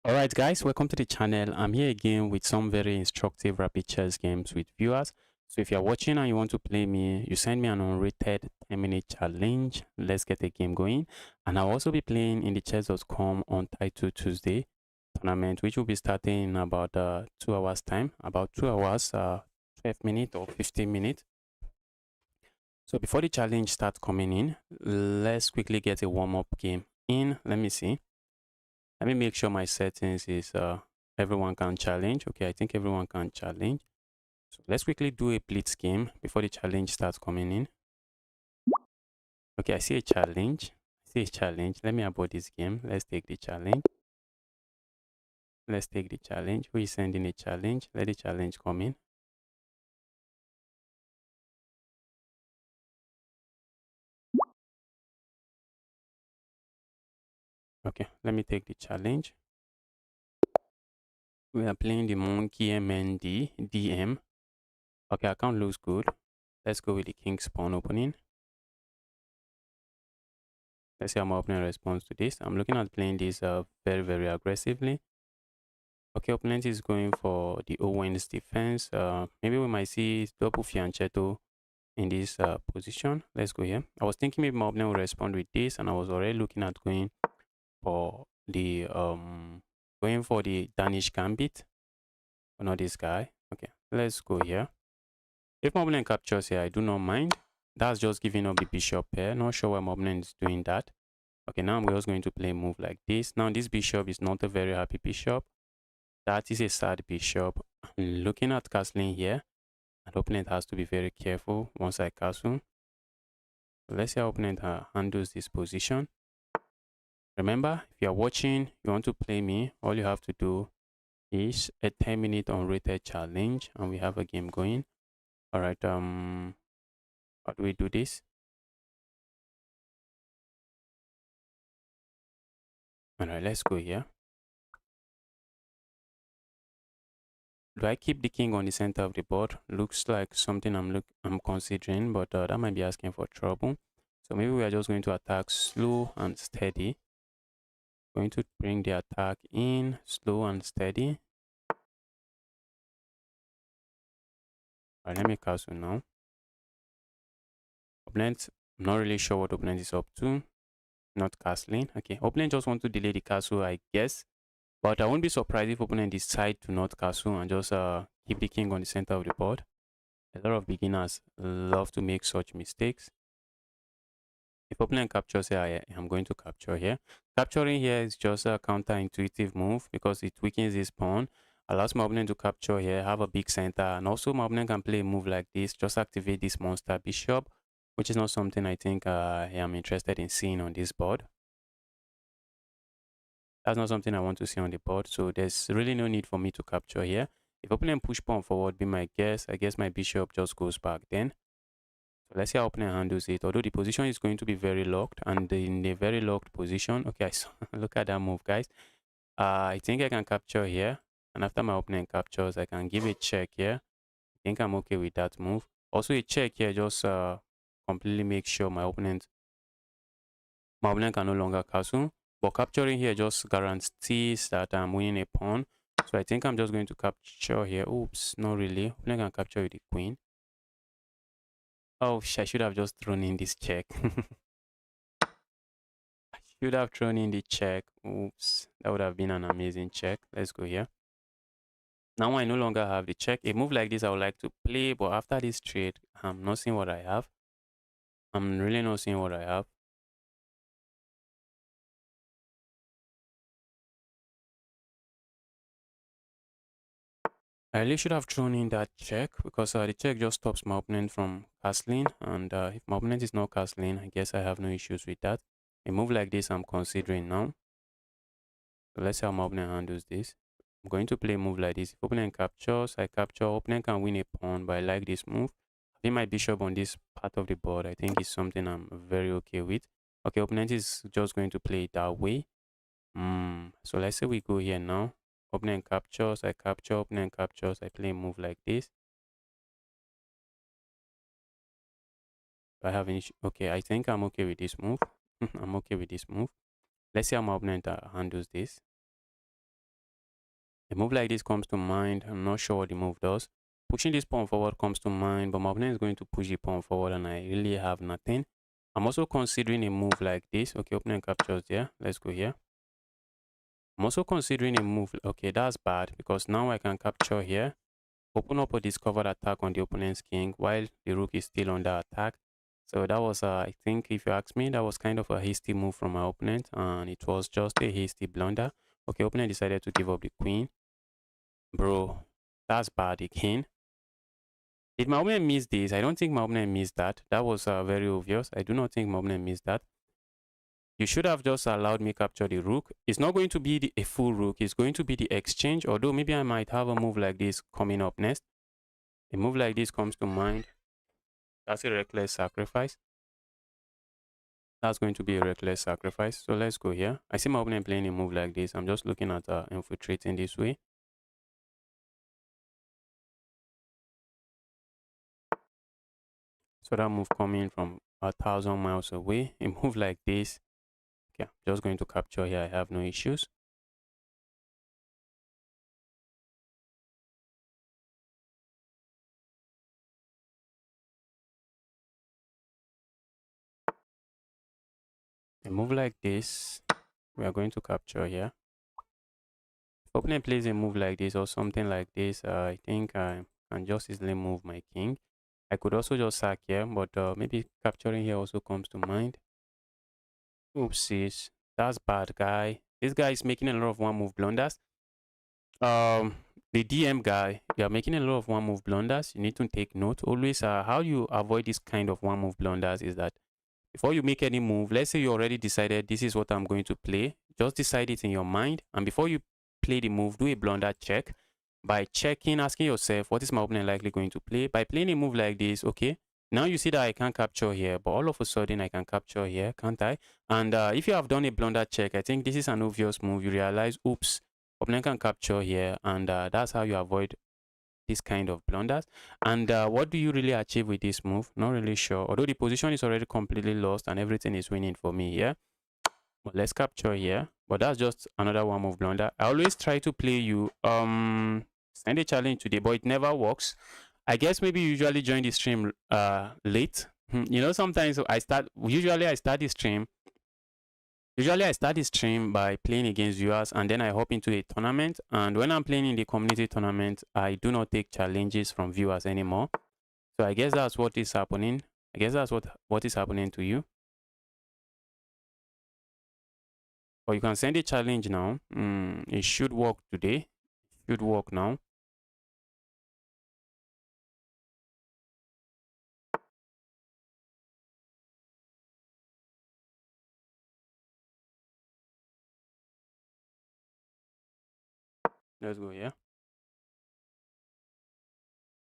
Alright guys, welcome to the channel. I'm here again with some very instructive rapid chess games with viewers. So if you're watching and you want to play me, you send me an unrated 10-minute challenge. Let's get the game going. And I'll also be playing in the chess.com Untitled Tuesday tournament, which will be starting in about 2 hours time, about 2 hours, 12 minutes or 15 minutes. So before the challenge starts coming in, let's quickly get a warm-up game in. Let me see. Let me make sure my settings is everyone can challenge. Okay, I think everyone can challenge. So let's quickly do a blitz game before the challenge starts coming in. Okay, I see a challenge. I see a challenge. Let me abort this game. Let's take the challenge. Let's take the challenge. Who is sending a challenge? Let the challenge come in. Okay, let me take the challenge. We are playing the monkey MND DM. Okay, account looks good. Let's go with the king's pawn opening. Let's see how my opponent responds to this. I'm looking at playing this very, very aggressively. Okay, opponent is going for the Owens defense. Maybe we might see double fianchetto in this position. Let's go here. I was thinking maybe my opponent will respond with this, and I was already looking at going for the Danish gambit, but not this guy. Okay, let's go here. If my opponent captures here, I do not mind. That's just giving up the bishop pair. Not sure why my opponent is doing that. Okay, now I'm just going to play a move like this. Now this bishop is not a very happy bishop. That is a sad bishop. I'm looking at castling here. And opponent has to be very careful once I castle. Let's see how opponent handles this position. Remember, if you are watching, you want to play me, all you have to do is a 10-minute unrated challenge and we have a game going. Alright, how do we do this? Alright, let's go here. Do I keep the king on the center of the board? Looks like something I'm considering, but that might be asking for trouble. So maybe we are just going to attack slow and steady. Going to bring the attack in slow and steady. Alright, let me castle now. Opponent, I'm not really sure what opponent is up to. Not castling. Okay, opponent just want to delay the castle, I guess. But I won't be surprised if opponent decide to not castle and just keep the king on the center of the board. A lot of beginners love to make such mistakes. If opponent captures here, I am going to capture here. Capturing here is just a counterintuitive move because it weakens his pawn, allows my opponent to capture here, have a big center, and also my opponent can play a move like this, just activate this monster bishop, which is not something I think I am interested in seeing on this board. That's not something I want to see on the board, so there's really no need for me to capture here. If opponent push pawn forward, be my guess. I guess my bishop just goes back then. So let's see how opponent handles it. Although the position is going to be very locked, and in a very locked position, okay, so look at that move, guys. I think I can capture here, and after my opponent captures, I can give a check here. I think I'm okay with that move. Also, a check here just completely make sure my opponent can no longer castle. But capturing here just guarantees that I'm winning a pawn. So I think I'm just going to capture here. Oops, not really. Opponent can capture with the queen. Oh, I should have just thrown in this check. I should have thrown in the check. Oops, that would have been an amazing check. Let's go here. Now I no longer have the check. A move like this I would like to play, but after this trade, I'm not seeing what I have. I'm really not seeing what I have. I really should have thrown in that check because the check just stops my opponent from castling, and if my opponent is not castling, I guess I have no issues with that. A move like this I'm considering now. So let's see how my opponent handles this. I'm going to play a move like this. If opponent captures, I capture. Opponent can win a pawn, but I like this move. Having my bishop on this part of the board, I think is something I'm very okay with. Okay, opponent is just going to play it that way. So let's say we go here now. Opponent captures, I capture, opponent captures, I play a move like this. I have an issue. Okay, I think I'm okay with this move. I'm okay with this move. Let's see how my opponent handles this. A move like this comes to mind. I'm not sure what the move does. Pushing this pawn forward comes to mind, but my opponent is going to push the pawn forward and I really have nothing. I'm also considering a move like this. Okay, opponent captures there. Let's go here. I'm also considering a move. Okay, that's bad because now I can capture here. Open up a discovered attack on the opponent's king while the rook is still under attack. So that was, I think, if you ask me, that was kind of a hasty move from my opponent, and it was just a hasty blunder. Okay, opponent decided to give up the queen. Bro, that's bad again. Did my opponent miss this? I don't think my opponent missed that. That was very obvious. I do not think my opponent missed that. You should have just allowed me capture the rook. It's not going to be a full rook. It's going to be the exchange, although maybe I might have a move like this coming up next. A move like this comes to mind. That's a reckless sacrifice. That's going to be a reckless sacrifice. So let's go here. I see my opponent playing a move like this. I'm just looking at infiltrating this way. So that move coming from 1,000 miles away. A move like this. Okay, I'm just going to capture here. I have no issues. A move like this, we are going to capture here. If opponent plays a move like this or something like this, I think I can just easily move my king. I could also just sack here, but maybe capturing here also comes to mind. Oopsies, that's bad, guy. This guy is making a lot of one move blunders. The DM guy, you're making a lot of one move blunders. You need to take note. Always, how you avoid this kind of one move blunders is that before you make any move, let's say you already decided this is what I'm going to play. Just decide it in your mind, and before you play the move, do a blunder check by checking, asking yourself, what is my opponent likely going to play? By playing a move like this, okay, now you see that I can't capture here, but all of a sudden I can capture here, can't I? And if you have done a blunder check, I think this is an obvious move. You realize, oops, opponent can capture here, and that's how you avoid this kind of blunders. And what do you really achieve with this move? Not really sure, although the position is already completely lost and everything is winning for me here. But let's capture here, but that's just another one move blunder. I always try to play you send a challenge today, but it never works. I guess maybe you usually join the stream late. You know, sometimes I start the stream. Usually I start the stream by playing against viewers, and then I hop into a tournament. And when I'm playing in the community tournament, I do not take challenges from viewers anymore. So I guess that's what is happening. I guess that's what is happening to you. Or you can send a challenge now. It should work today. It should work now. Let's go, yeah.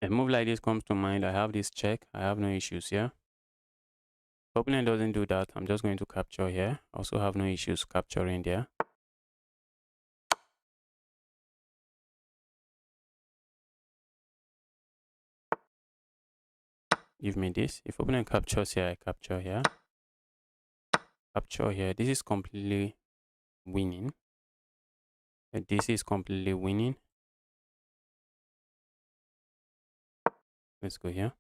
A move like this comes to mind. I have this check. I have no issues here. If opponent doesn't do that, I'm just going to capture here. Also have no issues capturing there. Give me this. If opponent captures here, I capture here. Capture here. This is completely winning. This is completely winning. Let's go here.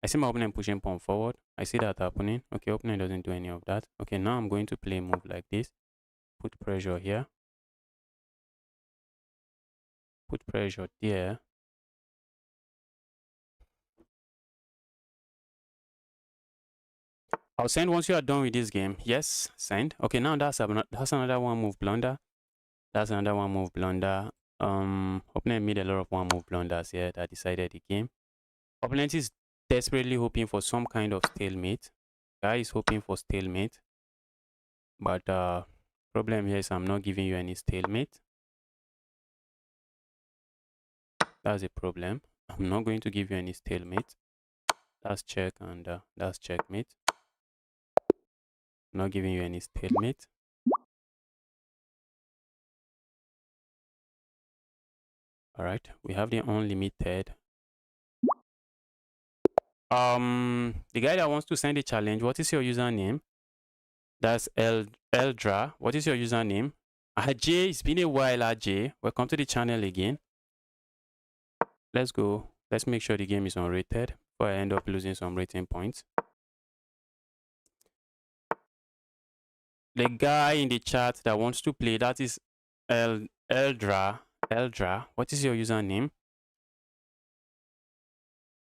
I see my opponent pushing pawn forward. I see that happening. Okay, opponent doesn't do any of that. Okay, now I'm going to play a move like this. Put pressure here. Put pressure there. I'll send once you are done with this game. Yes, send. Okay, now that's another one move blunder. That's another one move blunder. Opponent made a lot of one move blunders here that decided the game. Opponent is desperately hoping for some kind of stalemate. Guy is hoping for stalemate. But problem here is I'm not giving you any stalemate. That's a problem. I'm not going to give you any stalemate. That's check and that's checkmate. I'm not giving you any stalemate. All right, we have the unlimited. The guy that wants to send a challenge, what is your username? That's Eldra. What is your username? Ajay, it's been a while, Ajay. Welcome to the channel again. Let's go. Let's make sure the game is unrated before I end up losing some rating points. The guy in the chat that wants to play, that is Eldra. Eldra, what is your username?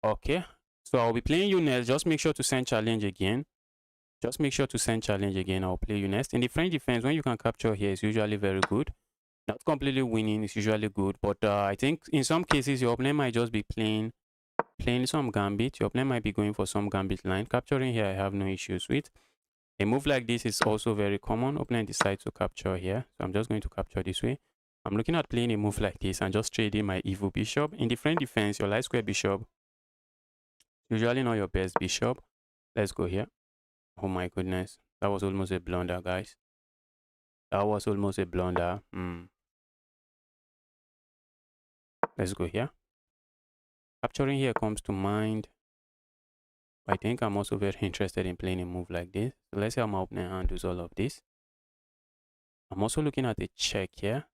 Okay. So I'll be playing you next. Just make sure to send challenge again. Just make sure to send challenge again. I'll play you next. In the French defense, when you can capture here, it's usually very good. Not completely winning is usually good, but I think in some cases your opponent might just be playing some gambit. Your opponent might be going for some gambit line. Capturing here, I have no issues with. A move like this is also very common. Opponent decides to capture here, so I'm just going to capture this way. I'm looking at playing a move like this and just trading my evil bishop. In the French defense, your light square bishop usually not your best bishop. Let's go here. Oh my goodness, that was almost a blunder, guys. That was almost a blunder. Let's go here. Capturing here comes to mind. I think I'm also very interested in playing a move like this. So let's see how my opponent handles all of this. I'm also looking at a check here.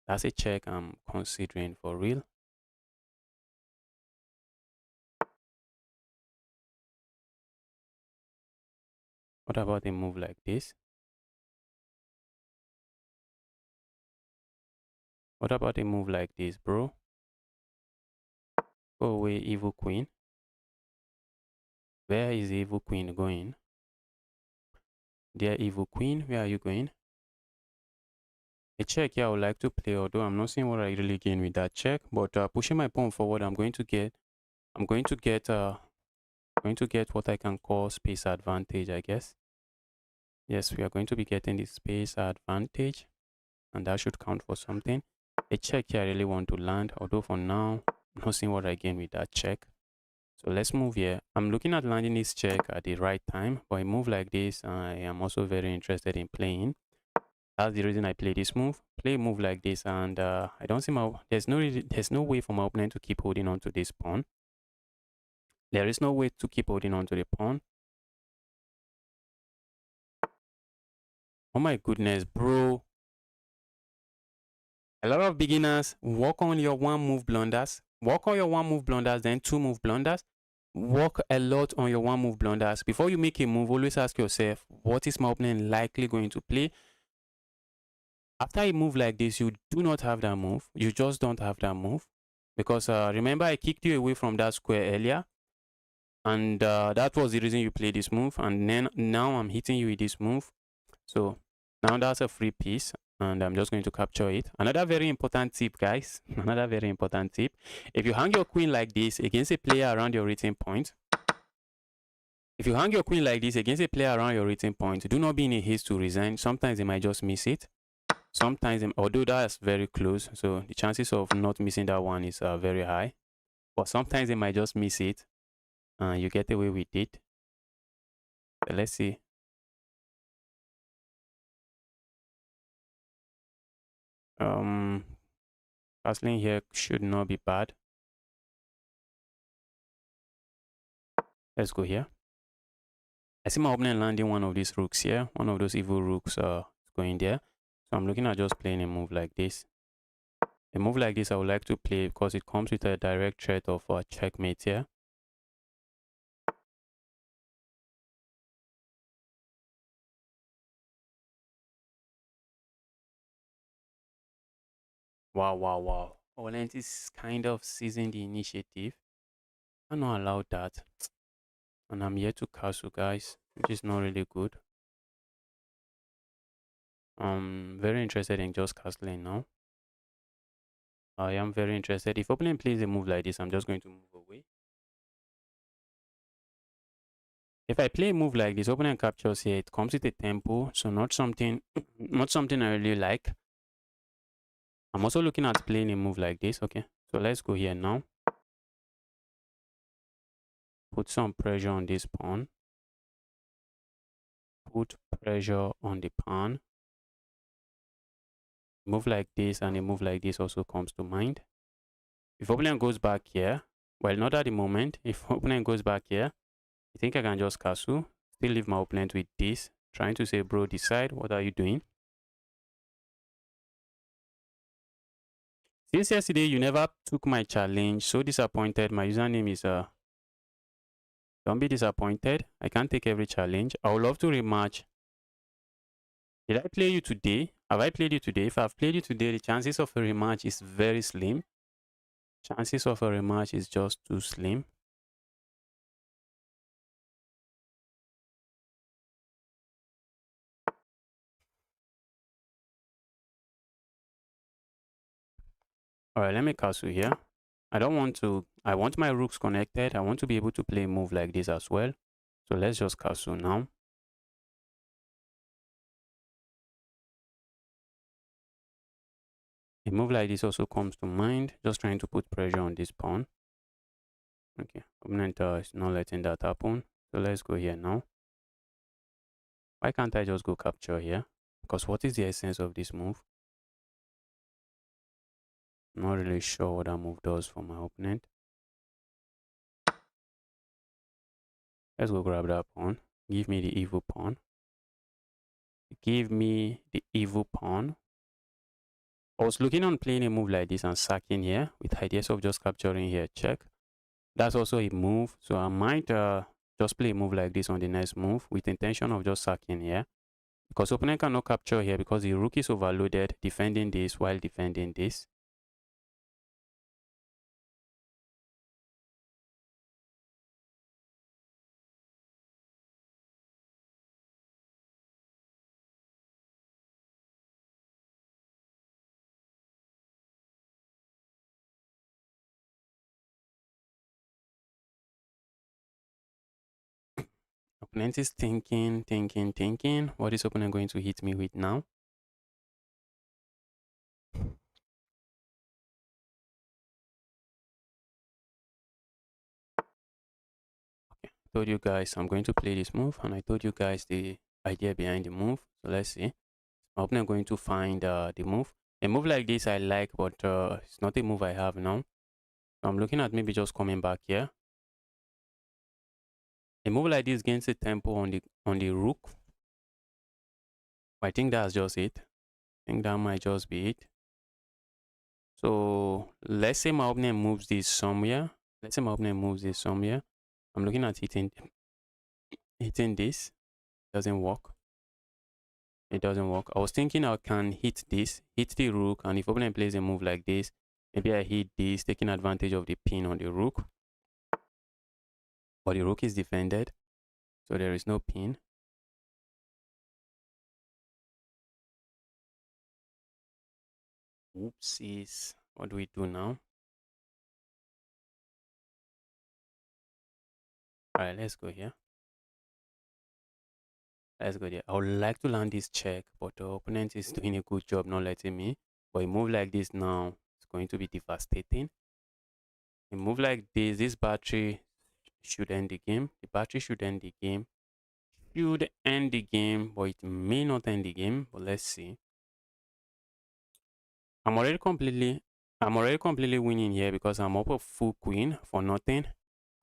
That's a check I'm considering for real. What about a move like this? What about a move like this, bro? Go away, evil queen. Where is the evil queen going? Dear evil queen, where are you going? A check here I would like to play, although I'm not seeing what I really gain with that check. But pushing my pawn forward, I'm going to get what I can call space advantage, I guess. Yes, we are going to be getting the space advantage, and that should count for something. A check here I really want to land, although for now, I'm not seeing what I gain with that check. So let's move here. I'm looking at landing this check at the right time, but a move like this, I am also very interested in playing. That's the reason I play this move. Play a move like this, and I don't see there's no way for my opponent to keep holding on to this pawn. There is no way to keep holding on to the pawn. Oh my goodness, bro. A lot of beginners work on your one move blunders. Work on your one move blunders, then two move blunders. Work a lot on your one move blunders. Before you make a move, always ask yourself, what is my opponent likely going to play? After a move like this, you do not have that move. You just don't have that move. Because remember, I kicked you away from that square earlier. And that was the reason you played this move. And then now I'm hitting you with this move. So now that's a free piece. And I'm just going to capture it. Another very important tip, guys. Another very important tip. If you hang your queen like this against a player around your rating point, if you hang your queen like this against a player around your rating point, do not be in a haste to resign. Sometimes they might just miss it. Sometimes, although that's very close, so the chances of not missing that one is very high. But sometimes they might just miss it, and you get away with it. So let's see. Castling here should not be bad. Let's go here. I see my opponent landing one of these rooks here. One of those evil rooks going there. So I'm looking at just playing a move like this. A move like this I would like to play because it comes with a direct threat of checkmate here. Wow. Opponent is kind of seizing the initiative. I'm not allowed that. And I'm here to castle, guys, which is not really good. Very interested in just castling now. I am very interested. If opponent plays a move like this, I'm just going to move away. If I play a move like this, opponent captures here, it comes with a tempo, so not something I really like. I'm also looking at playing a move like this. Okay, so let's go here now. Put some pressure on this pawn. Put pressure on the pawn. Move like this and a move like this also comes to mind. If opponent goes back here, well, not at the moment. If opponent goes back here, I think I can just castle. Still leave my opponent with this. Trying to say, bro, decide. What are you doing? Since yesterday you never took my challenge, so disappointed. My username is don't be disappointed. I can't take every challenge. I would love to rematch. Did I play you today? Have I played you today? If I've played you today, the chances of a rematch is very slim. Chances of a rematch is just too slim. All right, let me castle here. I don't want to, I want my rooks connected. I want to be able to play a move like this as well. So let's just castle now. A move like this also comes to mind. Just trying to put pressure on this pawn. Okay, opponent is not letting that happen. So let's go here now. Why can't I just go capture here? Because what is the essence of this move? I'm not really sure what that move does for my opponent. Let's go grab that pawn. Give me the evil pawn. Give me the evil pawn. I was looking on playing a move like this and sacking here with ideas of just capturing here, check. That's also a move. So I might just play a move like this on the next move with intention of just sacking here. Because opponent cannot capture here because the rook is overloaded defending this while defending this. Opponent is thinking. What is opponent going to hit me with now? Okay, told you guys I'm going to play this move, and I told you guys the idea behind the move. So let's see. My opponent going to find the move. A move like this I like, but it's not a move I have now. So I'm looking at maybe just coming back here. A move like this gains a tempo on the rook. I think that's just it. I think that might just be it. So let's say my opponent moves this somewhere. I'm looking at hitting this. Doesn't work. It doesn't work. I was thinking I can hit this, hit the rook, and if opponent plays a move like this, maybe I hit this, taking advantage of the pin on the rook. But the rook is defended, so there is no pin. Oopsies. What do we do now? All right, let's go here. Let's go there. I would like to land this check, but the opponent is doing a good job not letting me. But a move like this now is going to be devastating. A move like this battery should end the game. The battery should end the game. Should end the game, but it may not end the game. But let's see. I'm already completely winning here because I'm up a full queen for nothing.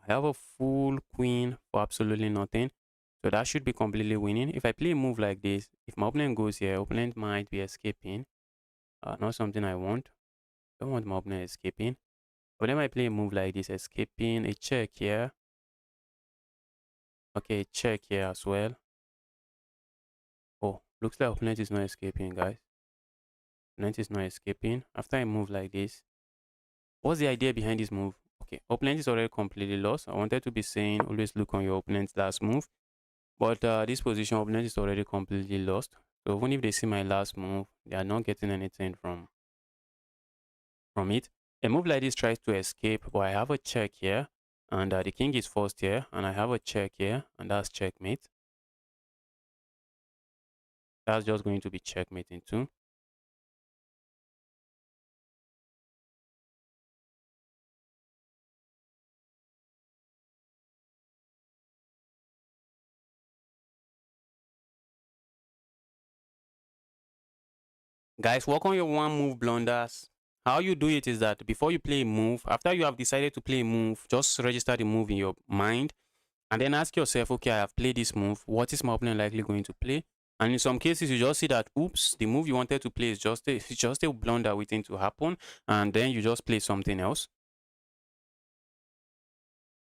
I have a full queen for absolutely nothing. So that should be completely winning. If I play a move like this, if my opponent goes here, opponent might be escaping. Not something I want. Don't want my opponent escaping. But then I play a move like this, escaping, a check here. Okay, check here as well. Oh, looks like opponent is not escaping, guys. Opponent is not escaping. After I move like this, what's the idea behind this move? Okay, opponent is already completely lost. I wanted to be saying always look on your opponent's last move. But this position, opponent is already completely lost. So even if they see my last move, they are not getting anything from it. A move like this tries to escape, but I have a check here. And the king is forced here. And I have a check here. And that's checkmate. That's just going to be checkmate in 2. Guys, work on your one move blunders. How you do it is that before you play a move, after you have decided to play a move, just register the move in your mind and then ask yourself, okay, I have played this move. What is my opponent likely going to play? And in some cases, you just see that, oops, the move you wanted to play is just a blunder waiting to happen, and then you just play something else.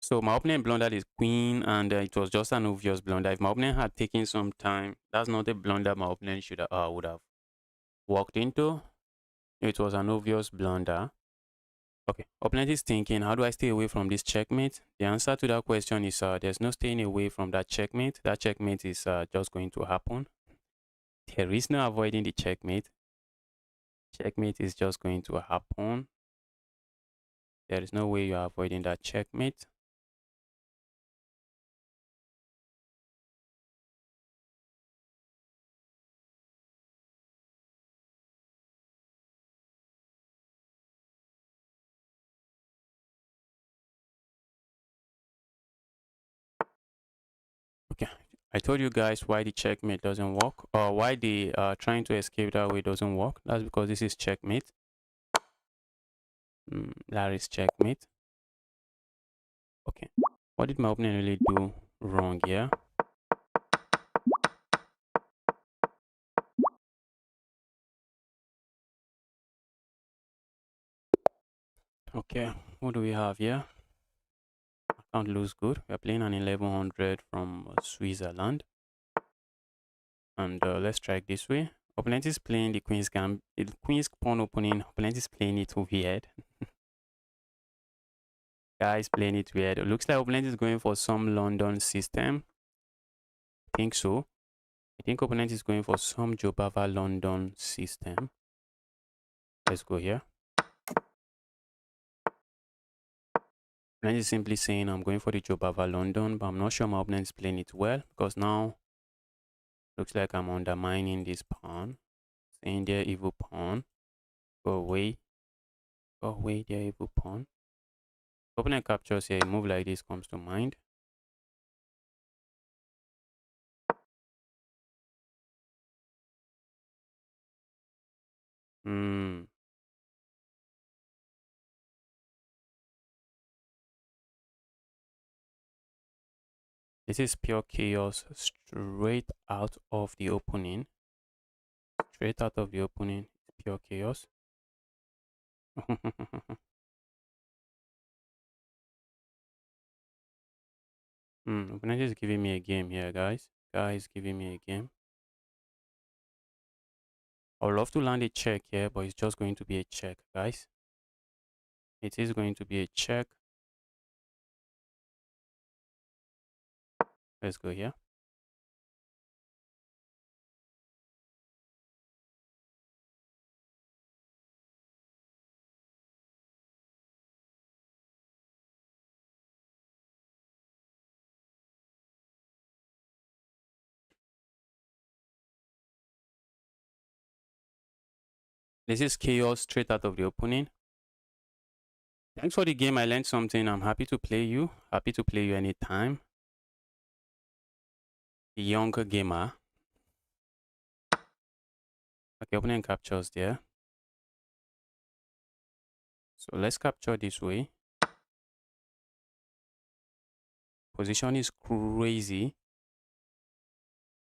So my opponent blundered his queen, and it was just an obvious blunder. If my opponent had taken some time, that's not a blunder my opponent should would have walked into. It was an obvious blunder. Okay, opponent is thinking, how do I stay away from this checkmate? The answer to that question is there's no staying away from that checkmate. That checkmate is just going to happen. There is no avoiding the checkmate. Checkmate is just going to happen. There is no way you are avoiding that checkmate. Okay, I told you guys why the checkmate doesn't work, or why the trying to escape that way doesn't work. That's because this is checkmate. That is checkmate. Okay, what did my opponent really do wrong here? Okay, what do we have here? Account looks good. We're playing an 1100 from Switzerland. And let's try it this way. Opponent is playing the queen's the queen's pawn opening. Opponent is playing it weird. Guys playing it weird. It looks like opponent is going for some London system. I think so. I think opponent is going for some Jobava London system. Let's go here. Opponent is simply saying I'm going for the Jobava London, but I'm not sure my opponent is playing it well, because now looks like I'm undermining this pawn. Saying their evil pawn. Go away. Go away, their evil pawn. Opponent captures here, a move like this comes to mind. This is pure chaos straight out of the opening. Straight out of the opening, pure chaos. Opponent is giving me a game here, guys. Guys giving me a game. I would love to land a check here, but it's just going to be a check, guys. It is going to be a check. Let's go here. This is chaos straight out of the opening. Thanks for the game. I learned something. I'm happy to play you. Happy to play you anytime. The younger gamer. Okay, opponent captures there. So let's capture this way. Position is crazy.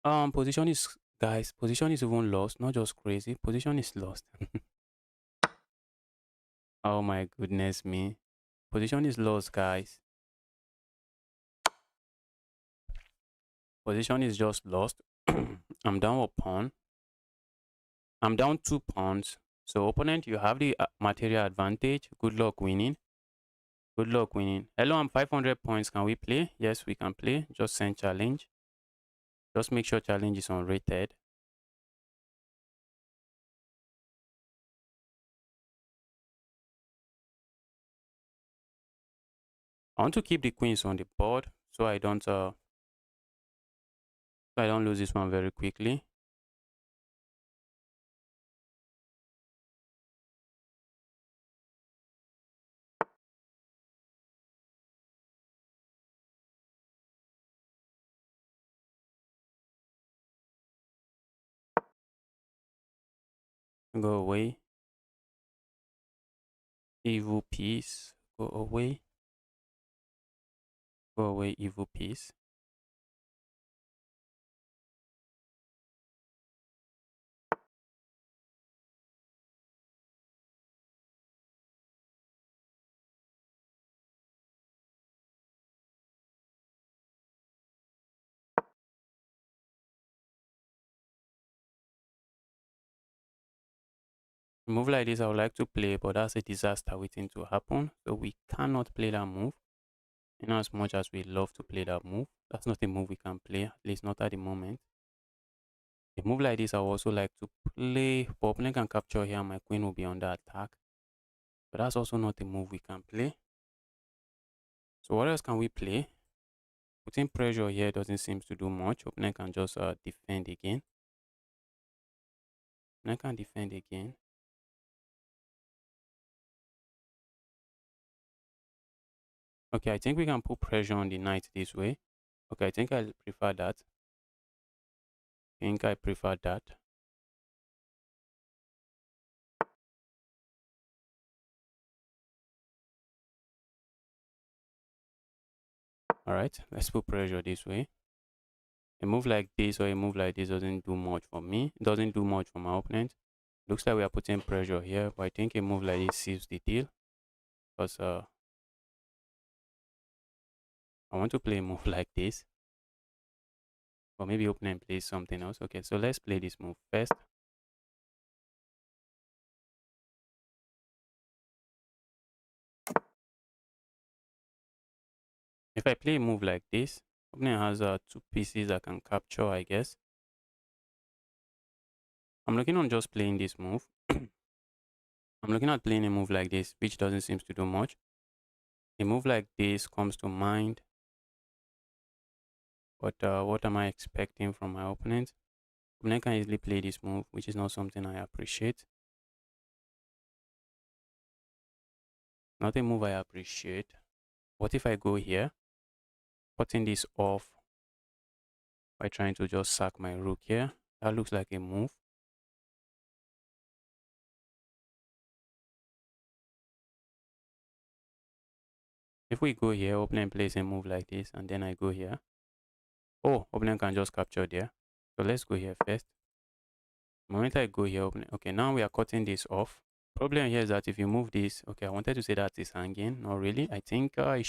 Position is, guys, position is even lost, not just crazy. Position is lost. Oh my goodness me. Position is lost, guys. Position is just lost. I'm down a pawn. I'm down 2 pawns. So opponent, you have the material advantage. Good luck winning. Good luck winning. Hello, I'm 500 points. Can we play? Yes, we can play. Just send challenge. Just make sure challenge is unrated. I want to keep the queens on the board so I don't lose this one very quickly. Go away. Evil piece. Go away. Go away, evil piece. A move like this I would like to play, but that's a disaster waiting to happen. So we cannot play that move. You know, as much as we love to play that move, that's not a move we can play, at least not at the moment. A move like this I would also like to play, but opponent can capture here and my queen will be under attack. But that's also not a move we can play. So what else can we play? Putting pressure here doesn't seem to do much. Opponent can just defend again. Opponent can defend again. Okay, I think we can put pressure on the knight this way. Okay, I think I prefer that. Alright, let's put pressure this way. A move like this or a move like this doesn't do much for me. It doesn't do much for my opponent. Looks like we are putting pressure here, but I think a move like this seals the deal. Because I want to play a move like this. Or maybe opponent plays something else. Okay, so let's play this move first. If I play a move like this, opponent has two pieces I can capture, I guess. I'm looking on just playing this move. I'm looking at playing a move like this, which doesn't seem to do much. A move like this comes to mind. But what am I expecting from my opponent? Opponent can easily play this move, which is not something I appreciate. Not a move I appreciate. What if I go here, cutting this off by trying to just sack my rook here? That looks like a move. If we go here, opponent plays a move like this, and then I go here. Oh, opponent can just capture there. So let's go here first. The moment I go here, opponent, okay, now we are cutting this off. Problem here is that if you move this, okay, I wanted to say that it's hanging. Not really. I think it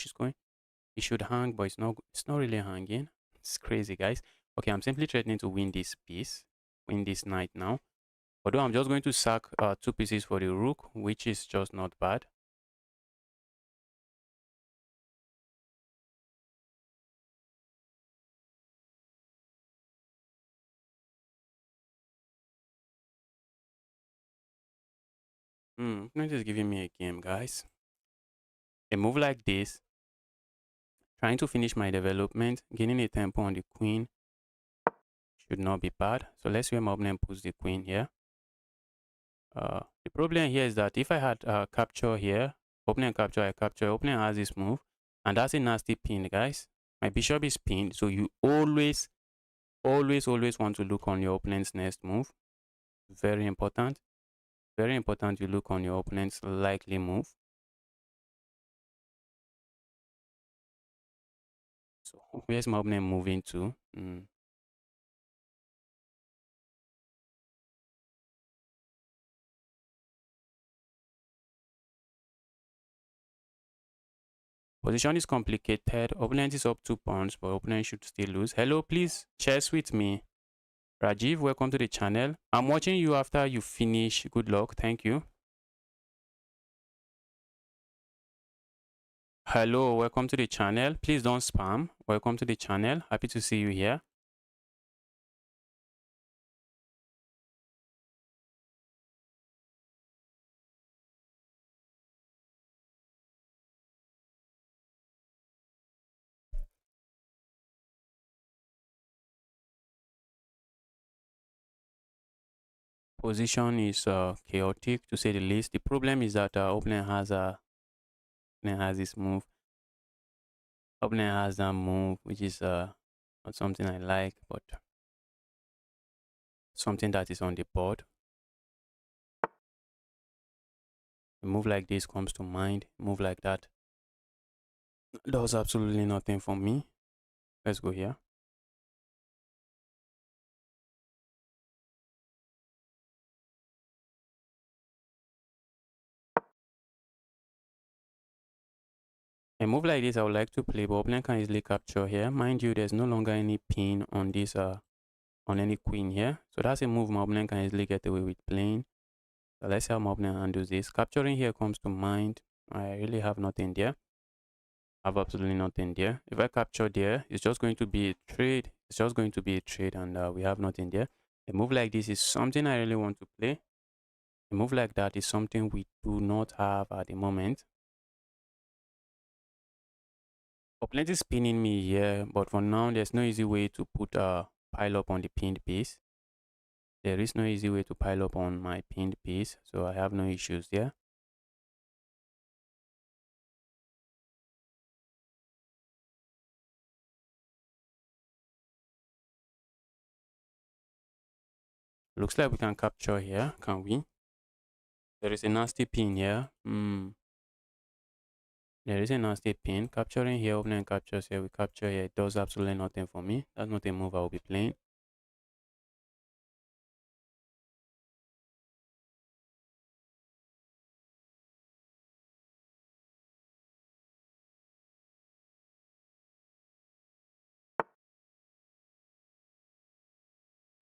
should hang, but it's not really hanging. It's crazy, guys. Okay, I'm simply threatening to win this piece, win this knight now. Although I'm just going to sack two pieces for the rook, which is just not bad. Opponent is giving me a game, guys. A move like this, trying to finish my development, gaining a tempo on the queen should not be bad. So let's see where my opponent puts the queen here. The problem here is that if I had capture here, opponent capture, I capture, opponent has this move, and that's a nasty pin, guys. My bishop is pinned, so you always want to look on your opponent's next move. Very important. Very important you look on your opponent's likely move. So where's my opponent moving to? Position is complicated. Opponent is up 2 pawns, but opponent should still lose. Hello, please chess with me. Rajiv, welcome to the channel. I'm watching you after you finish. Good luck. Thank you. Hello, welcome to the channel. Please don't spam. Welcome to the channel. Happy to see you here. Position is chaotic to say the least. The problem is that opponent has this move. Opponent has that move, which is not something I like, but something that is on the board. A move like this comes to mind. A move like that does absolutely nothing for me. Let's go here. A move like this I would like to play, but opponent can easily capture here. Mind you, there's no longer any pin on this on any queen here. So that's a move my opponent can easily get away with playing. So let's see how my opponent handles this. Capturing here comes to mind. I really have nothing there. I have absolutely nothing there. If I capture there, it's just going to be a trade. It's just going to be a trade, and we have nothing there. A move like this is something I really want to play. A move like that is something we do not have at the moment. Opponent is pinning me here, but for now, there's no easy way to put a pile up on the pinned piece. There is no easy way to pile up on my pinned piece, so I have no issues there. Looks like we can capture here, can we? There is a nasty pin here. There is a nasty pin. Capturing here, opponent captures here, we capture here. It does absolutely nothing for me. That's not a move I will be playing.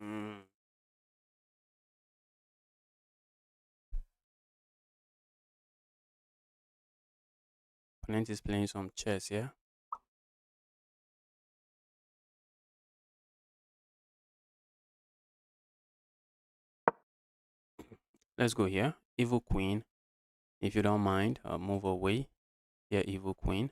Mm. Opponent is playing some chess here. Let's go here. Evil queen. If you don't mind, I'll move away. Here, evil queen.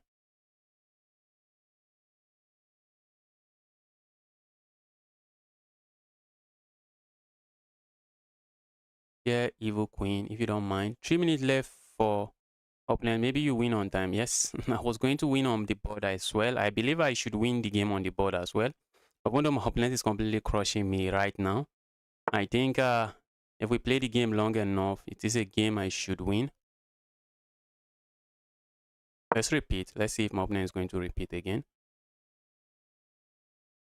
Here, evil queen. If you don't mind. 3 minutes left for opponent. Maybe you win on time. Yes, I was going to win on the board as well. I believe I should win the game on the board as well. But one of my opponent is completely crushing me right now. I think if we play the game long enough, it is a game I should win. Let's repeat. Let's see if my opponent is going to repeat again.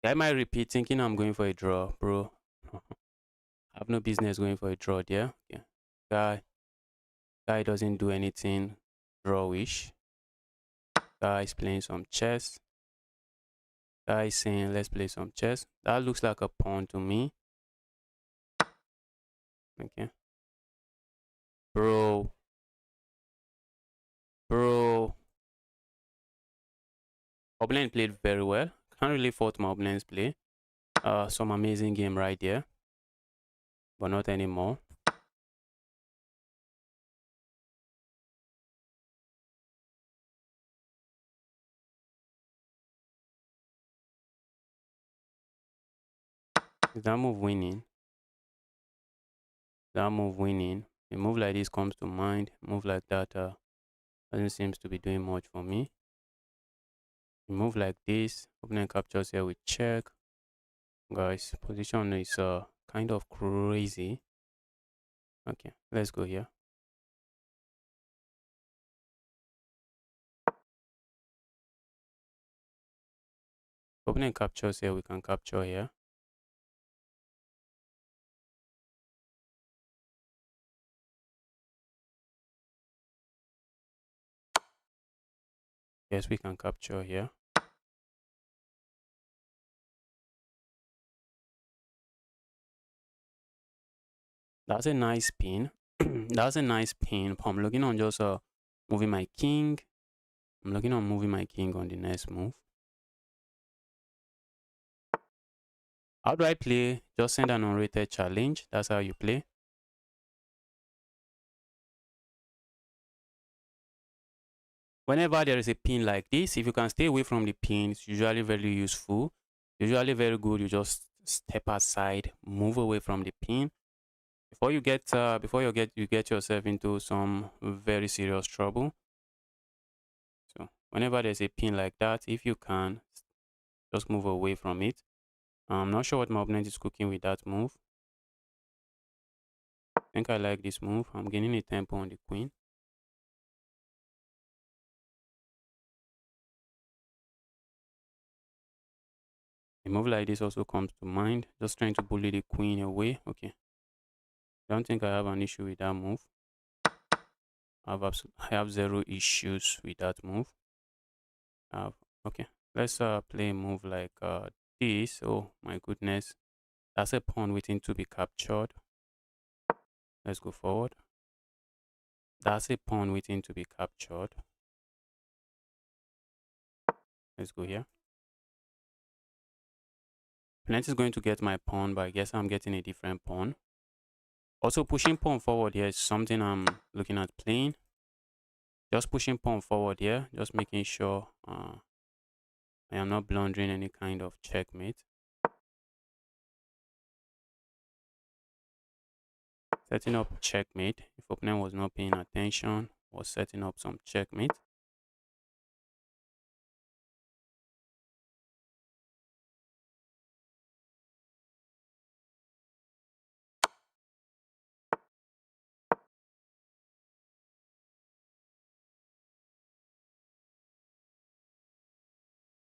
I might repeat thinking I'm going for a draw, bro. I have no business going for a draw there. Yeah. Guy doesn't do anything drawish. Guy is playing some chess. Guy is saying, let's play some chess. That looks like a pawn to me. Okay. Bro. Opponent played very well. Can't really fault my opponent's play. Some amazing game right there. But not anymore. Is that move winning? That move winning? A move like this comes to mind. A move like that doesn't seem to be doing much for me. A move like this, opponent captures here with check. Guys, position is kind of crazy. Okay, let's go here. Opponent captures here, we can capture here. Yes, we can capture here. That's a nice pin. That's a nice pin. I'm looking on just moving my king. I'm looking on moving my king on the next move. How do I play? Just send an unrated challenge. That's how you play. Whenever there is a pin like this, if you can stay away from the pin, it's usually very useful. Usually very good. You just step aside, move away from the pin. Before you get yourself into some very serious trouble. So whenever there's a pin like that, if you can, just move away from it. I'm not sure what my opponent is cooking with that move. I think I like this move. I'm gaining a tempo on the queen. A move like this also comes to mind. Just trying to bully the queen away. Okay. I don't think I have an issue with that move. I have zero issues with that move. Okay. Let's play a move like this. Oh my goodness. That's a pawn waiting to be captured. Let's go forward. That's a pawn waiting to be captured. Let's go here. Opponent is going to get my pawn, but I guess I'm getting a different pawn. Also, pushing pawn forward here is something I'm looking at playing. Just pushing pawn forward here, just making sure I am not blundering any kind of checkmate. Setting up checkmate. If opponent was not paying attention, was setting up some checkmate.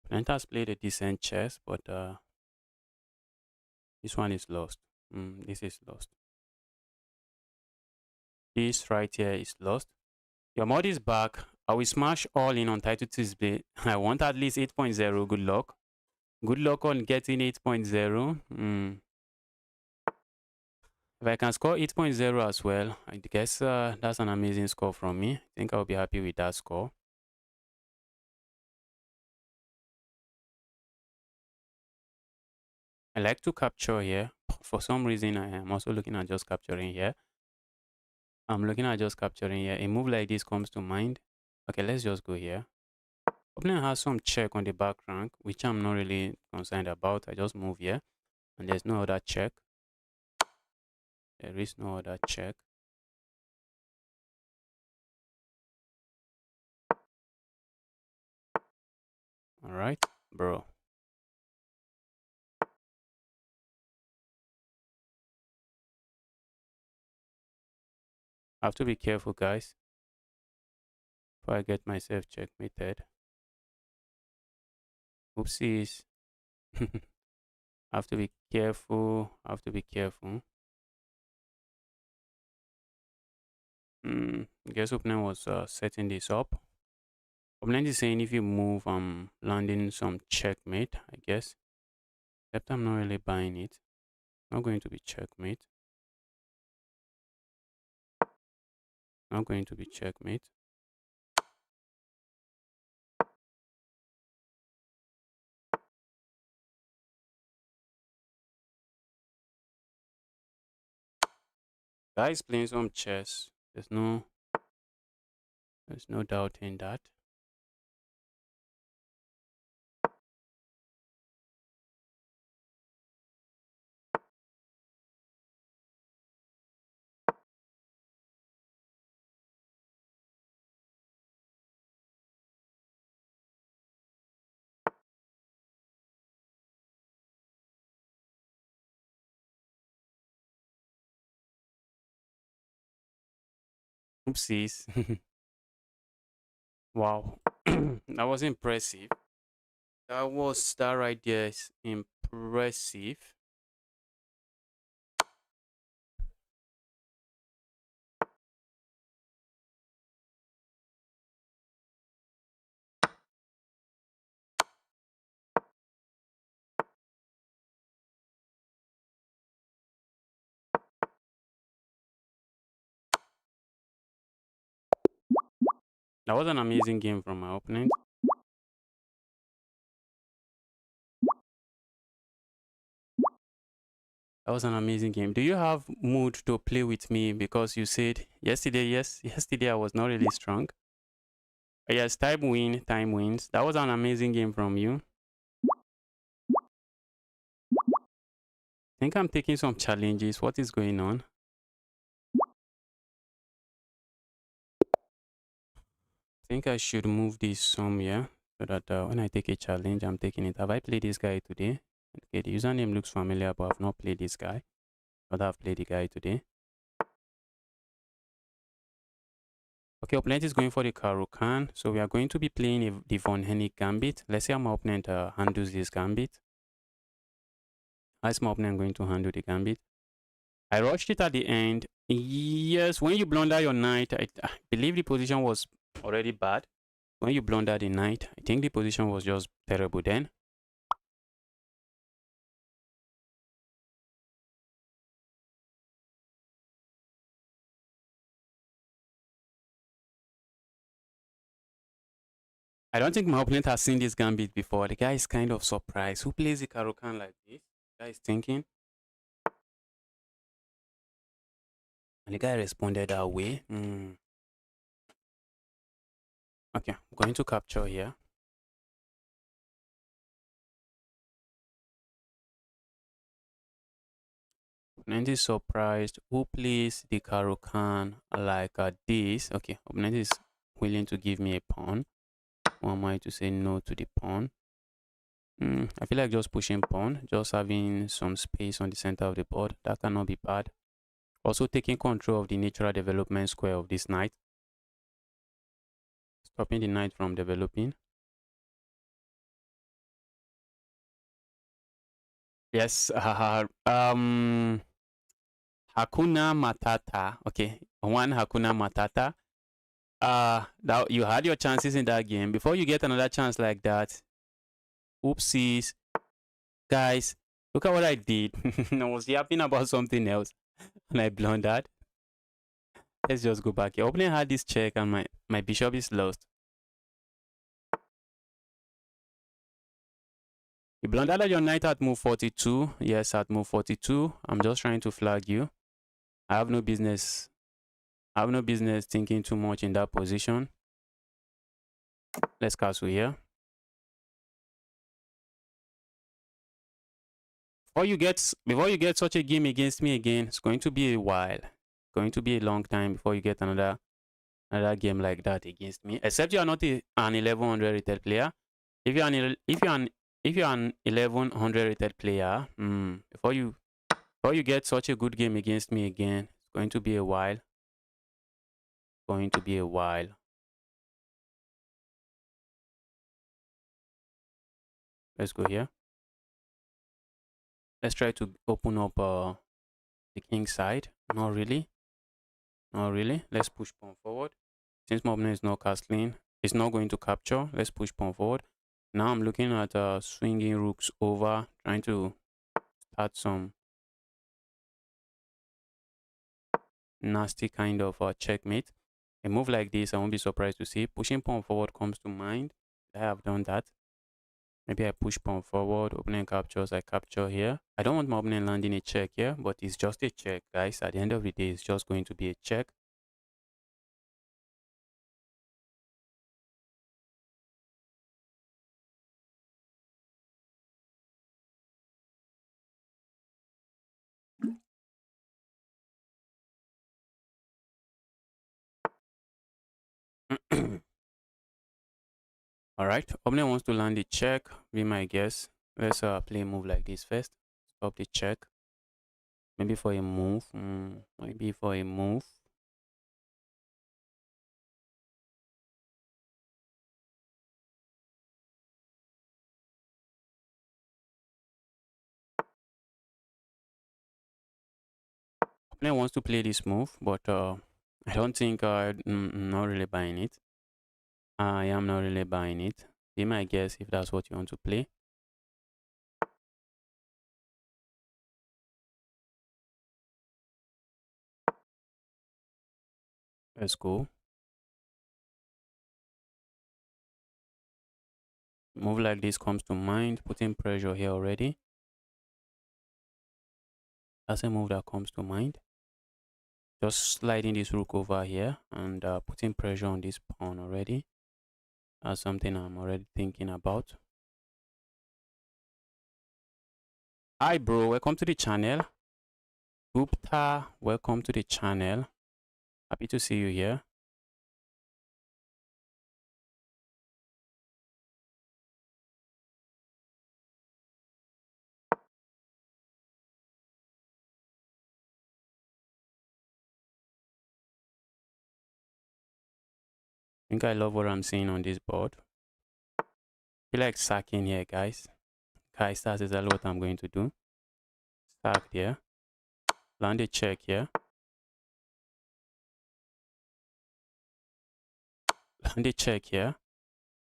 Opponent has played a decent chess, but this one is lost. This is lost. This right here is lost. Your mod is back. I will smash all in Untitled Tuesday. I want at least 8.0. Good luck. Good luck on getting 8.0. If I can score 8.0 as well, I guess that's an amazing score from me. I think I'll be happy with that score. I like to capture here. For some reason, I am also looking at just capturing here. I'm looking at just capturing here. A move like this comes to mind. Okay, let's just go here. Opponent has some check on the back rank, which I'm not really concerned about. I just move here, and there's no other check. There is no other check. All right, bro. I have to be careful, guys, before I get myself checkmated. Oopsies. I have to be careful. I have to be careful. I guess opponent was setting this up. Opponent is saying if you move, I'm landing some checkmate, I guess. Except I'm not really buying it. Not going to be checkmate. Not going to be checkmate. Guys playing some chess. There's no doubt in that. Oopsies. Wow. That was impressive. That right there is impressive. That was an amazing game from my opponent. That was an amazing game. Do you have mood to play with me? Because you said yesterday, yesterday I was not really strong. Yes, time wins. That was an amazing game from you. I think I'm taking some challenges. What is going on? I think I should move this somewhere so that when I take a challenge, I'm taking it. Have I played this guy today? Okay, the username looks familiar, but I've not played this guy. But I've played the guy today. Okay, opponent is going for the Caro-Kann. So we are going to be playing the Von Hennig Gambit. Let's say my opponent handles this Gambit. How is my opponent going to handle the Gambit? I rushed it at the end. Yes, when you blunder your knight, I believe the position was already bad. When you blunder the knight, I think the position was just terrible then. I don't think my opponent has seen this gambit before. The guy is kind of surprised. Who plays the Karokan like this? The guy is thinking. And the guy responded that way. Okay, I'm going to capture here. Opponent is surprised. Who plays the Karokan like this? Okay, opponent is willing to give me a pawn. Who am I to say no to the pawn? I feel like just pushing pawn, just having some space on the center of the board. That cannot be bad. Also taking control of the natural development square of this knight. Stopping the knight from developing. Yes. Hakuna Matata. Okay. One Hakuna Matata. That you had your chances in that game. Before you get another chance like that, oopsies. Guys, look at what I did. I was yapping about something else and I blundered. Let's just go back here. Opening had this check and my bishop is lost. You blundered at your knight at move 42. Yes, at move 42. I'm just trying to flag you. I have no business thinking too much in that position. Let's castle here. Before you get such a game against me again, it's going to be a while. It's going to be a long time before you get another game like that against me. Except you are not an 1100 rated player. If you're an 1100 rated player, before you get such a good game against me again, it's going to be a while. Let's go here. Let's try to open up the king side. Not really. Let's push pawn forward. Since my opponent is not castling, it's not going to capture. Let's push pawn forward. Now I'm looking at swinging rooks over, trying to start some nasty kind of checkmate. A move like this, I won't be surprised to see. Pushing pawn forward comes to mind. I have done that. Maybe I push pawn forward, opponent captures, I capture here. I don't want my opponent landing a check here, but it's just a check, guys. At the end of the day, it's just going to be a check. All right, opponent wants to land the check, be my guess. Let's play a move like this first. Stop the check. Maybe for a move. Maybe for a move. Opponent wants to play this move, but I don't think I'm not really buying it. I am not really buying it. Be my guess if that's what you want to play. Let's go. Move like this comes to mind, putting pressure here already. That's a move that comes to mind. Just sliding this rook over here and putting pressure on this pawn already. That's something I'm already thinking about. Hi bro, welcome to the channel. Gupta, welcome to the channel. Happy to see you here. I think I love what I'm seeing on this board. I feel like sacking here, guys. Guys, that's exactly what I'm going to do. Sack here. Land a check here. Land a check here.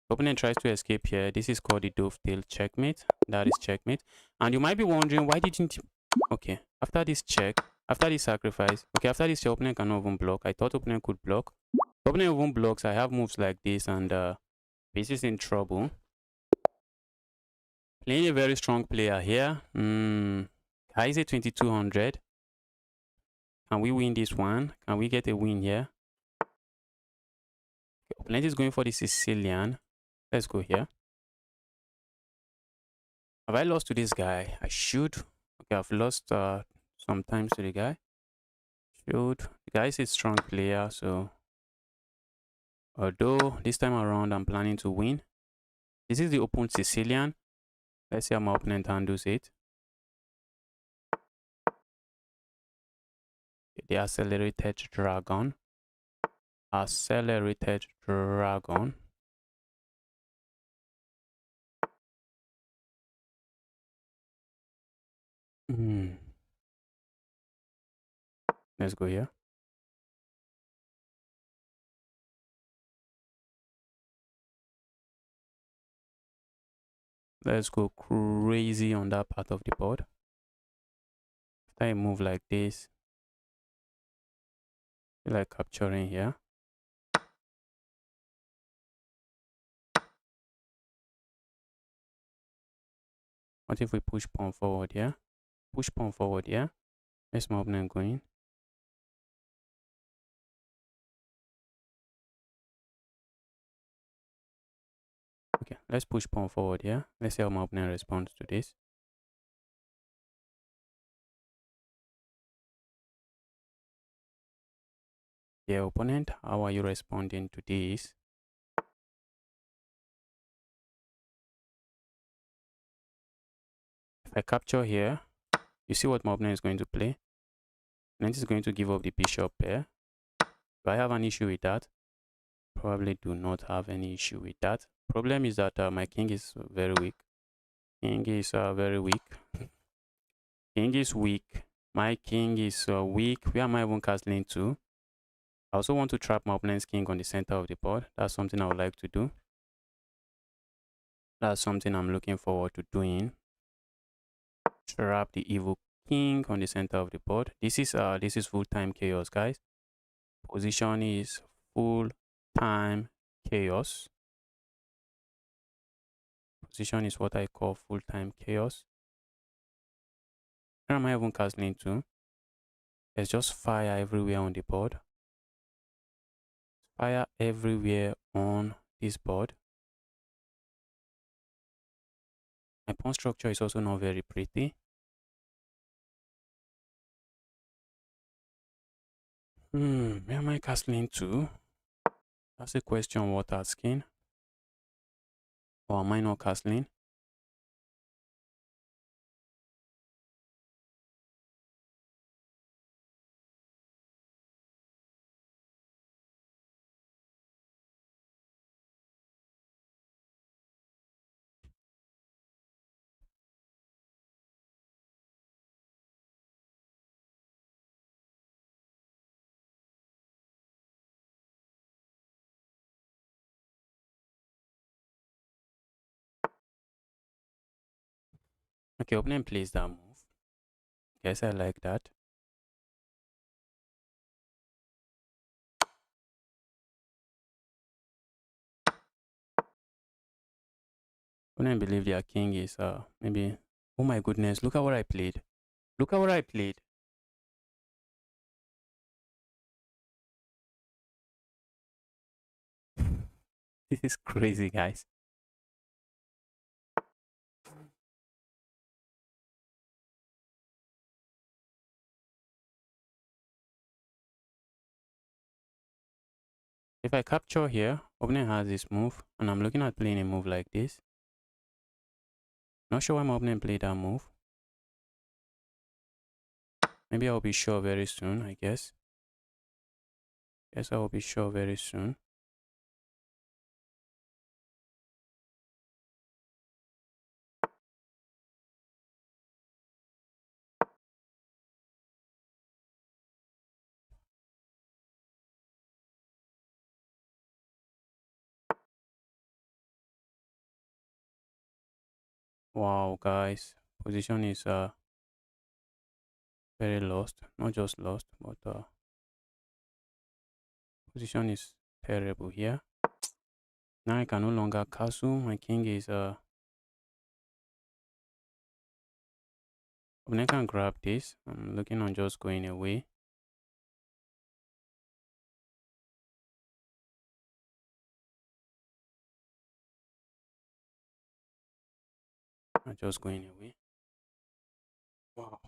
Opponent tries to escape here. This is called the dovetail checkmate. That is checkmate. And you might be wondering, why didn't you... Okay, after this check, after this sacrifice, okay, after this, your opponent cannot even block. I thought opponent could block. Opponent even blocks. I have moves like this, and This is in trouble. Playing a very strong player here. High is a 2200. Can we win this one? Can we get a win here? Opponent is going for the Sicilian. Let's go here. Have I lost to this guy? I should. Okay, I've lost sometimes to the guy. Should. The guy is a strong player, so although this time around I'm planning to win. This is the open Sicilian. Let's see how my opponent handles it. The accelerated dragon. Accelerated dragon. Let's go here. Let's go crazy on that part of the board. After I move like this, I feel like capturing here. What if we push pawn forward here? Push pawn forward here. Where's my opponent going? Okay, let's push pawn forward here. Let's see how my opponent responds to this. Yeah, opponent, how are you responding to this? If I capture here, you see what my opponent is going to play. Opponent is going to give up the bishop pair. Do I have an issue with that? Probably do not have any issue with that. Problem is that my king is very weak. King is very weak. King is weak. My king is weak. Where am I even castling to? I also want to trap my opponent's king on the center of the board. That's something I would like to do. That's something I'm looking forward to doing. Trap the evil king on the center of the board. This is full-time chaos, guys. Position is full-time chaos. Position is what I call full-time chaos. Where am I even castling to? There's just fire everywhere on the board. Fire everywhere on this board. My pawn structure is also not very pretty. Where am I castling to? That's a question worth asking. Or am I not castling? Okay, opponent plays that move. Guess I like that. Opponent believe their king is maybe. Oh my goodness! Look at what I played. Look at what I played. This is crazy, guys. If I capture here, opponent has this move, and I'm looking at playing a move like this. Not sure why my opponent played that move. Maybe I'll be sure very soon, I guess. Guess I will be sure very soon. Wow, guys. Position is very lost. Not just lost, but position is terrible here. Now I can no longer castle. My king is I can grab this. I'm looking on just going away. I'm just going away. Wow.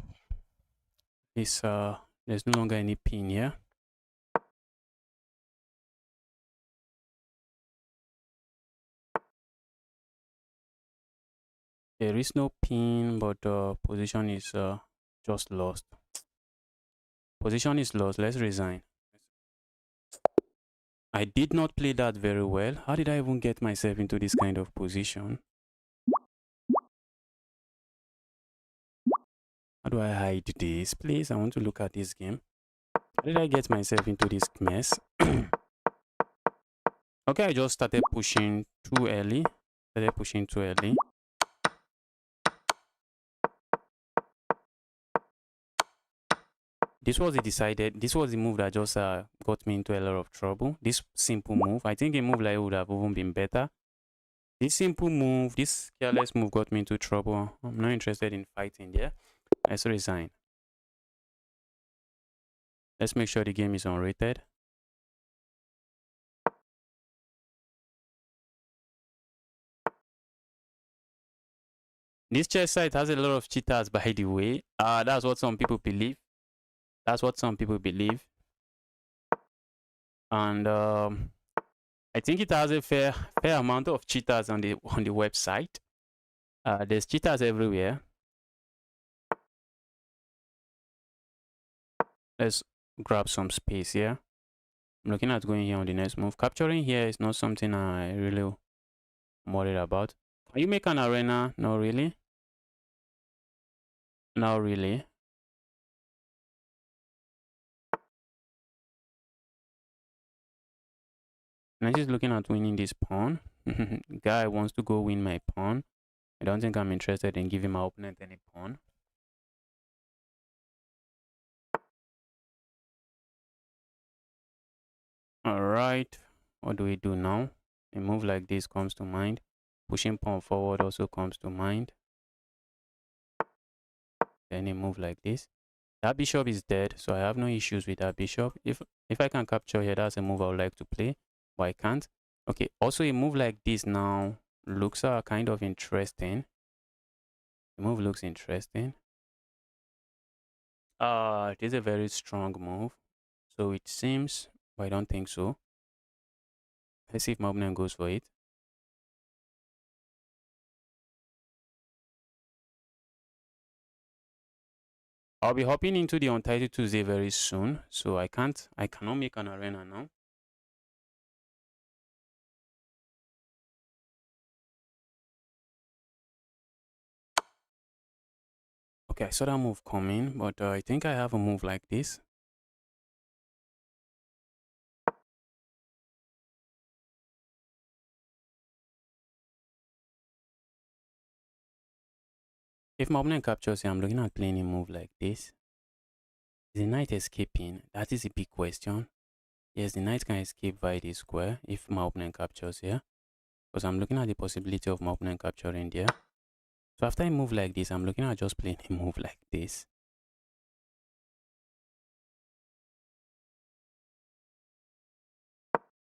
This there's no longer any pin here. There is no pin, but position is just lost. Position is lost. Let's resign. I did not play that very well. How did I even get myself into this kind of position? How do I hide this? Please, I want to look at this game. How did I get myself into this mess? Okay, I just started pushing too early. This was the move that just got me into a lot of trouble. This simple move, I think a move like it would have even been better. This simple move, this careless move got me into trouble. I'm not interested in fighting there. Let's resign. Let's make sure the game is unrated. This chess site has a lot of cheaters, by the way. That's what some people believe. And I think it has a fair amount of cheaters on the website. There's cheaters everywhere. Let's grab some space here. I'm looking at going here on the next move. Capturing here is not something I really am worried about. Can you make an arena? No, really. Not really. And I'm just looking at winning this pawn. Guy wants to go win my pawn. I don't think I'm interested in giving my opponent any pawn. Alright, what do we do now? A move like this comes to mind. Pushing pawn forward also comes to mind. Then a move like this. That bishop is dead, so I have no issues with that bishop. If I can capture here, that's a move I would like to play, but I can't. Okay, also a move like this now looks kind of interesting. The move looks interesting. It is a very strong move. So it seems, but I don't think so. Let's see if my opponent goes for it. I'll be hopping into the Untitled Tuesday very soon, so I cannot make an arena now. Okay, I saw that move coming, but I think I have a move like this. If my opponent captures here, I'm looking at playing a move like this. Is the knight escaping? That is a big question. Yes, the knight can escape via the square if my opponent captures here. Because I'm looking at the possibility of my opponent capturing there. So after a move like this, I'm looking at just playing a move like this.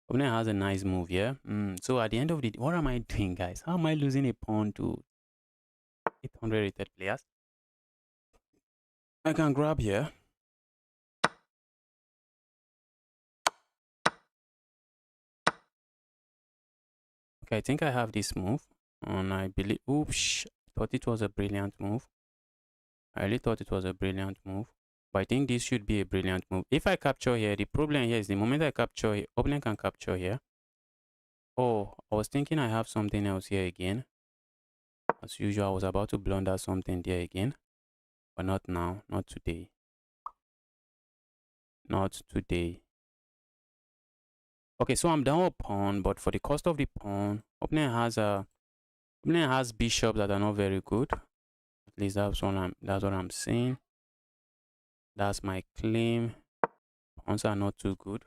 Opponent has a nice move here. So at the end of the day, what am I doing, guys? How am I losing a pawn to 800 rated players? I can grab here. Okay, I think I have this move. And I believe, oops, I thought it was a brilliant move. I really thought it was a brilliant move. But I think this should be a brilliant move. If I capture here, the problem here is the moment I capture here, opponent can capture here. Oh, I was thinking I have something else here again. As usual, I was about to blunder something there again. But not now, not today. Not today. Okay, so I'm down a pawn, but for the cost of the pawn, opponent has bishops that are not very good. At least that's what I'm saying. That's my claim. Pawns are not too good.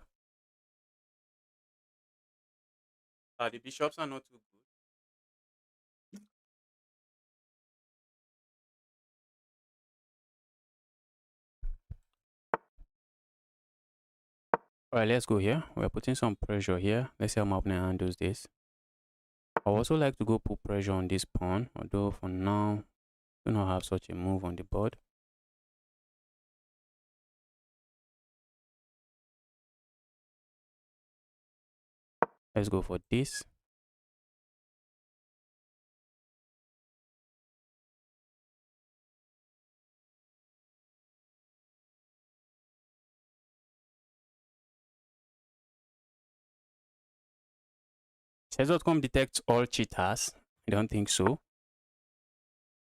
The bishops are not too good. All right, let's go here. We're putting some pressure here. Let's see how my opponent handles this. I would also like to go put pressure on this pawn, although for now, I do not have such a move on the board. Let's go for this. Chess.com detects all cheaters. I don't think so.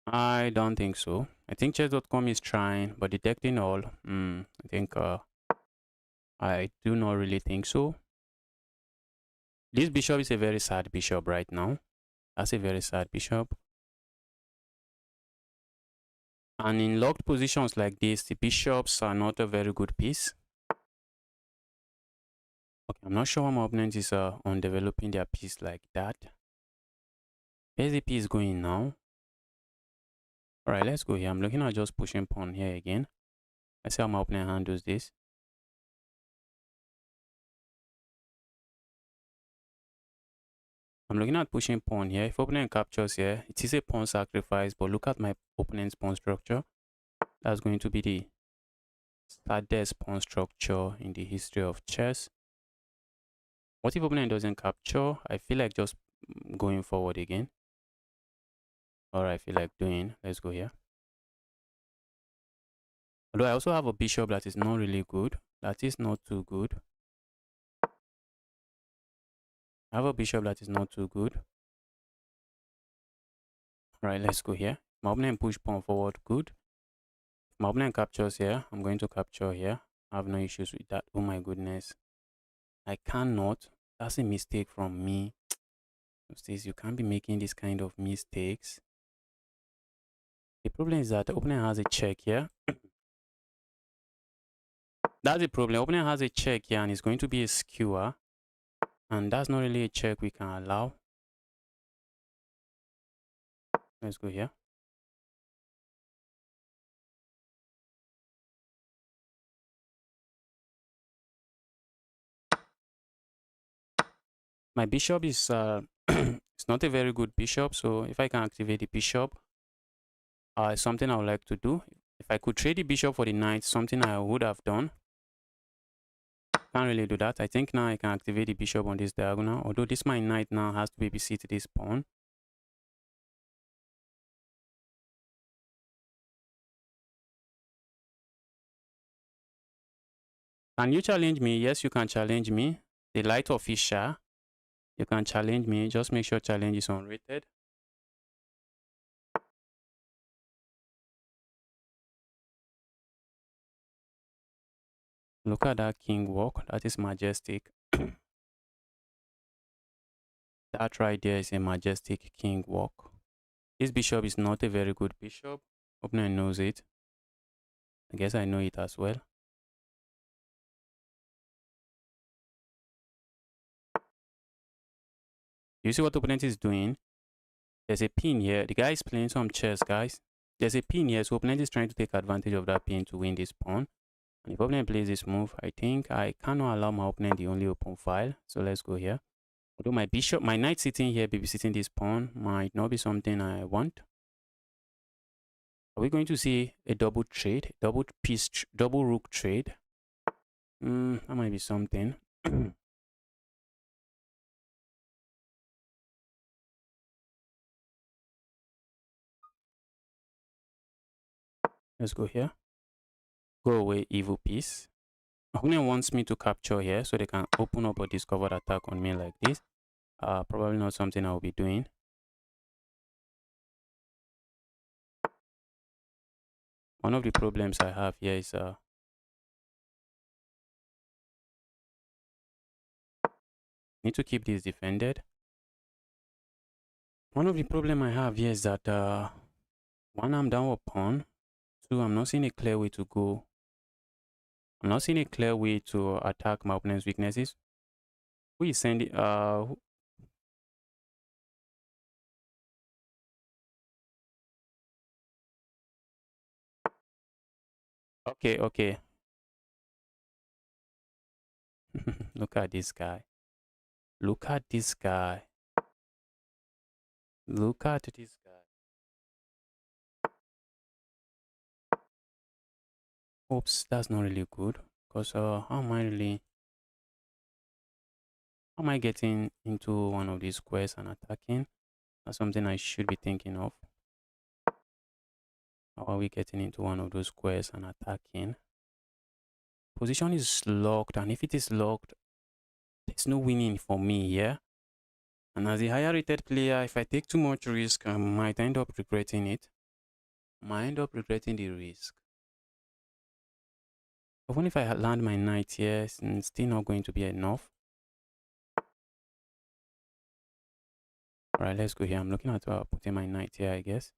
I don't think so. I think chess.com is trying, but detecting all, I think I do not really think so. This bishop is a very sad bishop right now. That's a very sad bishop. And in locked positions like this, the bishops are not a very good piece. Okay, I'm not sure why my opponent is on developing their piece like that. Where's the piece going now? All right, let's go here. I'm looking at just pushing pawn here again. Let's see how my opponent handles this. I'm looking at pushing pawn here. If opponent captures here, it is a pawn sacrifice, but look at my opponent's pawn structure. That's going to be the saddest pawn structure in the history of chess. What if opponent doesn't capture? I feel like just going forward again. Or I feel like doing. Let's go here. Although I also have a bishop that is not really good. That is not too good. I have a bishop that is not too good. Right, let's go here. My opponent push pawn forward, good. My opponent captures here. I'm going to capture here. I have no issues with that. Oh my goodness. I cannot. That's a mistake from me. You can't be making this kind of mistakes. The problem is that the opponent has a check here. That's the problem. Opponent has a check here and it's going to be a skewer. And that's not really a check we can allow. Let's go here. My bishop is it's not a very good bishop, so if I can activate the bishop, something I would like to do. If I could trade the bishop for the knight, something I would have done. Can't really do that. I think now I can activate the bishop on this diagonal, although this my knight now has to babysit this pawn. Can you challenge me? Yes, you can challenge me. The light official. You can challenge me. Just make sure challenge is unrated. Look at that king walk. That is majestic. That right there is a majestic king walk. This bishop is not a very good bishop. Opponent knows it. I guess I know it as well. You see what opponent is doing? There's a pin here. The guy is playing some chess, guys. There's a pin here, so opponent is trying to take advantage of that pin to win this pawn. And if opponent plays this move, I think I cannot allow my opponent the only open file. So let's go here. Although my bishop, my knight sitting here, babysitting this pawn might not be something I want. Are we going to see a double trade, double rook trade? That might be something. Let's go here. Go away, evil piece. Opponent wants me to capture here so they can open up a discovered attack on me like this. Probably not something I'll be doing. One of the problems I have here is need to keep this defended. One of the problem I have here is that one, I'm down a pawn. Two, I'm not seeing a clear way to go. I'm not seeing a clear way to attack my opponent's weaknesses. Who is sending Okay, okay. Look at this guy. Look at this guy. Look at this guy. Oops, that's not really good. Because how am I getting into one of these squares and attacking? That's something I should be thinking of. How are we getting into one of those squares and attacking? Position is locked, and if it is locked, there's no winning for me here. And as a higher rated player, if I take too much risk, I might end up regretting it. Might end up regretting the risk. Even if I land my knight here, it's still not going to be enough. Alright, let's go here. I'm looking at putting my knight here, I guess.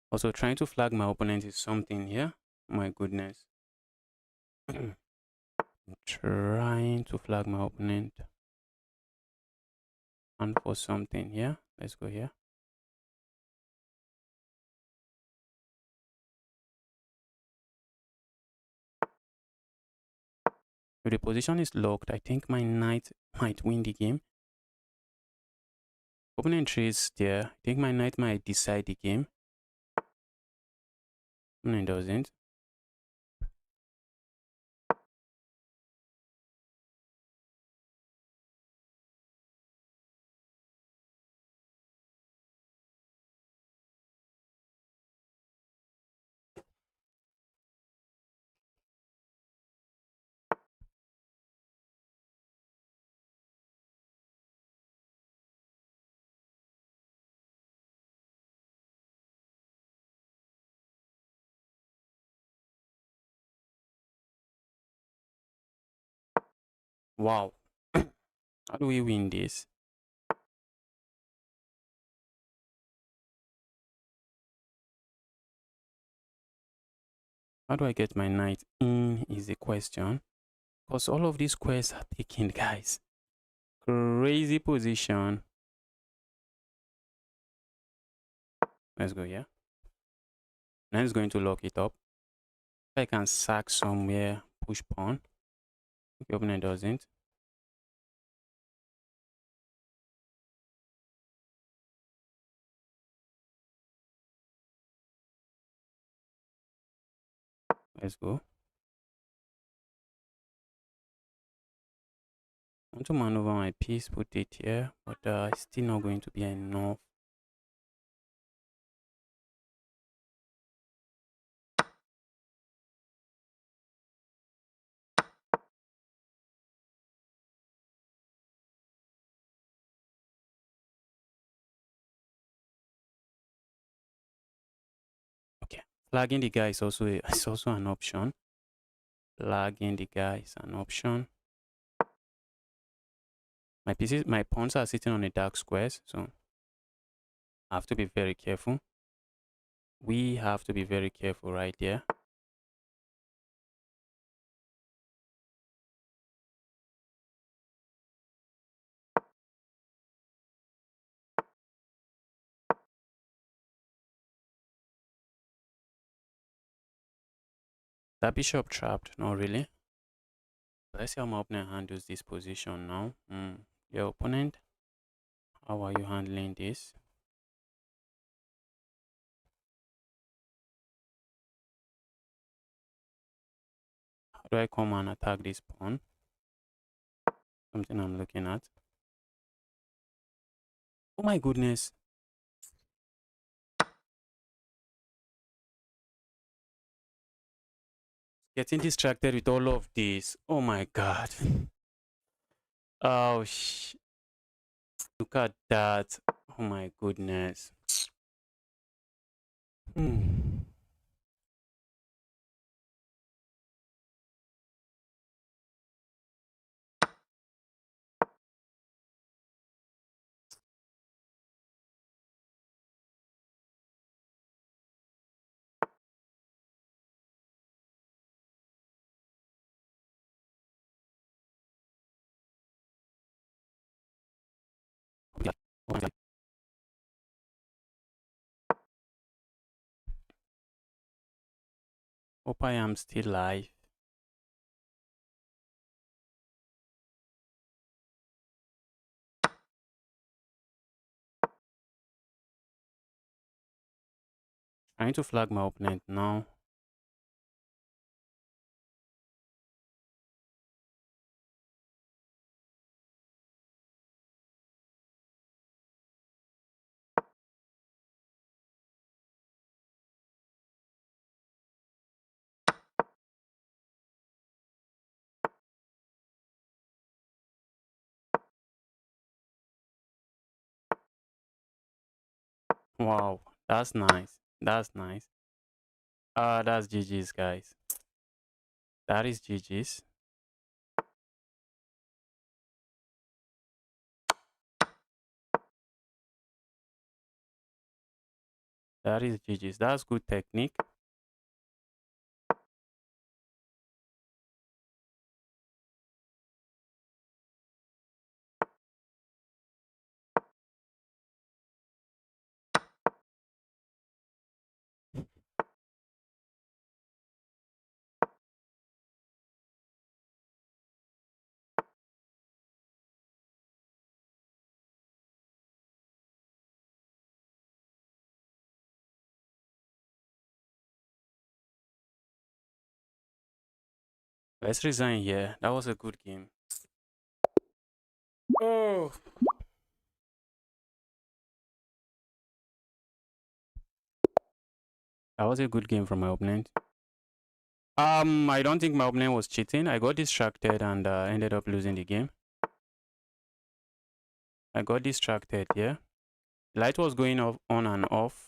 Also, trying to flag my opponent is something here. My goodness. Trying to flag my opponent. And for something here. Let's go here. If the position is locked, I think my knight might win the game. Opponent trades there. I think my knight might decide the game. Opponent doesn't. Wow. How do we win this? How do I get my knight in is the question. Because all of these squares are taken, guys. Crazy position. Let's go here. Now it's going to lock it up. I can sack somewhere, push pawn. The opponent doesn't. Let's go. I want to maneuver my piece, put it here, but it's still not going to be enough. Okay, flagging the guy is also an option. Flagging the guy is an option. My pawns are sitting on the dark squares, so I have to be very careful. We have to be very careful right there. That bishop trapped, not really. Let's see how my opponent handles this position now. Your opponent, how are you handling this? How do I come and attack this pawn? Something I'm looking at. Oh my goodness. Getting distracted with all of this. Oh my god. Oh look at that. Oh my goodness. Hmm. Hope I am still live. I need to flag my opponent now. Wow, that's nice. That's nice. That's GG's, guys. That is GG's. That is GG's. That's good technique. Let's resign here. That was a good game. Oh. That was a good game from my opponent. I don't think my opponent was cheating. I got distracted and ended up losing the game. I got distracted, yeah. Light was going off on and off.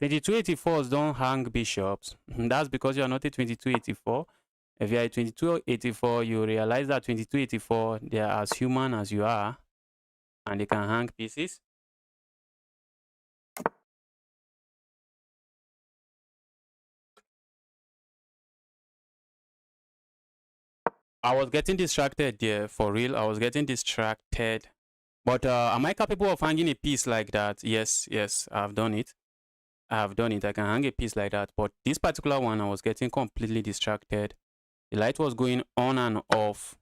$22.84s don't hang bishops. That's because you are not a $22.84. If you are a $22.84, you realize that $22.84, they are as human as you are, and they can hang pieces. I was getting distracted there, for real. I was getting distracted. But am I capable of hanging a piece like that? Yes, yes, I've done it. I have done it. I can hang a piece like that. But this particular one, I was getting completely distracted. The light was going on and off.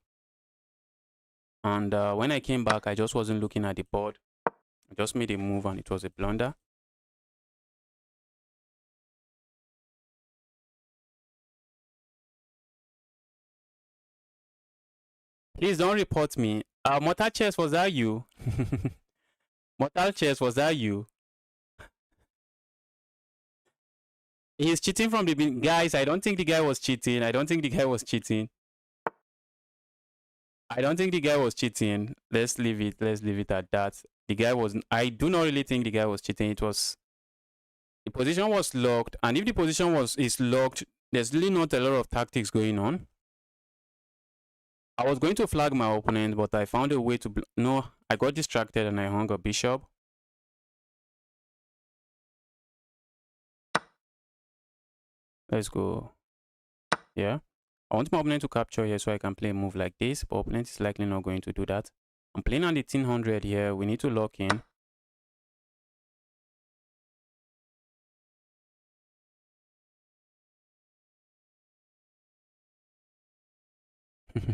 And when I came back, I just wasn't looking at the board. I just made a move and it was a blunder. Please don't report me. Mortal Chess, was that you? Mortal Chess, was that you? He's cheating from the beginning. Guys, I don't think the guy was cheating. I don't think the guy was cheating. I don't think the guy was cheating. Let's leave it. Let's leave it at that. The guy was. I do not really think the guy was cheating. It was. The position was locked, and if the position is locked, there's really not a lot of tactics going on. I was going to flag my opponent, but I found a way to. No, I got distracted and I hung a bishop. Let's go. Yeah. I want my opponent to capture here so I can play a move like this, but opponent is likely not going to do that. I'm playing on the 1800 here. We need to lock in.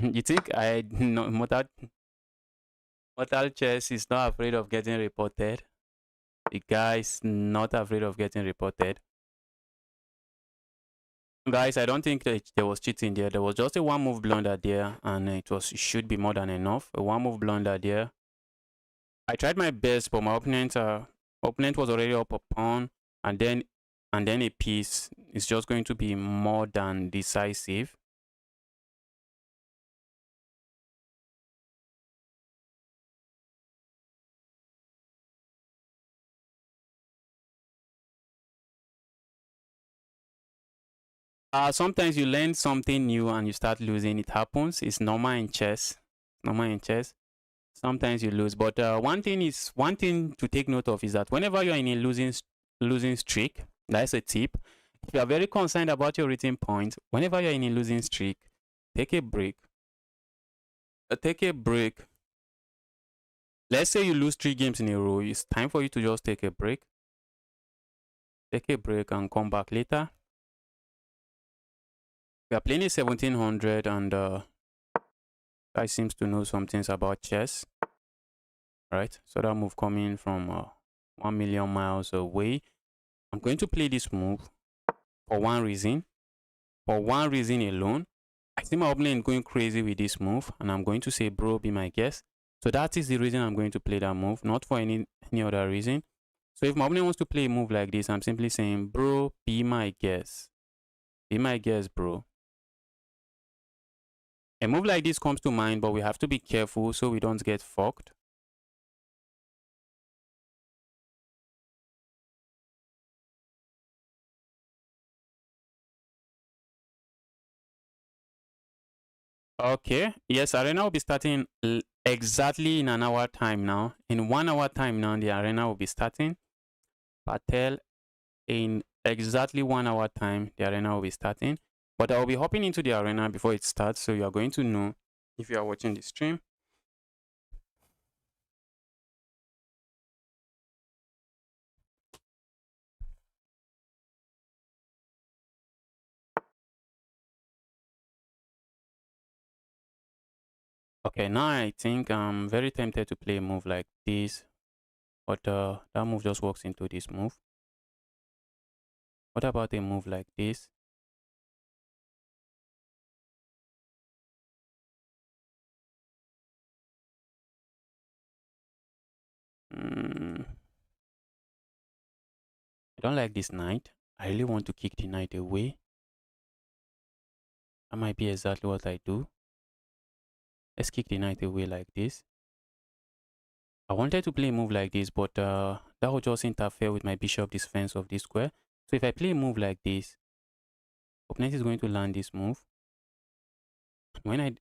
You think I no Mortal Chess is not afraid of getting reported? The guy is not afraid of getting reported. Guys, I don't think that there was cheating there. There was just a one move blunder there, and it should be more than enough. A one move blunder there. I tried my best, but my opponent was already up a pawn, and then a piece is just going to be more than decisive. Sometimes you learn something new and you start losing. It happens. It's normal in chess. normal in chess. Sometimes you lose, but one thing to take note of is that whenever you are in a losing streak, that's a tip. If you are very concerned about your rating points, whenever you are in a losing streak, take a break. Take a break. Let's say you lose 3 games in a row. It's time for you to just take a break. Take a break and come back later. We are playing a 1700 and guy seems to know some things about chess. Right? So that move coming from 1 million miles away. I'm going to play this move for one reason. For one reason alone. I see my opponent going crazy with this move, and I'm going to say, bro, be my guest. So that is the reason I'm going to play that move, not for any other reason. So if my opponent wants to play a move like this, I'm simply saying, bro, be my guest. Be my guest, bro. A move like this comes to mind, but we have to be careful so we don't get fucked. Okay, yes, arena will be starting exactly in an hour time now. In 1 hour time now, the arena will be starting. Patel, in exactly 1 hour time, the arena will be starting. But I will be hopping into the arena before it starts, so you are going to know if you are watching the stream. Okay, now I think I'm very tempted to play a move like this, but that move just walks into this move. What about a move like this? I don't like this knight. I really want to kick the knight away. That might be exactly what I do. Let's kick the knight away like this. I wanted to play a move like this, but that would just interfere with my bishop defense of this square. So if I play a move like this, opponent is going to land this move. When I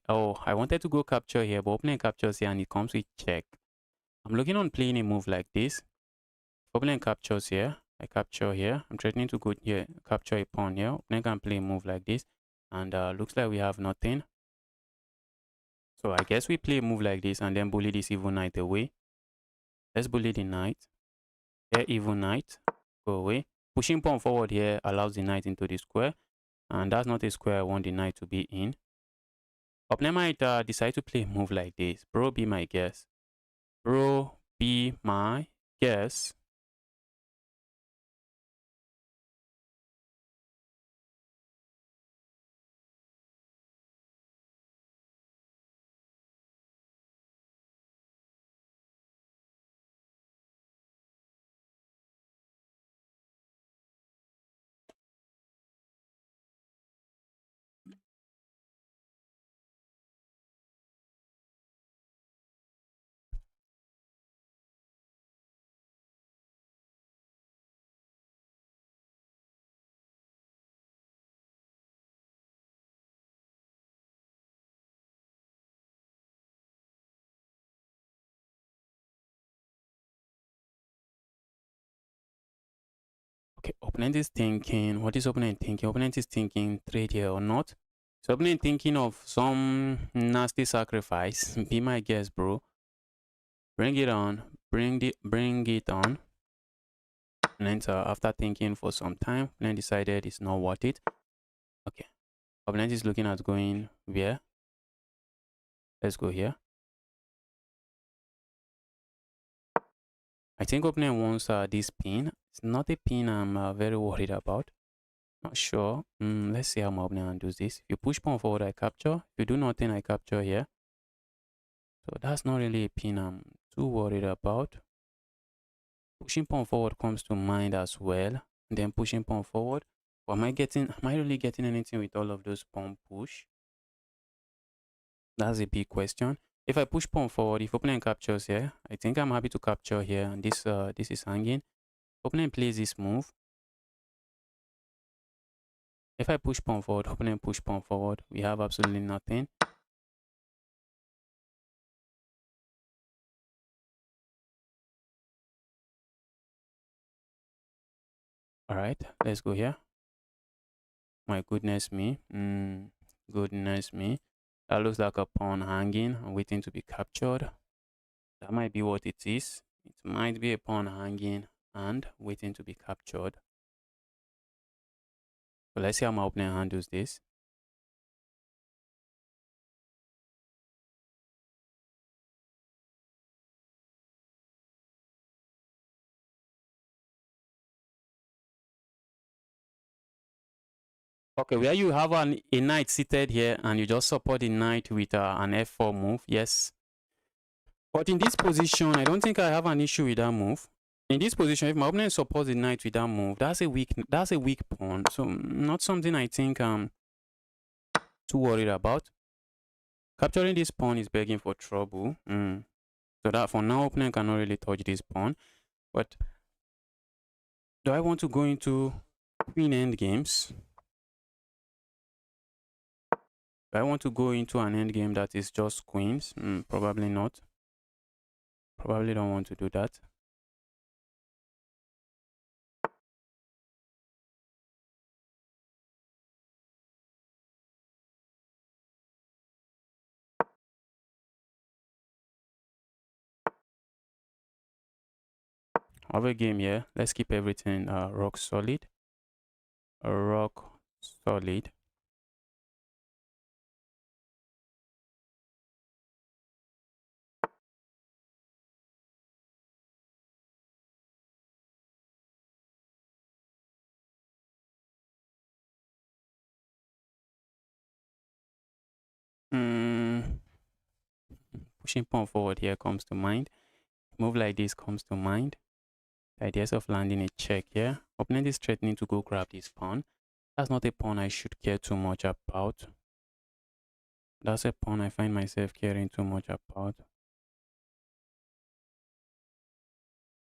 I wanted to go capture here, but opponent captures here and it comes with check. I'm looking on playing a move like this. Opponent captures here, I capture here. I'm threatening to go here, capture a pawn here. Opponent can play a move like this, and looks like we have nothing. So I guess we play a move like this and then bully this evil knight away. Let's bully the knight. Here, evil knight, go away. Pushing pawn forward here allows the knight into the square, and that's not a square I want the knight to be in. Opponent might decide to play a move like this. Bro, be my guest. Bro, be my guest. Okay, opponent is thinking, what is opponent thinking? Opponent is thinking trade here or not. So opponent thinking of some nasty sacrifice. Be my guest, bro. Bring it on. Bring it on. And after thinking for some time, opponent decided it's not worth it. Okay. Opponent is looking at going where? Let's go here. I think opponent wants this pin. It's not a pin I'm very worried about. Not sure. Let's see how my opponent handles this. If you push pawn forward, I capture. If you do nothing, I capture here. So that's not really a pin I'm too worried about. Pushing pawn forward comes to mind as well. And then pushing pawn forward. But am I really getting anything with all of those pawn push? That's a big question. If I push pawn forward, if opponent captures here, I think I'm happy to capture here. And this is hanging. Opponent plays this move. If I push pawn forward, opponent push pawn forward, we have absolutely nothing. All right, let's go here. My goodness me. Goodness me. That looks like a pawn hanging and waiting to be captured. That might be what it is. It might be a pawn hanging and waiting to be captured. But let's see how my opponent handles this. Okay, where you have a knight seated here and you just support the knight with an f4 move, yes. But in this position, I don't think I have an issue with that move. In this position, if my opponent supports the knight with that move, that's a weak pawn. So not something I think I'm too worried about. Capturing this pawn is begging for trouble. So that for now, opponent cannot really touch this pawn. But do I want to go into queen end games? Do I want to go into an end game that is just queens? Probably not. Probably don't want to do that. I have a game here. Let's keep everything rock solid. Rock solid. Pushing pawn forward here comes to mind. Move like this comes to mind. The ideas of landing a check here. Opponent is threatening to go grab this pawn. That's not a pawn I should care too much about. That's a pawn I find myself caring too much about.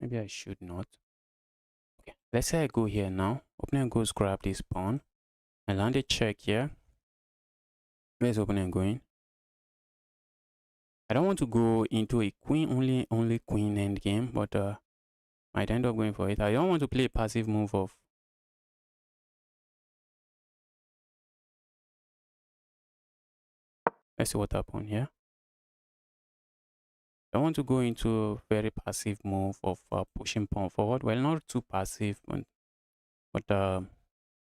Maybe I should not. Okay, let's say I go here now. Opponent goes grab this pawn. I land a check here. Where's opponent going? I don't want to go into a queen only queen end game, but might end up going for it. I don't want to play a passive move of. Let's see what happened here. I want to go into a very passive move of pushing pawn forward. Well, not too passive, but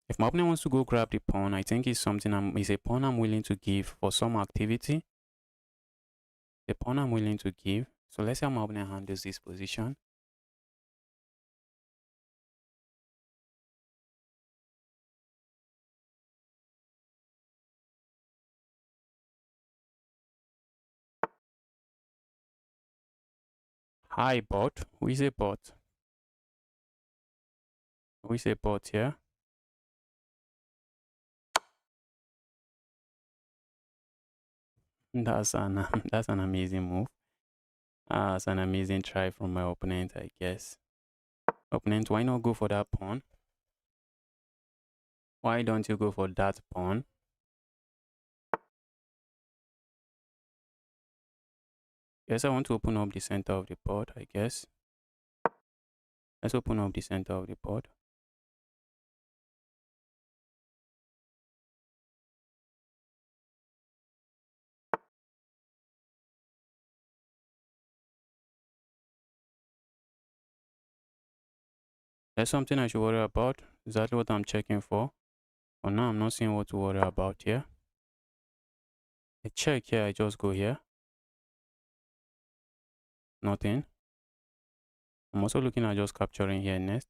if my opponent wants to go grab the pawn, I think it's something it's a pawn I'm willing to give for some activity. The pawn I'm willing to give. So let's see how my opponent handles this position. Hi bot. Who is a bot? Who is a bot here? That's an that's an amazing move. It's an amazing try from my opponent, I guess. Opponent, why not go for that pawn? Why don't you go for that pawn? Yes, I want to open up the center of the board, I guess. Let's open up the center of the board. There's something I should worry about. Exactly what I'm checking for. For now, I'm not seeing what to worry about here. I check here, I just go here. Nothing. I'm also looking at just capturing here next,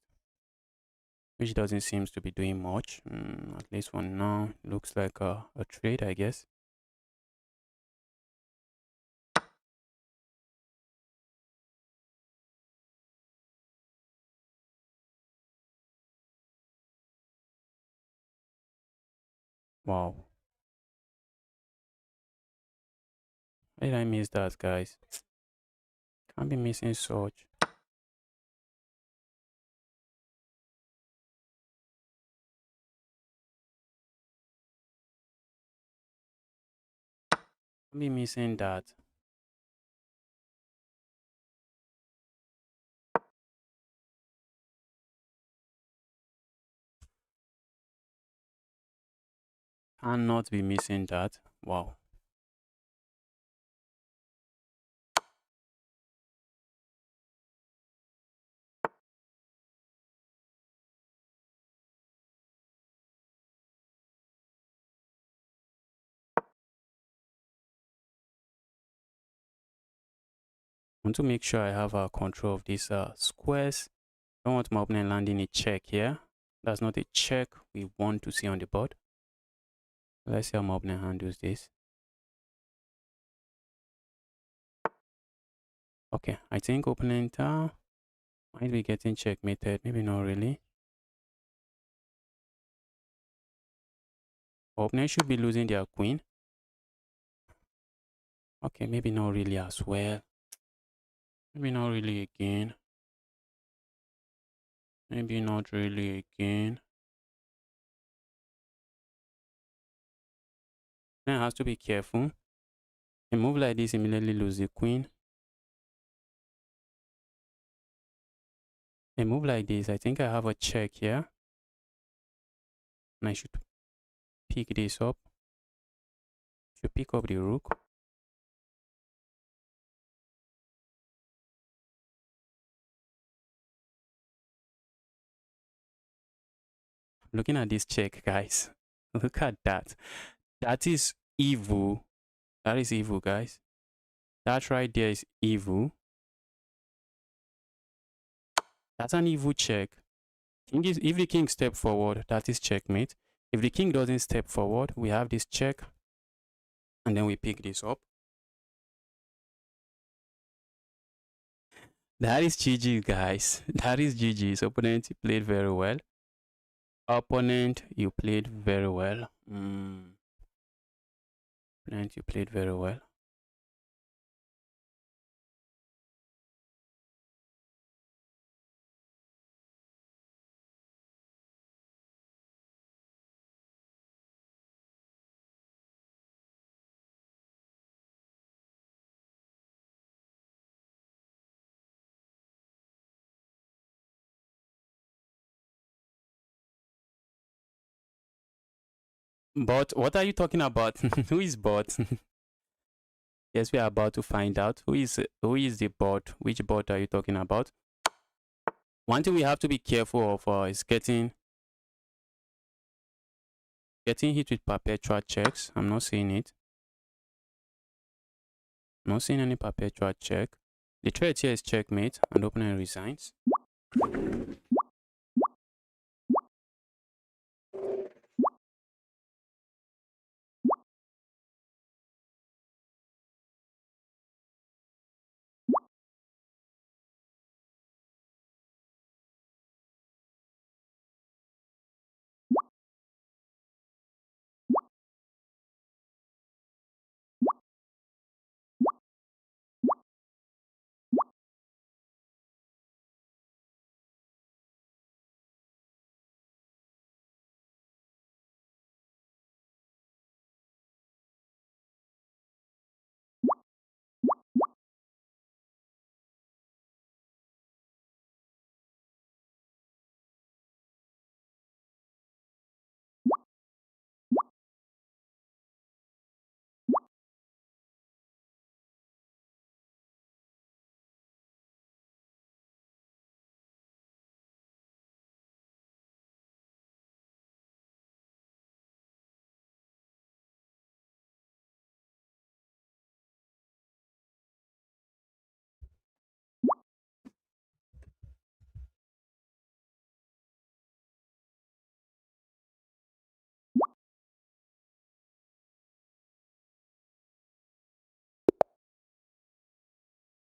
which doesn't seem to be doing much. At least for now, looks like a trade, I guess. Wow. Why did I miss that, guys? Can't be missing such. Can't be missing that. Cannot be missing that. Wow. I want to make sure I have control of these squares. I don't want my opponent landing a check here. That's not a check we want to see on the board. Let's see how my opponent handles this. Okay, I think opponent might be getting checkmated. Maybe not really. Opponent should be losing their queen. Okay, maybe not really as well. Maybe not really again. Maybe not really again. Then has to be careful. A move like this immediately lose the queen. A move like this, I think I have a check here. And I should pick this up. Should pick up the rook. Looking at this check, guys. Look at that. That is evil. That is evil, guys. That right there is evil. That's an evil check. If the king step forward, that is checkmate. If the king doesn't step forward, we have this check. And then we pick this up. That is GG, guys. That is GG's. Opponent, you played very well. Opponent, you played very well. Opponent, you played very well. But what are you talking about? Who is bot? Yes, we are about to find out. Who is the bot? Which bot are you talking about? One thing we have to be careful of is getting hit with perpetual checks. I'm not seeing it. I'm not seeing any perpetual check. The threat here is checkmate and opponent resigns.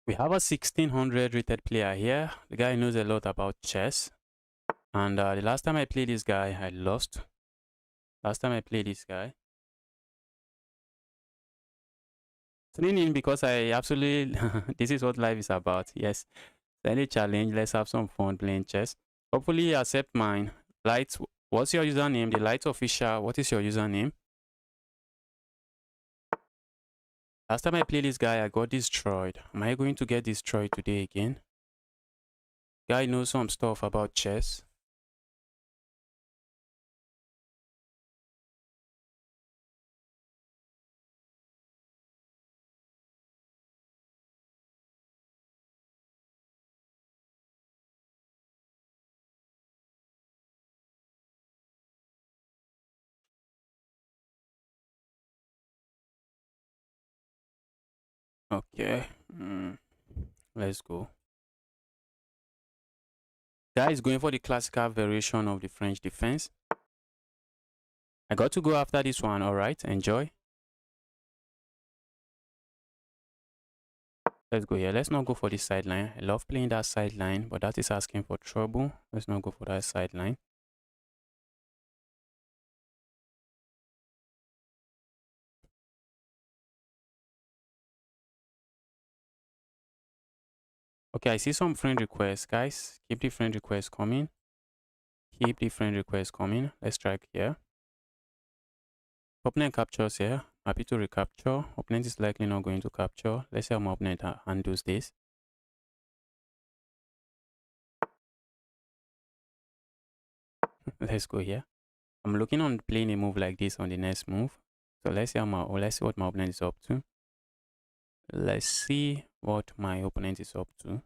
We have a 1600 rated player here. The guy knows a lot about chess. And the last time I played this guy, I lost. Last time I played this guy. Tuning in because I absolutely, this is what life is about. Yes, any challenge, let's have some fun playing chess. Hopefully you accept mine. Light, what's your username? The Light Official, what is your username? Last time I played this guy, I got destroyed. Am I going to get destroyed today again? Guy knows some stuff about chess. Okay. Let's go. Guys, going for the classical variation of the French defense. I got to go after this one. All right. Enjoy. Let's go here. Let's not go for the sideline. I love playing that sideline, but that is asking for trouble. Let's not go for that sideline. Okay, I see some friend requests, guys. Keep the friend requests coming. Keep the friend requests coming. Let's strike here. Opponent captures here. Happy to recapture. Opponent is likely not going to capture. Let's see how my opponent handles this. Let's go here. I'm looking on playing a move like this on the next move. So let's see what my opponent is up to. Let's see what my opponent is up to.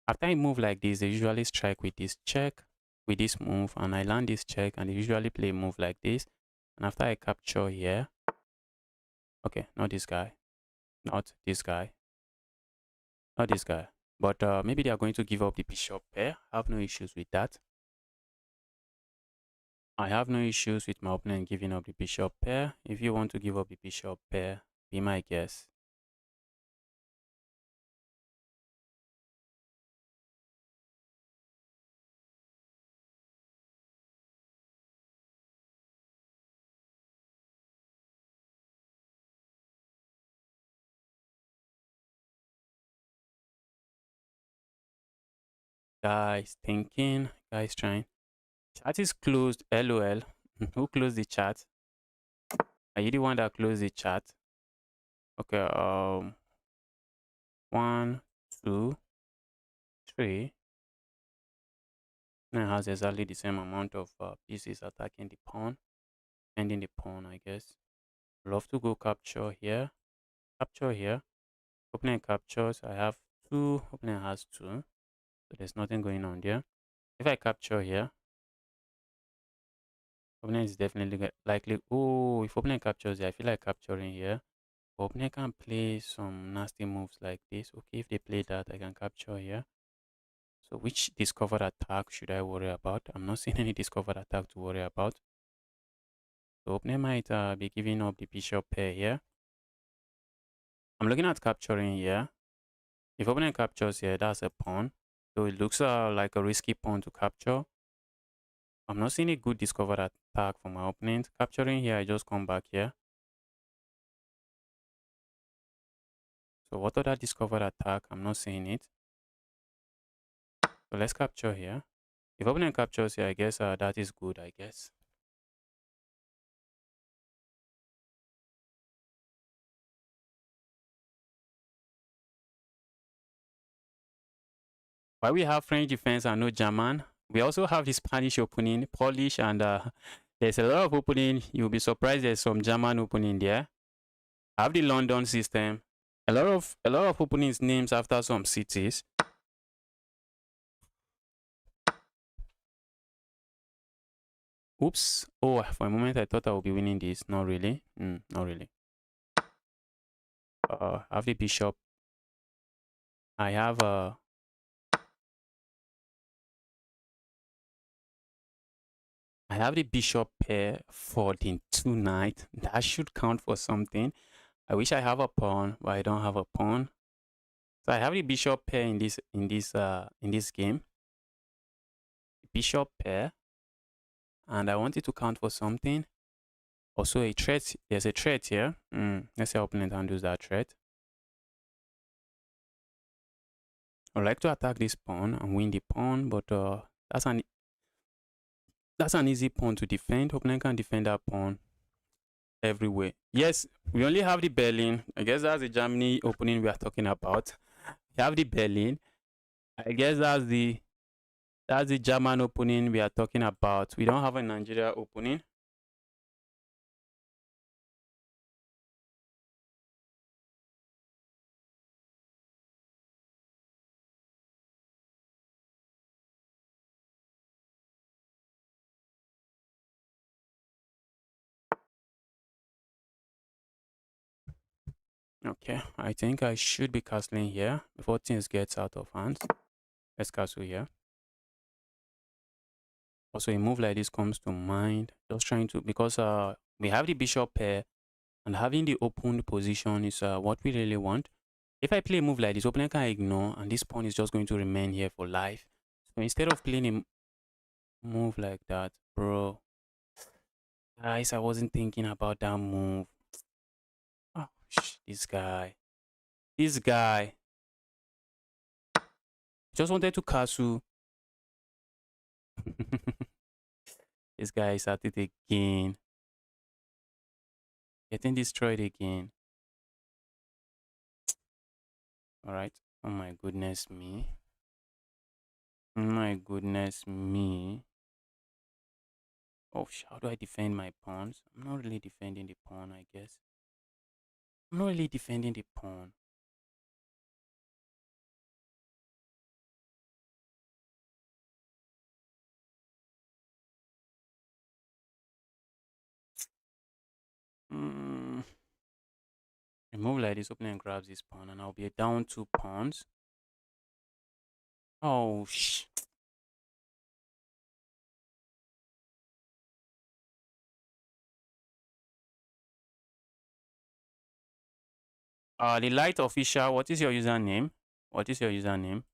After I move like this, they usually strike with this check, with this move, and I land this check, and they usually play a move like this. And after I capture here, okay, not this guy, not this guy, not this guy. But maybe they are going to give up the bishop pair. I have no issues with that. I have no issues with my opponent giving up the bishop pair. If you want to give up the bishop pair, be my guest. Guys thinking, guys trying. Chat is closed, LOL. Who closed the chat? Are you the one that closed the chat? Okay, 1, 2, 3. Now it has exactly the same amount of pieces attacking the pawn, ending the pawn, I guess. Love to go capture here. Capture here. Opponent captures. I have 2. Opponent has 2. So there's nothing going on there. If I capture here, opponent is definitely likely. Oh, if opponent captures here, I feel like capturing here. But opponent can play some nasty moves like this. Okay, if they play that, I can capture here. So which discovered attack should I worry about? I'm not seeing any discovered attack to worry about. So opponent might be giving up the bishop pair here. I'm looking at capturing here. If opponent captures here, that's a pawn. So it looks like a risky pawn to capture. I'm not seeing a good discovered attack from my opponent. Capturing here, I just come back here. So what other discovered attack? I'm not seeing it. So let's capture here. If opponent captures here, I guess that is good, I guess. While we have French defense and no German, we also have the Spanish opening, Polish, and there's a lot of opening. You'll be surprised there's some German opening there. I have the London system. A lot of openings names after some cities. Oops. Oh, for a moment I thought I would be winning this. Not really. Not really. I have the bishop. I have I have the bishop pair for the 2 knight. That should count for something. I wish I have a pawn, but I don't have a pawn. So I have the bishop pair in this game. Bishop pair, and I want it to count for something. Also a threat. There's a threat here. Let's see how opponent handles that threat. I'd like to attack this pawn and win the pawn, but that's an easy pawn to defend. Opponent can defend that pawn everywhere. Yes, we only have the Berlin. I guess that's the Germany opening we are talking about. We have the Berlin. I guess that's the German opening we are talking about. We don't have a Nigeria opening. Okay, I think I should be castling here before things gets out of hand. Let's castle here. Also, a move like this comes to mind. Just trying to, because we have the bishop pair, and having the open position is what we really want. If I play a move like this, opponent can ignore, and this pawn is just going to remain here for life. So instead of playing a move like that, bro, guys, I wasn't thinking about that move. Oh, this guy. This guy. Just wanted to castle. This guy is at it again. Getting destroyed again. Alright. Oh my goodness me. Oh my goodness me. Oh, how do I defend my pawns? I'm not really defending the pawn, I guess. I'm not really defending the pawn. Mm. A move like this, opponent grabs this pawn, and I'll be down 2 pawns. Oh, the light official, what is your username? What is your username?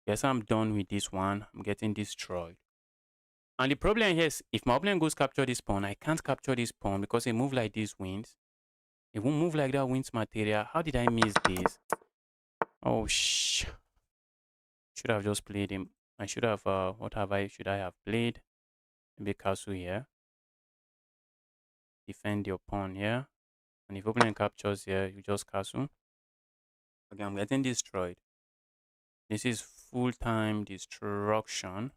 Guess I'm done with this one. I'm getting destroyed. And the problem here is, if my opponent goes capture this pawn, I can't capture this pawn because a move like this wins. A move like that wins material. How did I miss this? Oh, should have just played him. I should have, should I have played? Maybe castle here. Defend your pawn here. And if opponent captures here, you just castle. Okay, I'm getting destroyed. This is full-time destruction.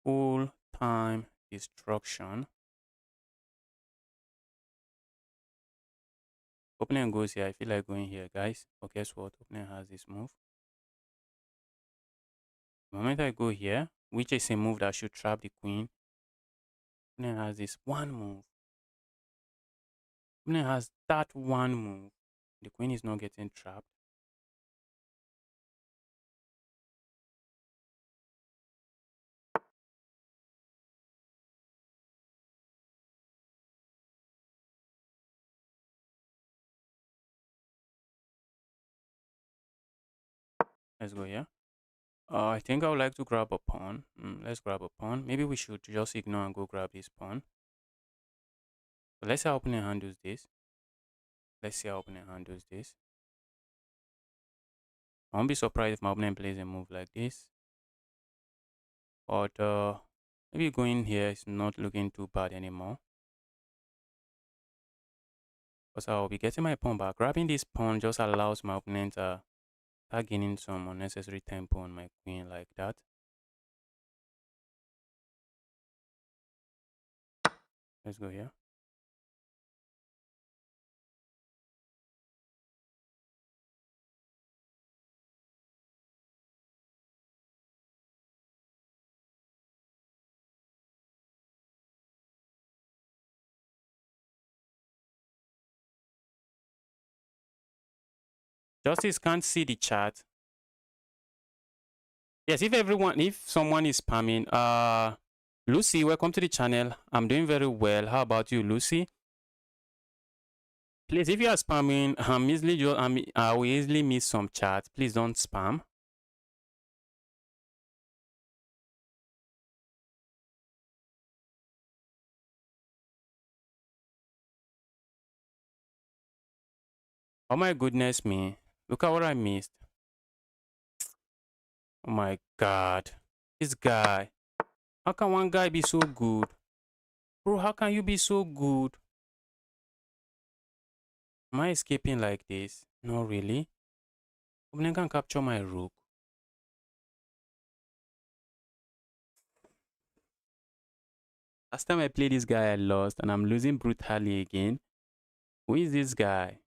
Full-time destruction. Opponent goes here. I feel like going here, guys. But guess what? Opponent has this move. The moment I go here, which is a move that should trap the queen, opponent has this one move. Opponent has that one move. The queen is not getting trapped. Let's go here. I think I would like to grab a pawn. Let's grab a pawn. Maybe we should just ignore and go grab this pawn. So let's see how opponent handles this. Let's see how opponent handles this. I won't be surprised if my opponent plays a move like this. But maybe going here is not looking too bad anymore. Because I'll be getting my pawn back. Grabbing this pawn just allows my opponent to start gaining some unnecessary tempo on my queen like that. Let's go here. Justice can't see the chat. Yes, if someone is spamming, Lucy, welcome to the channel. I'm doing very well. How about you, Lucy? Please, if you are spamming, I will easily miss some chat. Please don't spam. Oh my goodness me. Look at what I missed. Oh my god. This guy. How can one guy be so good? Bro, how can you be so good? Am I escaping like this? No, really. Opponent can capture my rook. Last time I played this guy, I lost, and I'm losing brutally again. Who is this guy?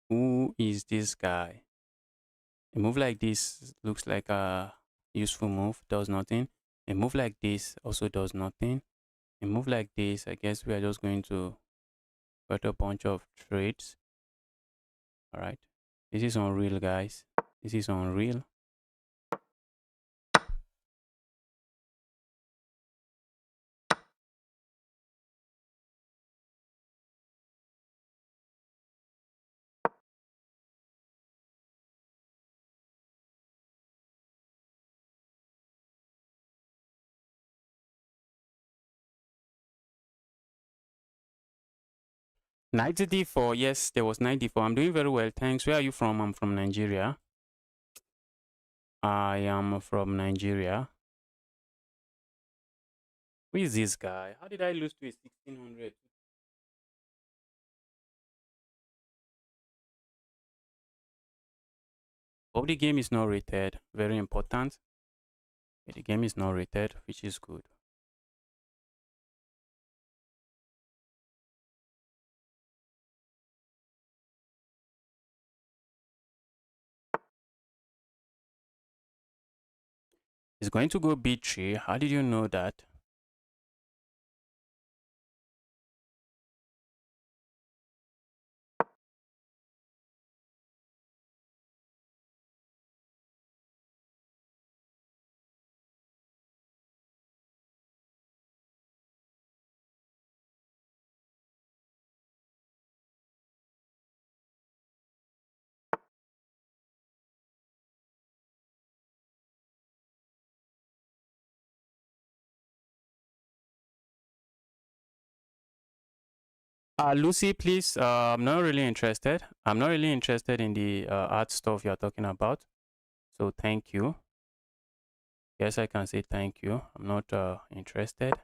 Who is this guy? A move like this looks like a useful move, does nothing. A move like this also does nothing. A move like this, I guess we are just going to got a bunch of trades. All right. This is unreal, guys. This is unreal. Knight to d4. Yes, there was knight d4. I'm doing very well. Thanks. Where are you from? I'm from Nigeria. I am from Nigeria. Who is this guy? How did I lose to a 1600? Oh, the game is not rated. Very important. The game is not rated, which is good. It's going to go b3. How did you know that? Lucy, please. I'm not really interested. I'm not really interested in the art stuff you're talking about. So thank you. Yes, I can say thank you. I'm not interested.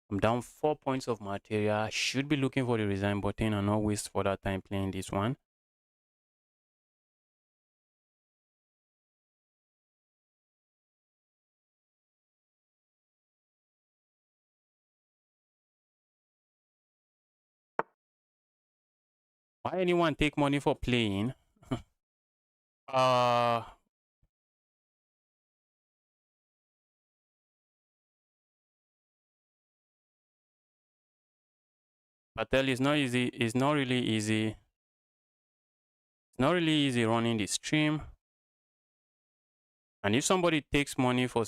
I'm down 4 points of material. I should be looking for the resign button and not waste further time playing this one. Why anyone take money for playing? uh Patel is not easy. It's not really easy. It's not really easy running the stream. And if somebody takes money for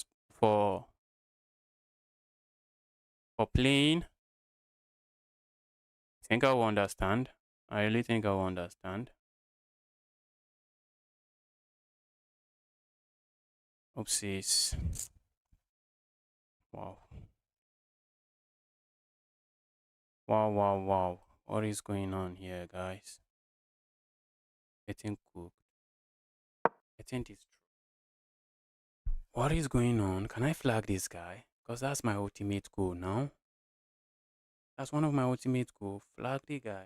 playing, I think I will understand. I really think I will understand. Oopsies. Wow. Wow, wow, wow. What is going on here, guys? Getting cooked. I think it's true. What is going on? Can I flag this guy? Because that's my ultimate goal now. That's one of my ultimate goals. Flag the guy.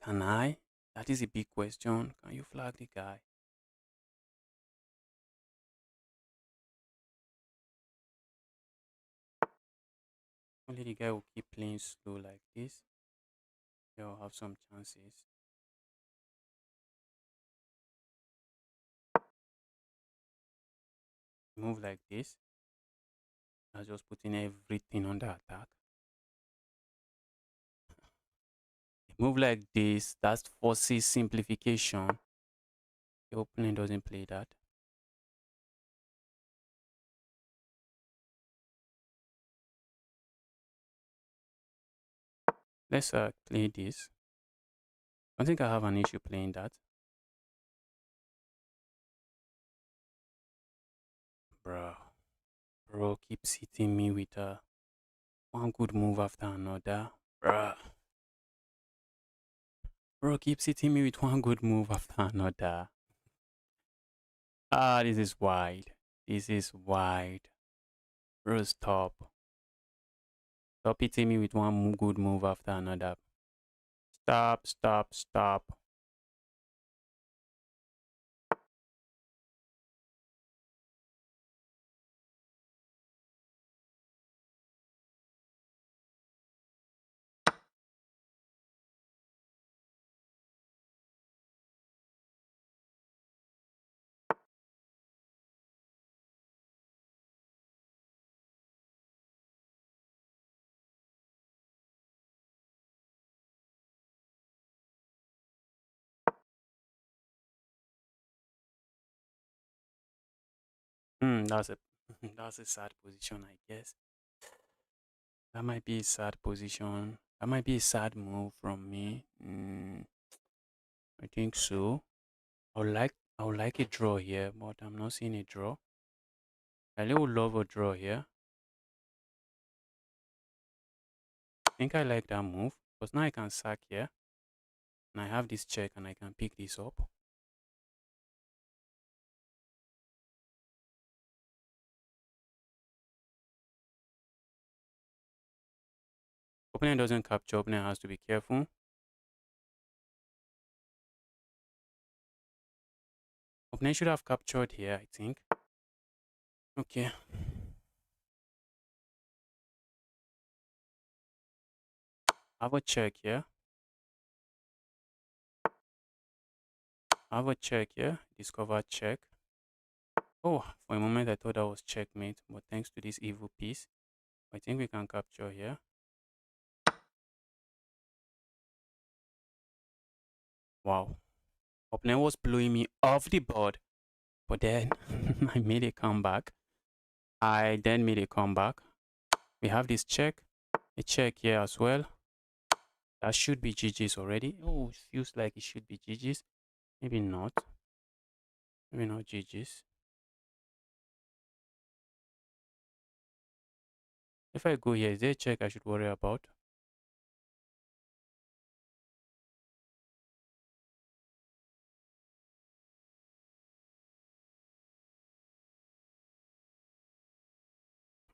Can I? That is a big question. Can you flag the guy? Only the guy will keep playing slow like this. He'll have some chances. Move like this. That's just putting everything under attack. Move like this. That forces simplification. The opponent doesn't play that. Let's play this. I think I have an issue playing that. Bro keeps hitting me with one good move after another. Bro keeps hitting me with one good move after another. This is wide. This is wide. Bro, stop. Stop hitting me with one good move after another. Stop, stop, stop. That's a that's a sad position, I guess. That might be a sad position. That might be a sad move from me. I think so. I would like a draw here, but I'm not seeing a draw. I really would love a draw here. I think I like that move because now I can sack here, and I have this check, and I can pick this up. Opponent doesn't capture. Opponent has to be careful. Opponent should have captured here, I think. Okay. I have a check here. I have a check here. Discover check. Oh, for a moment I thought that was checkmate, but thanks to this evil piece, I think we can capture here. Wow. Opponent was blowing me off the board, but then I made a comeback. I then made a comeback. We have this check, a check here as well. That should be GG's already. Oh, it feels like it should be GG's. Maybe not. Maybe not GG's. If I go here, is there a check I should worry about?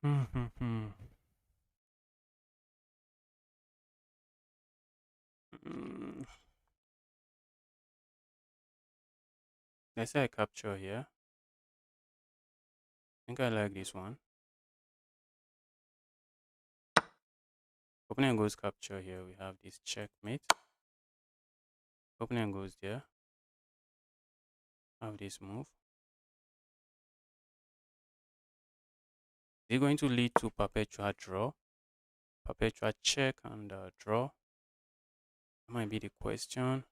Mm. Let's say I capture here. I think I like this one. Opponent goes capture here. We have this checkmate. Opponent goes there. Have this move. Is it going to lead to perpetual draw? Perpetual check and draw? That might be the question.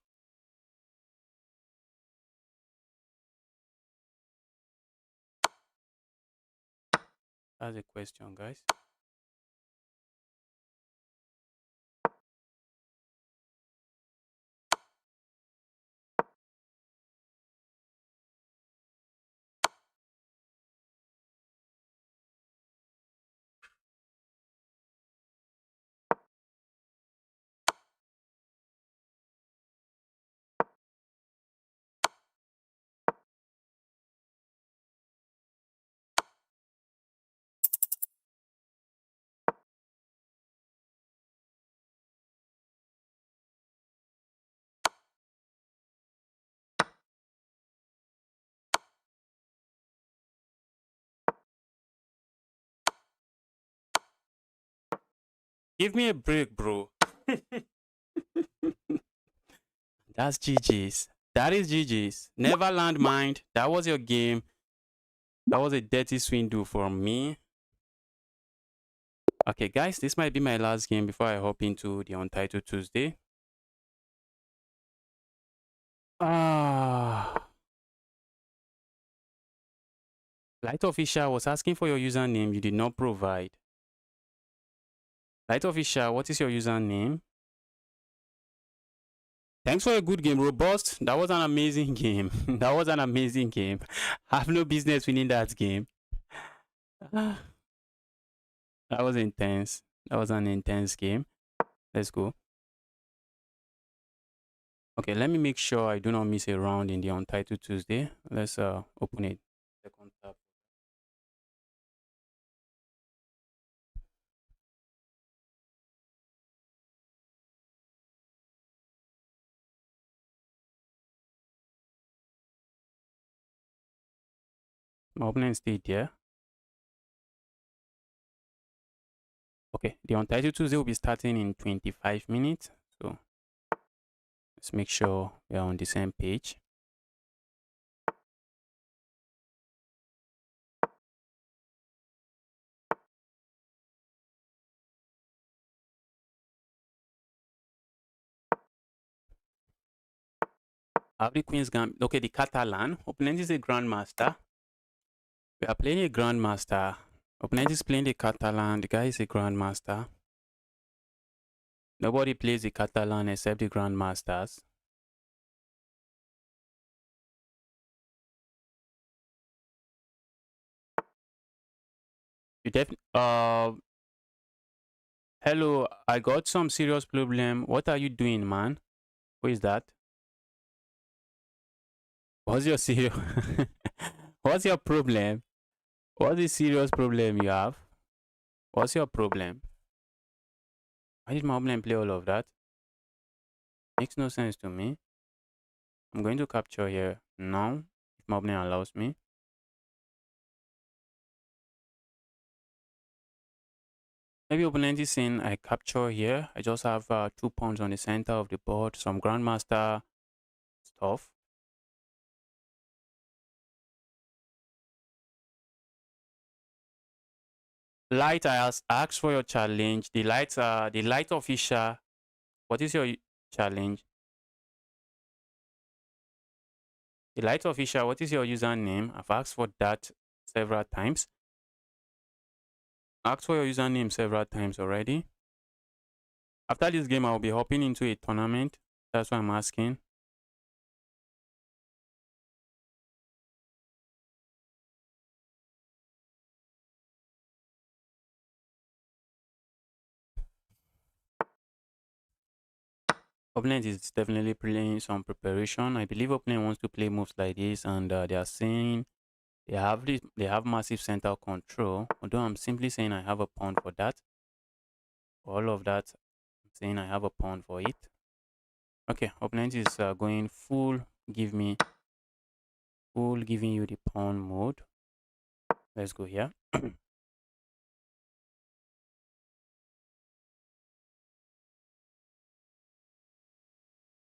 That's the question, guys. Give me a break, bro. That's GG's. That is GG's. Never land mind. That was your game. That was a dirty swindle from me. Okay, guys, this might be my last game before I hop into the Untitled Tuesday. Light Official was asking for your username. You did not provide. Light Official, what is your username? Thanks for a good game, Robust. That was an amazing game. That was an amazing game. I have no business winning that game. That was intense. That was an intense game. Let's go. Okay, let me make sure I do not miss a round in the Untitled Tuesday. Let's open it. Second tab. My opponent stayed there. Okay, the Untitled Tuesday will be starting in 25 minutes. So let's make sure we are on the same page. I have the Queen's Gambit. Okay, the Catalan. Opponent is a Grandmaster. We are playing a grandmaster. Opponent is playing the Catalan. The guy is a grandmaster. Nobody plays the Catalan except the grandmasters. You definitely. Hello. I got some serious problem. What are you doing, man? Who is that? What's your serious? What's your problem? What's the serious problem you have? What's your problem? Why did my opponent play all of that? Makes no sense to me. I'm going to capture here now, if my opponent allows me. Maybe opponent is saying I capture here. I just have 2 pawns on the center of the board, some grandmaster stuff. Light, I asked for your challenge. The light official. What is your challenge? The light official, what is your username? I've asked for that several times. Asked for your username several times already. After this game, I'll be hopping into a tournament. That's why I'm asking. Opponent is definitely playing some preparation. I believe opponent wants to play moves like this, and they are saying they have massive center control. Although I'm simply saying I have a pawn for that. For all of that, I'm saying I have a pawn for it. Okay, opponent is going full. Giving you the pawn mode. Let's go here.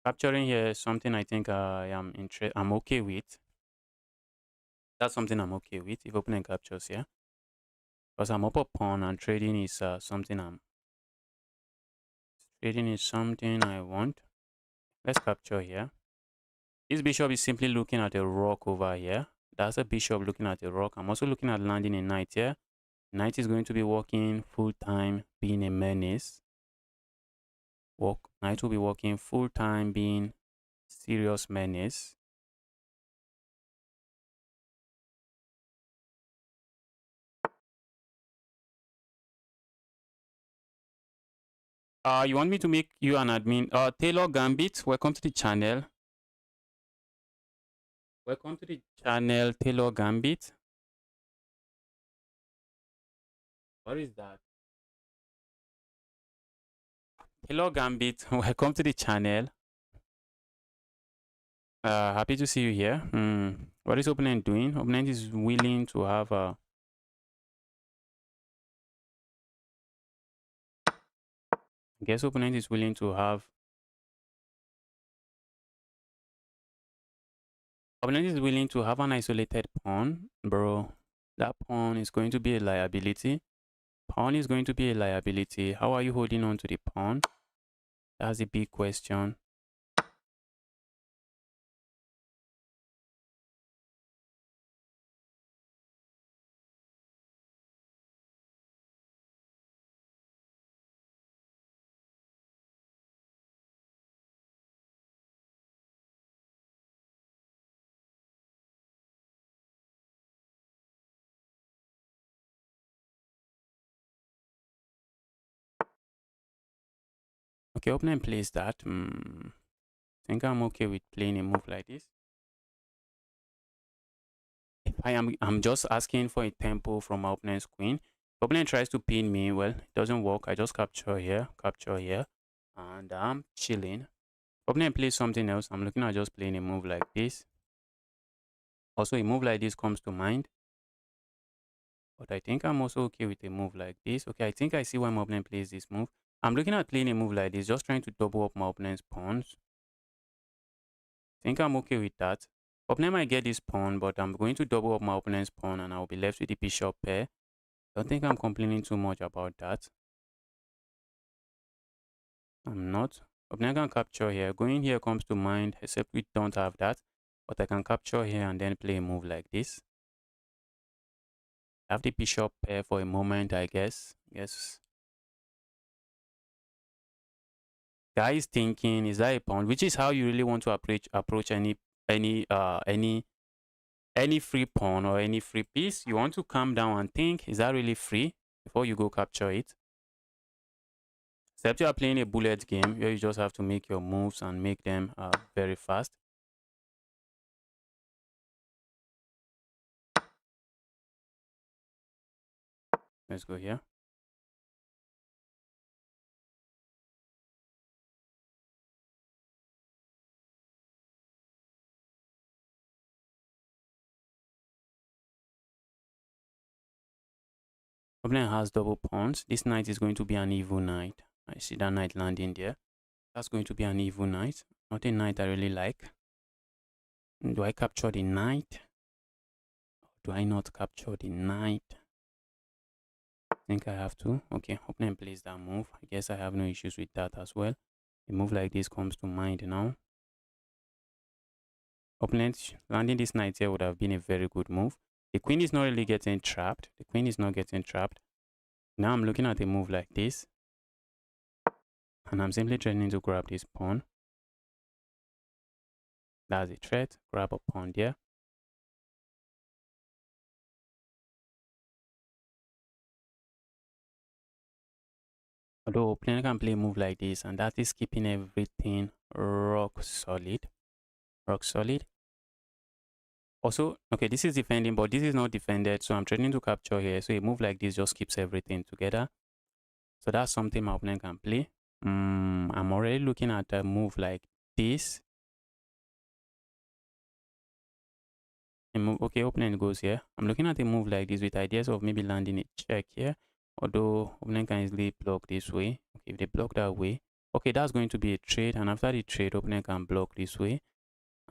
Capturing here is something I think I'm okay with. That's something I'm okay with if opponent captures here. Because I'm up a pawn and trading is something I want. Let's capture here. This bishop is simply looking at a rock over here. That's a bishop looking at a rock. I'm also looking at landing a knight here. Knight is going to be working full time, being a menace. Knight will be working full time, being serious menace. You want me to make you an admin? Taylor Gambit, welcome to the channel. Welcome to the channel, Taylor Gambit. What is that? Taylor Gambit, welcome to the channel. Happy to see you here. What is opponent doing? Opponent is willing to have a. I guess opponent is willing to have. Opponent is willing to have an isolated pawn, bro. That pawn is going to be a liability. Pawn is going to be a liability. How are you holding on to the pawn? That's a big question. Okay, opponent plays that. I think I'm okay with playing a move like this. I'm just asking for a tempo from my opponent's queen. If opponent tries to pin me, well, it doesn't work. I just capture here, and I'm chilling. Opponent plays something else. I'm looking at just playing a move like this. Also, a move like this comes to mind. But I think I'm also okay with a move like this. Okay, I think I see why my opponent plays this move. I'm looking at playing a move like this, just trying to double up my opponent's pawns. I think I'm okay with that. Opponent might get this pawn, but I'm going to double up my opponent's pawn and I'll be left with the bishop pair. Don't think I'm complaining too much about that. I'm not. Opponent can capture here. Going here comes to mind, except we don't have that. But I can capture here and then play a move like this. Have the bishop pair for a moment, I guess. Yes. Guy is thinking, is that a pawn? Which is how you really want to approach any free pawn or any free piece. You want to calm down and think, is that really free before you go capture it? Except you are playing a bullet game where you just have to make your moves and make them very fast. Let's go here. Opponent has double pawns. This knight is going to be an evil knight. I see that knight landing there. That's going to be an evil knight. Not a knight I really like. Do I capture the knight? Do I not capture the knight? I think I have to. Okay, opponent plays that move. I guess I have no issues with that as well. A move like this comes to mind now. Opponent landing this knight here would have been a very good move. The queen is not really getting trapped. The queen is not getting trapped. Now I'm looking at a move like this. And I'm simply threatening to grab this pawn. That's a threat. Grab a pawn there. Although opponent can play a move like this, and that is keeping everything rock solid. Rock solid. Also, okay, this is defending, but this is not defended, so I'm threatening to capture here. So a move like this just keeps everything together. So that's something my opponent can play. I'm already looking at a move like this. Okay, opponent goes here. I'm looking at a move like this with ideas of maybe landing a check here. Although opponent can easily block this way. Okay, if they block that way, okay, that's going to be a trade. And after the trade, opponent can block this way.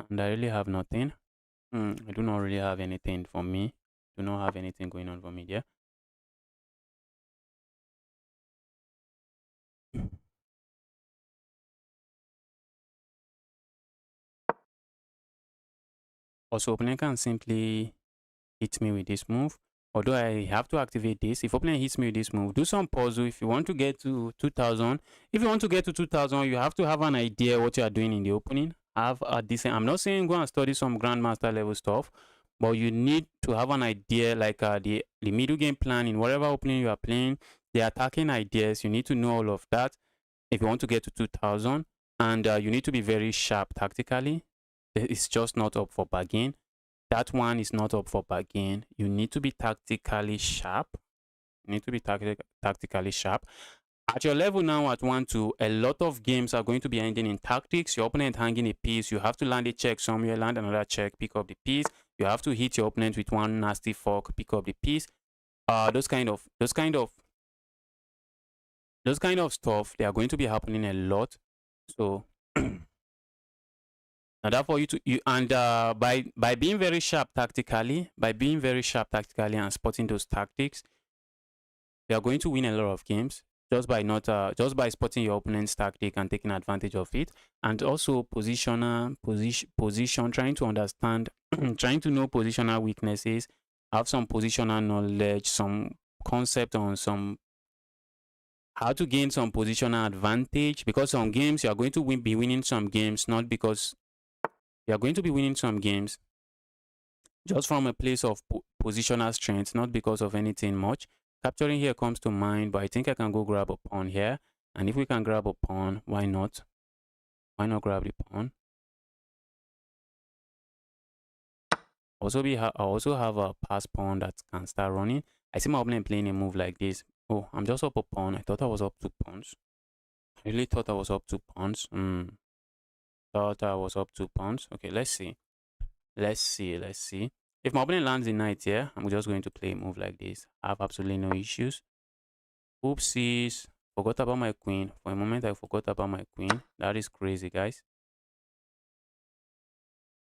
And I really have nothing. I do not really have anything for me. Do not have anything going on for me there. Also, opponent can simply hit me with this move. Although I have to activate this. If opponent hits me with this move, do some puzzle. If you want to get to 2000, if you want to get to 2000, you have to have an idea what you are doing in the opening. Have a decent, I'm not saying go and study some grandmaster level stuff, but you need to have an idea like the middle game plan in whatever opening you are playing, the attacking ideas. You need to know all of that if you want to get to 2000, and you need to be very sharp tactically. It's just not up for bargain. That one is not up for bargain. You need to be tactically sharp. You need to be tactically sharp. At your level now at 1-2, a lot of games are going to be ending in tactics. Your opponent hanging a piece. You have to land a check somewhere, land another check, pick up the piece. You have to hit your opponent with one nasty fork, pick up the piece. Those kind of stuff, they are going to be happening a lot. So now that for you to by being very sharp tactically, and spotting those tactics, you are going to win a lot of games just by not just by spotting your opponent's tactic and taking advantage of it. And also position, trying to understand, trying to know positional weaknesses, have some positional knowledge, some concept on some how to gain some positional advantage, because some games you are going to be winning some games not because you are going to be winning some games just from a place of positional strength, not because of anything much. Capturing here comes to mind, but I think I can go grab a pawn here. And if we can grab a pawn, why not? Why not grab the pawn? I also have a pass pawn that can start running. I see my opponent playing a move like this. Oh, I'm just up a pawn. I thought I was up 2 pawns. I really thought I was up 2 pawns. Thought I was up 2 pawns. Okay, let's see. Let's see. If my opponent lands a knight here, I'm just going to play a move like this. I have absolutely no issues. Oopsies. Forgot about my queen. For a moment, I forgot about my queen. That is crazy, guys.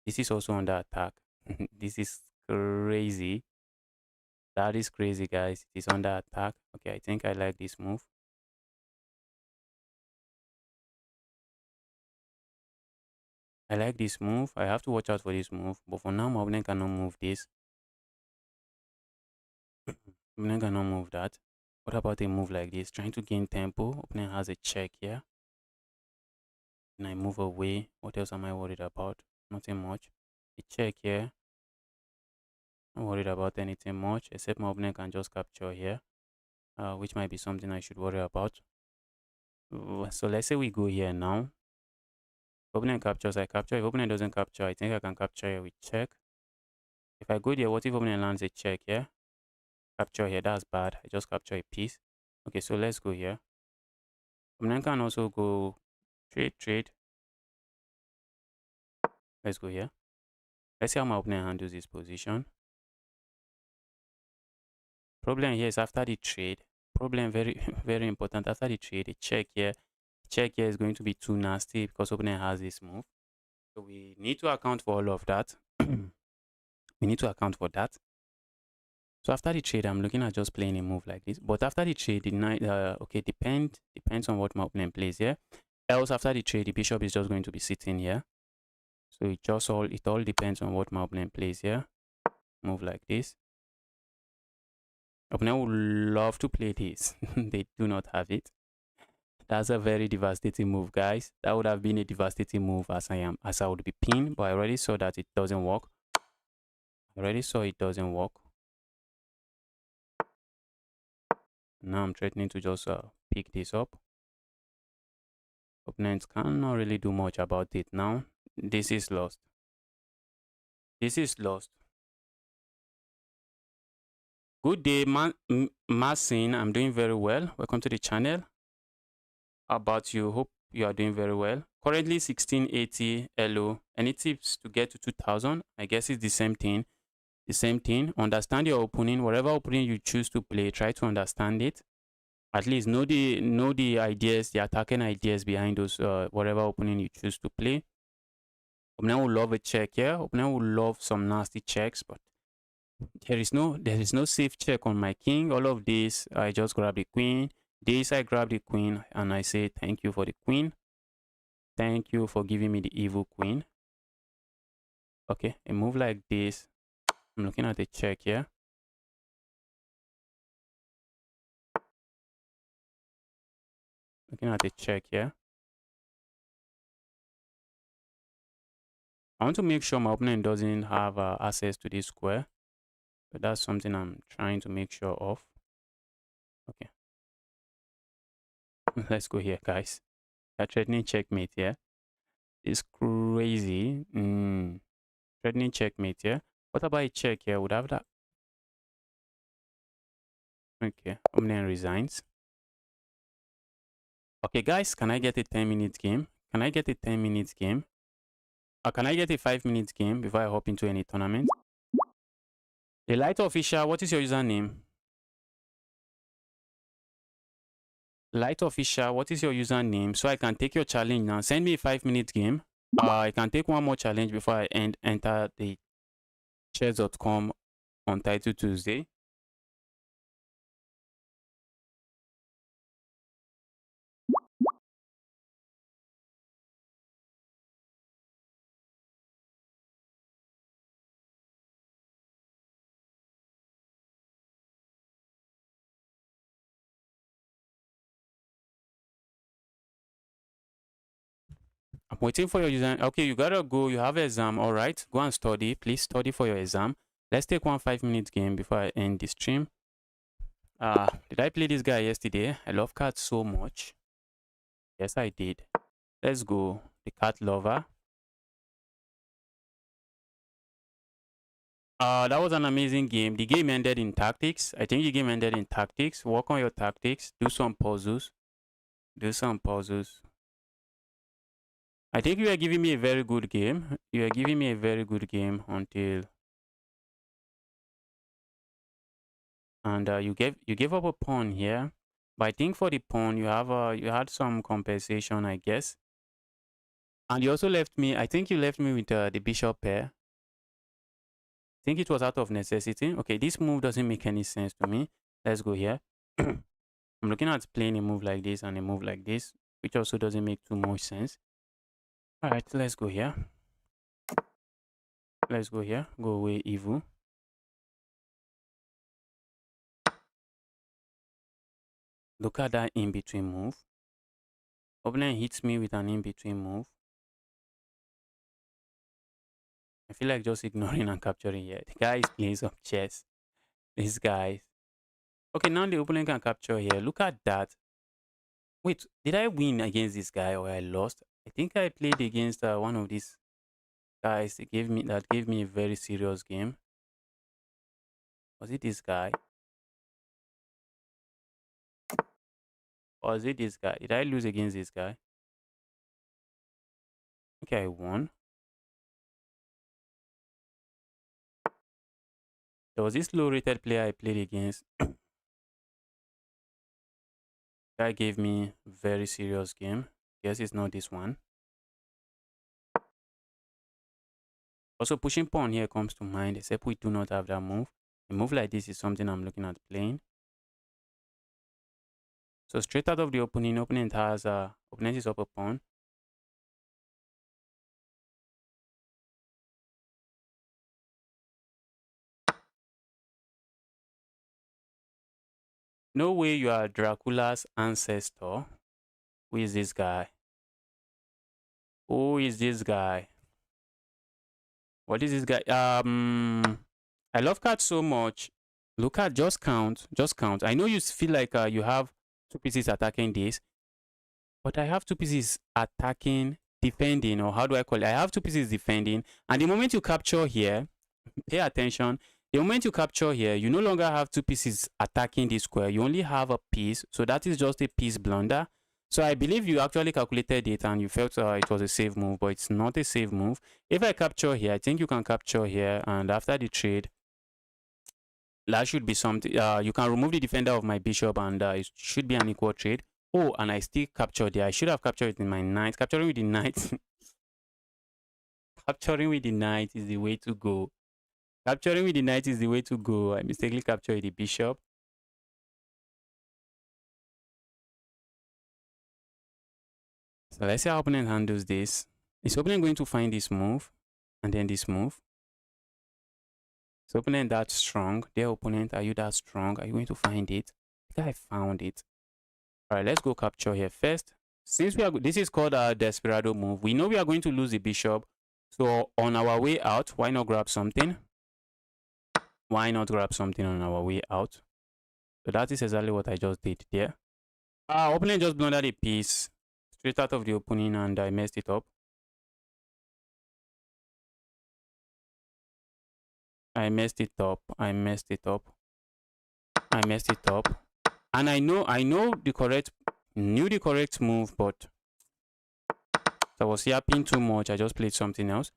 This is also under attack. This is crazy. That is crazy, guys. It is under attack. Okay, I think I like this move. I like this move. I have to watch out for this move. But for now, my opponent cannot move this. Opponent cannot move that. What about a move like this? Trying to gain tempo. Opponent has a check here. And I move away. What else am I worried about? Nothing much. A check here. Not worried about anything much, except my opponent can just capture here, which might be something I should worry about. So let's say we go here now. If opponent captures, I capture. If opponent doesn't capture, I think I can capture here with check. If I go there, what if opponent lands a check here? Capture here, that's bad. I just capture a piece. Okay, so let's go here. Opponent can also go trade. Let's go here. Let's see how my opponent handles this position. Problem here is after the trade. Problem very, very important. After the trade, a check here. Check here is going to be too nasty because opponent has this move. So we need to account for all of that. We need to account for that. So after the trade, I'm looking at just playing a move like this. But after the trade, the knight, okay, depends on what my opponent plays here. Else after the trade, the bishop is just going to be sitting here. So it all depends on what my opponent plays here. Move like this. Opponent would love to play this. They do not have it. That's a very devastating move, guys. That would have been a devastating move as I would be pinned, but I already saw that it doesn't work. I already saw it doesn't work. Now I'm threatening to just pick this up. Opponents cannot really do much about it now. This is lost. This is lost. Good day, Marcin. I'm doing very well. Welcome to the channel. How about you? Hope you are doing very well. Currently 1680. Hello. Any tips to get to 2000? I guess it's the same thing. The same thing. Understand your opening. Whatever opening you choose to play, try to understand it. At least know the ideas, the attacking ideas behind those whatever opening you choose to play. Opponent will love a check here. Opponent will love some nasty checks, but there is no safe check on my king. All of this, I just grab the queen. This I grab the queen and I say thank you for the queen. Thank you for giving me the evil queen. Okay, a move like this. I'm looking at a check here. Looking at a check here. I want to make sure my opponent doesn't have access to this square. So that's something I'm trying to make sure of. Okay. Let's go here, guys. They're threatening checkmate here. It's crazy. Threatening checkmate here. What about a check here? Would have that. Okay. Opponent resigns. Okay, guys. Can I get a 10-minute game? Can I get a 10-minute game? Or can I get a 5-minute game before I hop into any tournament? The Light Official, what is your username? Light Official, what is your username? So I can take your challenge now. Send me a 5-minute game. I can take one more challenge before I enter the chess.com Untitled Tuesday. I'm waiting for your username. Okay, you gotta go. You have an exam. All right, go and study. Please study for your exam. Let's take one 5-minute game before I end the stream. Did I play this guy yesterday? I love cats so much. Yes, I did. Let's go. The cat lover. That was an amazing game. The game ended in tactics. I think the game ended in tactics. Work on your tactics. Do some puzzles. Do some puzzles. I think you are giving me a very good game. You are giving me a very good game until and you gave up a pawn here. But I think for the pawn you had some compensation, I guess. And you also left me. I think you left me with the bishop pair. I think it was out of necessity. Okay, this move doesn't make any sense to me. Let's go here. I'm looking at playing a move like this and a move like this, which also doesn't make too much sense. All right, let's go here. Let's go here. Go away, evil. Look at that in-between move. Opponent hits me with an in-between move. I feel like just ignoring and capturing here. The guy is playing some chess. This guy. Okay, now the opponent can capture here. Look at that. Wait, did I win against this guy or I lost? I think I played against one of these guys. That gave me a very serious game. Was it this guy? Or was it this guy? Did I lose against this guy? Okay, I won. There was this low-rated player I played against. Guy gave me very serious game. Guess it's not this one. Also, pushing pawn here comes to mind, except we do not have that move. A move like this is something I'm looking at playing. So straight out of the opening, opponent is up a pawn. No way you are Dracula's ancestor. Who is this guy? Who is this guy? What is this guy? I love cards so much. Look at just count. I know you feel like you have two pieces attacking this, but I have two pieces attacking, defending, or how do I call it? I have two pieces defending, and the moment you capture here, pay attention. The moment you capture here, you no longer have two pieces attacking this square. You only have a piece, so that is just a piece blunder. So I believe you actually calculated it and you felt it was a safe move, but it's not a safe move. If I capture here, I think you can capture here, and after the trade, that should be something. You can remove the defender of my bishop, and it should be an equal trade. Oh, and I still captured there. I should have captured it in my knight. Capturing with the knight. Capturing with the knight is the way to go. Capturing with the knight is the way to go. I mistakenly captured the bishop. So let's see how opponent handles this. Is opponent going to find this move and then this move? Is opponent that strong? Their opponent, are you that strong? Are you going to find it? I think I found it. All right, let's go capture here first. Since this is called a desperado move, we know we are going to lose the bishop. So on our way out, why not grab something? Why not grab something on our way out? So that is exactly what I just did there. Opponent just blundered a piece straight out of the opening and I messed it up. I messed it up. And I knew the correct move, but I was yapping too much. I just played something else.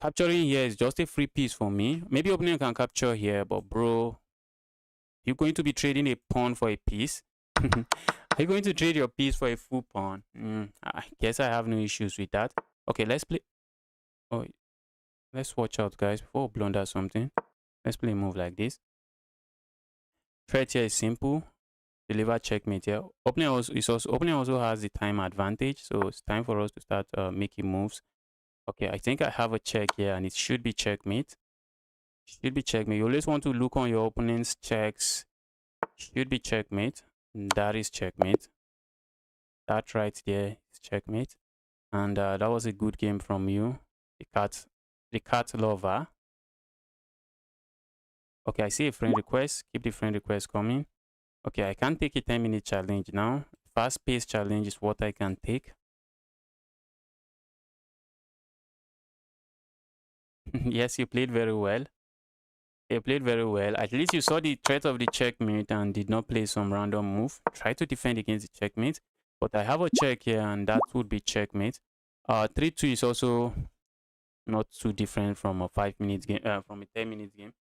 Capturing here is just a free piece for me. Maybe opponent can capture here, but bro, you're going to be trading a pawn for a piece. Are you going to trade your piece for a full pawn? I guess I have no issues with that. Okay, let's play. Oh, let's watch out, guys, before we blunder something. Let's play a move like this. Threat here is simple. Deliver checkmate here. Opponent also has the time advantage, so it's time for us to start making moves. Okay, I think I have a check here, and it should be checkmate. You always want to look on your opponent's checks. Should be checkmate. That is checkmate. That right there is checkmate. And that was a good game from you, the cat lover. Okay, I see a friend request. Keep the friend request coming. Okay, I can't take a 10-minute challenge now. Fast-paced challenge is what I can take. Yes, you played very well. You played very well. At least you saw the threat of the checkmate and did not play some random move. Try to defend against the checkmate. But I have a check here, and that would be checkmate. 3-2 is also not too different from a 5-minute game, from a 10-minute game.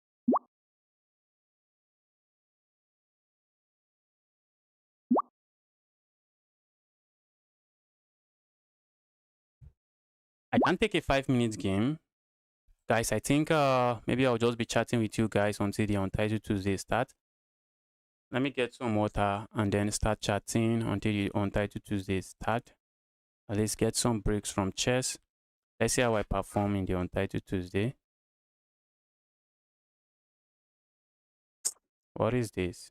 I can take a 5-minute game. Guys, I think maybe I'll just be chatting with you guys until the Untitled Tuesday start. Let me get some water and then start chatting until the Untitled Tuesday start. Let's get some breaks from chess. Let's see how I perform in the Untitled Tuesday. What is this?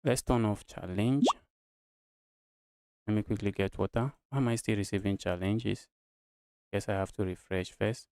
Let's turn off challenge. Let me quickly get water. Why am I still receiving challenges? Guess I have to refresh first.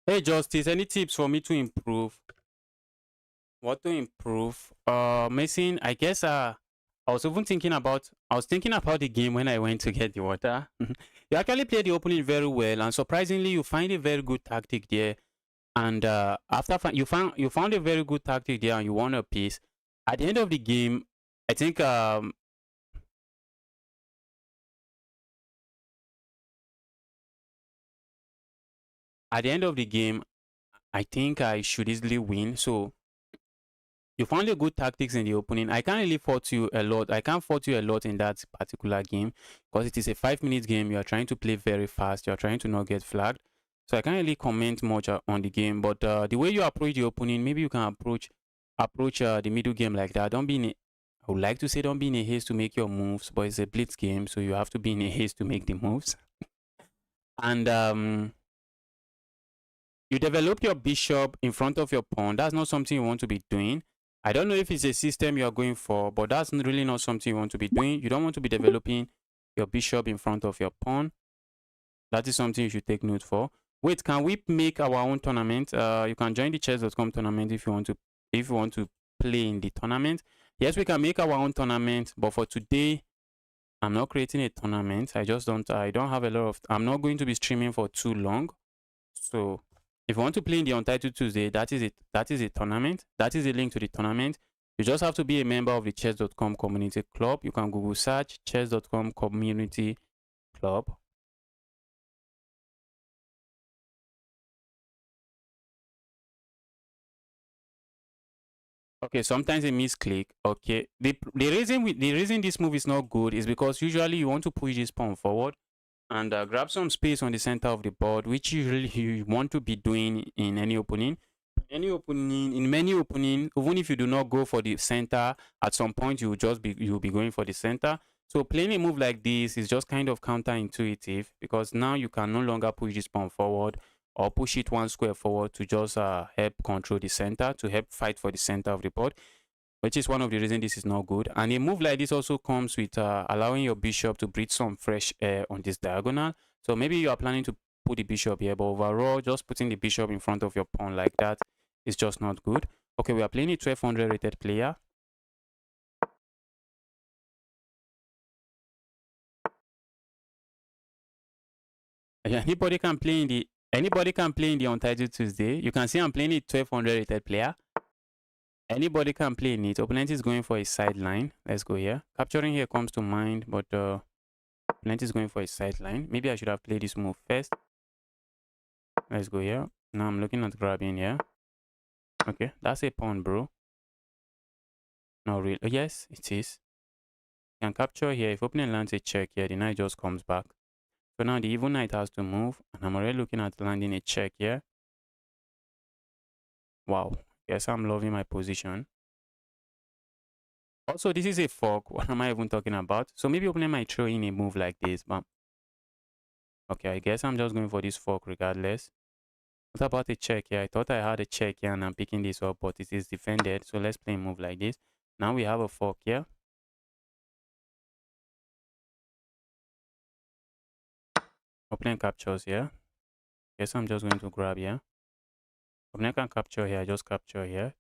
Hey Justice, any tips for me to improve? What to improve? Missing. I guess. I was thinking about the game when I went to get the water. You actually played the opening very well, and surprisingly, you find a very good tactic there. And you found a very good tactic there, and you won a piece. At the end of the game, I think at the end of the game, I think I should easily win. So you found a good tactics in the opening. I can't really fault you a lot. I can't fault you a lot in that particular game because it is a 5 minute game. You are trying to play very fast. You are trying to not get flagged. So I can't really comment much on the game. But the way you approach the opening, maybe you can approach the middle game like that. Don't be in a, I would like to say don't be in a haste to make your moves, but it's a blitz game, so you have to be in a haste to make the moves. And you develop your bishop in front of your pawn. That's not something you want to be doing. I don't know if it's a system you're going for, but that's really not something you want to be doing. You don't want to be developing your bishop in front of your pawn. That is something you should take note for. Wait, can we make our own tournament? You can join the chess.com tournament if you want to play in the tournament. Yes, we can make our own tournament, but for today, I'm not creating a tournament. I don't have a lot of, I'm not going to be streaming for too long. So if you want to play in the Untitled Tuesday, that is it. That is a tournament. That is a link to the tournament. You just have to be a member of the chess.com community club. You can Google search chess.com community club. Okay, sometimes a misclick. Okay, the reason this move is not good is because usually you want to push this pawn forward and grab some space on the center of the board, which usually you want to be doing in any opening. In many opening, even if you do not go for the center, at some point you'll be going for the center. So playing a move like this is just kind of counterintuitive because now you can no longer push this pawn forward or push it one square forward to just help control the center, to help fight for the center of the board, which is one of the reasons this is not good. And a move like this also comes with allowing your bishop to breathe some fresh air on this diagonal. So maybe you are planning to put the bishop here, but overall, just putting the bishop in front of your pawn like that is just not good. Okay, we are playing a 1200 rated player. Anybody can play in the Untitled Tuesday. You can see I'm playing a 1200 rated player. Anybody can play in it. Opponent is going for a sideline. Let's go here. Capturing here comes to mind, but opponent is going for a sideline. Maybe I should have played this move first. Let's go here. Now I'm looking at grabbing here. Okay, that's a pawn, bro. No, real. Oh, yes, it is. You can capture here. If opponent lands a check here, the knight just comes back. So now the evil knight has to move, and I'm already looking at landing a check here. Wow. Yes, I'm loving my position. Also, this is a fork. What am I even talking about? So maybe opponent might throw in a move like this, but okay, I guess I'm just going for this fork regardless. What about a check here? I thought I had a check here and I'm picking this up, but it is defended. So let's play a move like this. Now we have a fork here. Opponent captures here. Guess I'm just going to grab here. Opponent can capture here. I just capture here.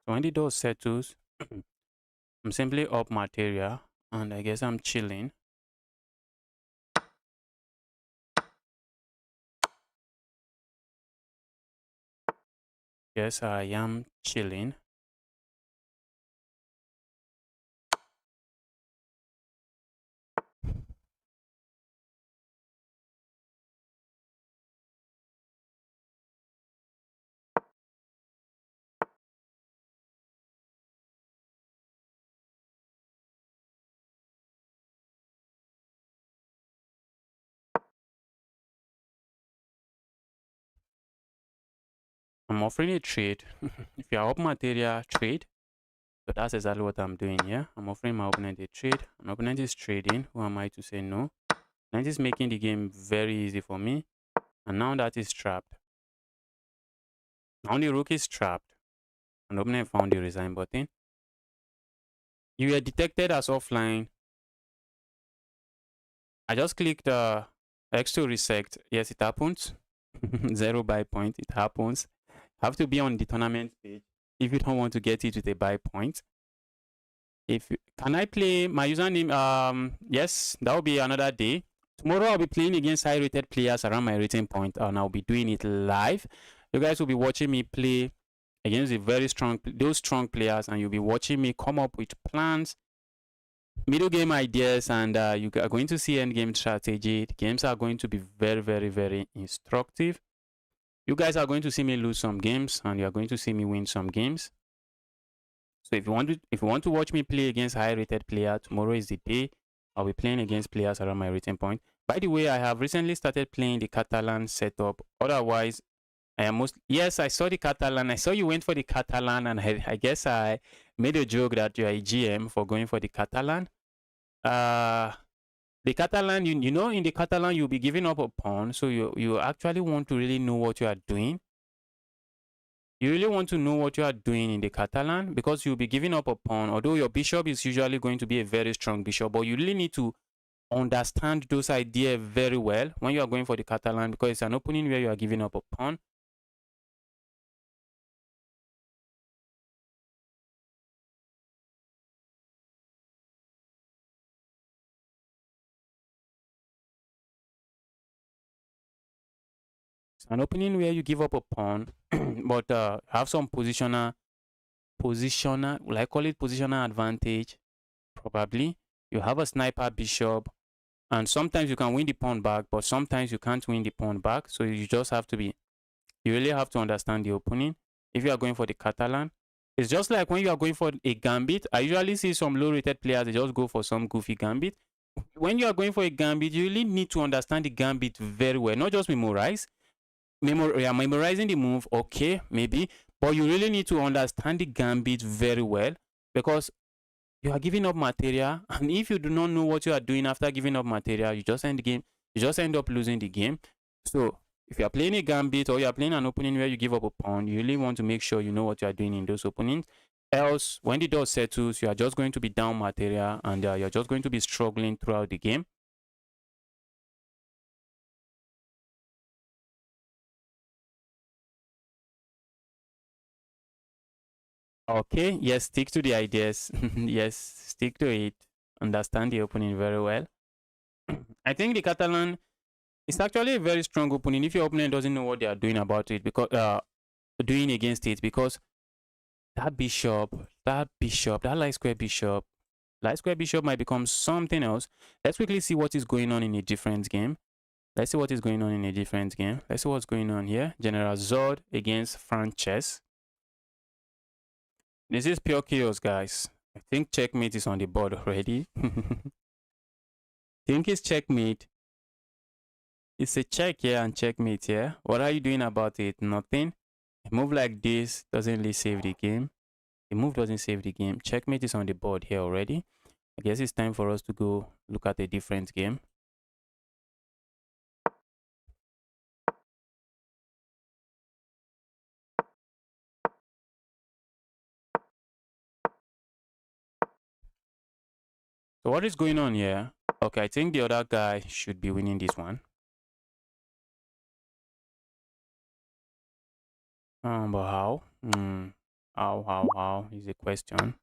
So when the door settles, I'm simply up material and I guess I'm chilling. Yes, I am chilling. I'm offering a trade. If you are up material, trade. So that's exactly what I'm doing here. I'm offering my opponent a trade. An opponent is trading. Who am I to say no? Opponent is making the game very easy for me. And now that is trapped. Now the rook is trapped. And opponent found the resign button. You were detected as offline. I just clicked X to reset. Yes, it happens. 0 buy point. It happens. Have to be on the tournament page if you don't want to get it with a buy point. If can I play my username? Yes, that will be another day. Tomorrow I'll be playing against high rated players around my rating point, and I'll be doing it live. You guys will be watching me play against those strong players, and you'll be watching me come up with plans, middle game ideas, and you are going to see end game strategy. The games are going to be very, very, very instructive. You guys are going to see me lose some games, and you are going to see me win some games. So if you want to watch me play against high rated player, tomorrow is the day. I'll be playing against players around my rating point. By the way, I have recently started playing the Catalan setup. Otherwise, I am yes, I saw the Catalan. I saw you went for the Catalan, and I guess I made a joke that you are a GM for going for the Catalan. The Catalan, you know, in the Catalan, you'll be giving up a pawn. So you actually want to really know what you are doing. You really want to know what you are doing in the Catalan because you'll be giving up a pawn, although your bishop is usually going to be a very strong bishop, but you really need to understand those ideas very well when you are going for the Catalan because it's an opening where you are giving up a pawn. It's an opening where you give up a pawn, but have some positional, will I call it positional advantage? Probably. You have a sniper bishop, and sometimes you can win the pawn back, but sometimes you can't win the pawn back. So you just have to be, you really have to understand the opening. If you are going for the Catalan, it's just like when you are going for a gambit. I usually see some low-rated players, they just go for some goofy gambit. When you are going for a gambit, you really need to understand the gambit very well, not just memorize. Memorizing the move, okay, maybe, but you really need to understand the gambit very well because you are giving up material, and if you do not know what you are doing after giving up material, you just end the game. You just end up losing the game. So if you are playing a gambit or you are playing an opening where you give up a pawn, you really want to make sure you know what you are doing in those openings. Else, when the dust settles, you are just going to be down material and you're just going to be struggling throughout the game. Okay, yes, stick to the ideas. Yes, stick to it. Understand the opening very well. I think the Catalan is actually a very strong opening if your opponent doesn't know what they are doing about it, because doing against it, because that light square bishop might become something else. Let's quickly see what is going on in a different game. Let's see what is going on in a different game. Let's see what's going on here. General Zod against Frances. This is pure chaos, guys. I think checkmate is on the board already. Think it's checkmate. It's a check here and checkmate here. What are you doing about it? Nothing. A move like this doesn't really save the game. The move doesn't save the game. Checkmate is on the board here already. I guess it's time for us to go look at a different game. So what is going on here? Okay, I think the other guy should be winning this one. But how? How is the question.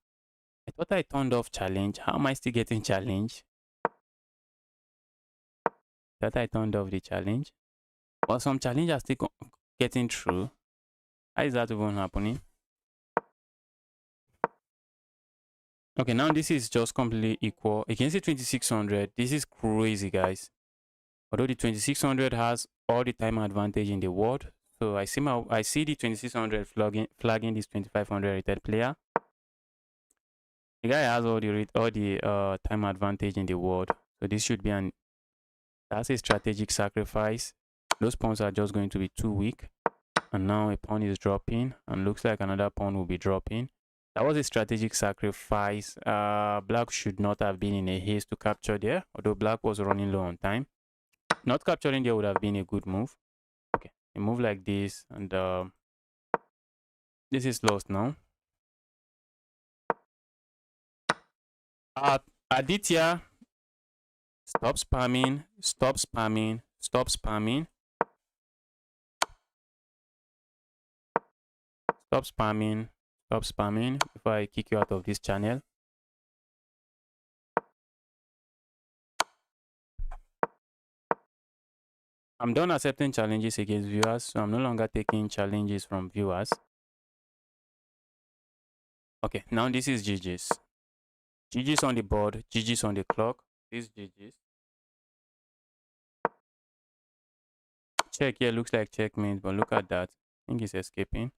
I thought I turned off challenge. How am I still getting challenge? Thought I turned off the challenge. Well, some challenge are still getting through. How is that even happening? Okay, now this is just completely equal. Against the 2600, this is crazy, guys. Although the 2600 has all the time advantage in the world, so I see the 2600 flagging this 2500 rated player. The guy has all the time advantage in the world, so this should be that's a strategic sacrifice. Those pawns are just going to be too weak, and now a pawn is dropping, and looks like another pawn will be dropping. That was a strategic sacrifice. Black should not have been in a haste to capture there, although black was running low on time. Not capturing there would have been a good move. Okay, a move like this, and this is lost now. Aditya, stop spamming, stop spamming, stop spamming. Stop spamming, stop spamming before I kick you out of this channel. I'm done accepting challenges against viewers, so I'm no longer taking challenges from viewers. Okay, now this is GG's. GG's on the board, GG's on the clock. This is GG's. Check here, looks like checkmate, but look at that. I think he's escaping.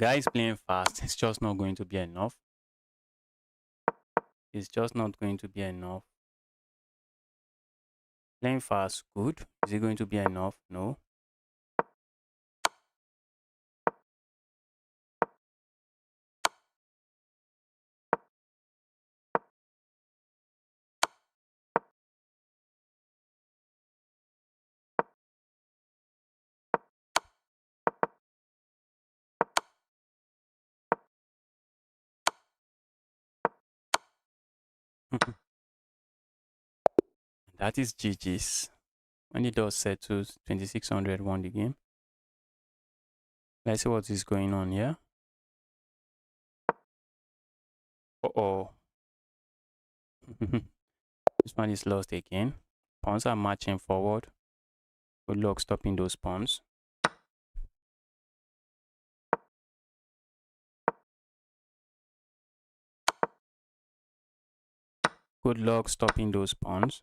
Guy is playing fast. It's just not going to be enough. It's just not going to be enough. Playing fast, good. Is it going to be enough? No. That is GG's. When the dust settles, 2600 won the game. Let's see what is going on here. Uh-oh. This one is lost again. Pawns are marching forward. Good luck stopping those pawns. Good luck stopping those pawns.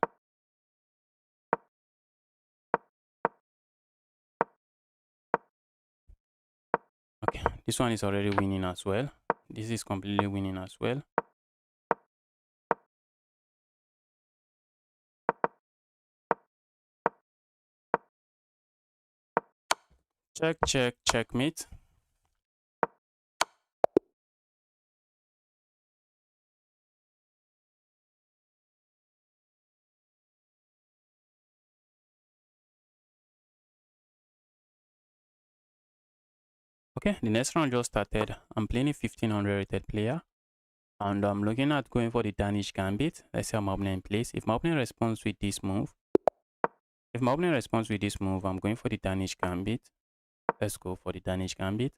Okay, this one is already winning as well. This is completely winning as well. Check, check, checkmate. Okay, the next round just started. I'm playing a 1500 rated player. And I'm looking at going for the Danish Gambit. Let's see how my opponent plays. If my opponent responds with this move, I'm going for the Danish Gambit. Let's go for the Danish Gambit.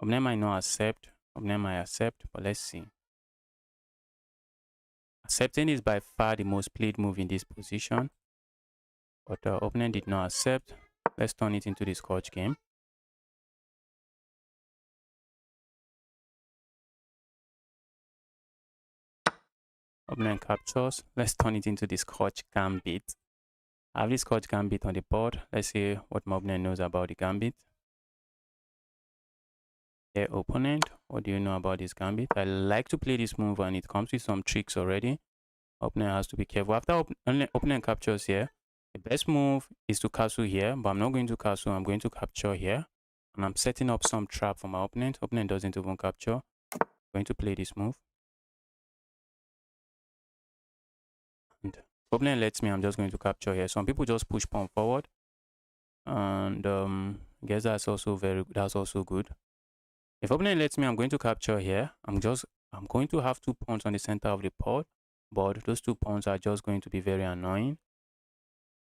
Opponent might not accept. Opponent might accept, but let's see. Accepting is by far the most played move in this position. But the opponent did not accept. Let's turn it into the Scotch game. Opponent captures. Let's turn it into the Scotch Gambit. I have the Scotch Gambit on the board. Let's see what my opponent knows about the Gambit. Their opponent, what do you know about this Gambit? I like to play this move and it comes with some tricks already. Opponent has to be careful. After opponent captures here, the best move is to castle here, but I'm not going to castle. I'm going to capture here. And I'm setting up some trap for my opponent. Opponent doesn't even capture. I'm going to play this move. And opponent lets me, I'm just going to capture here. Some people just push pawn forward. And I guess that's also good. If opponent lets me, I'm going to capture here. I'm going to have 2 pawns on the center of the board, but those 2 pawns are just going to be very annoying.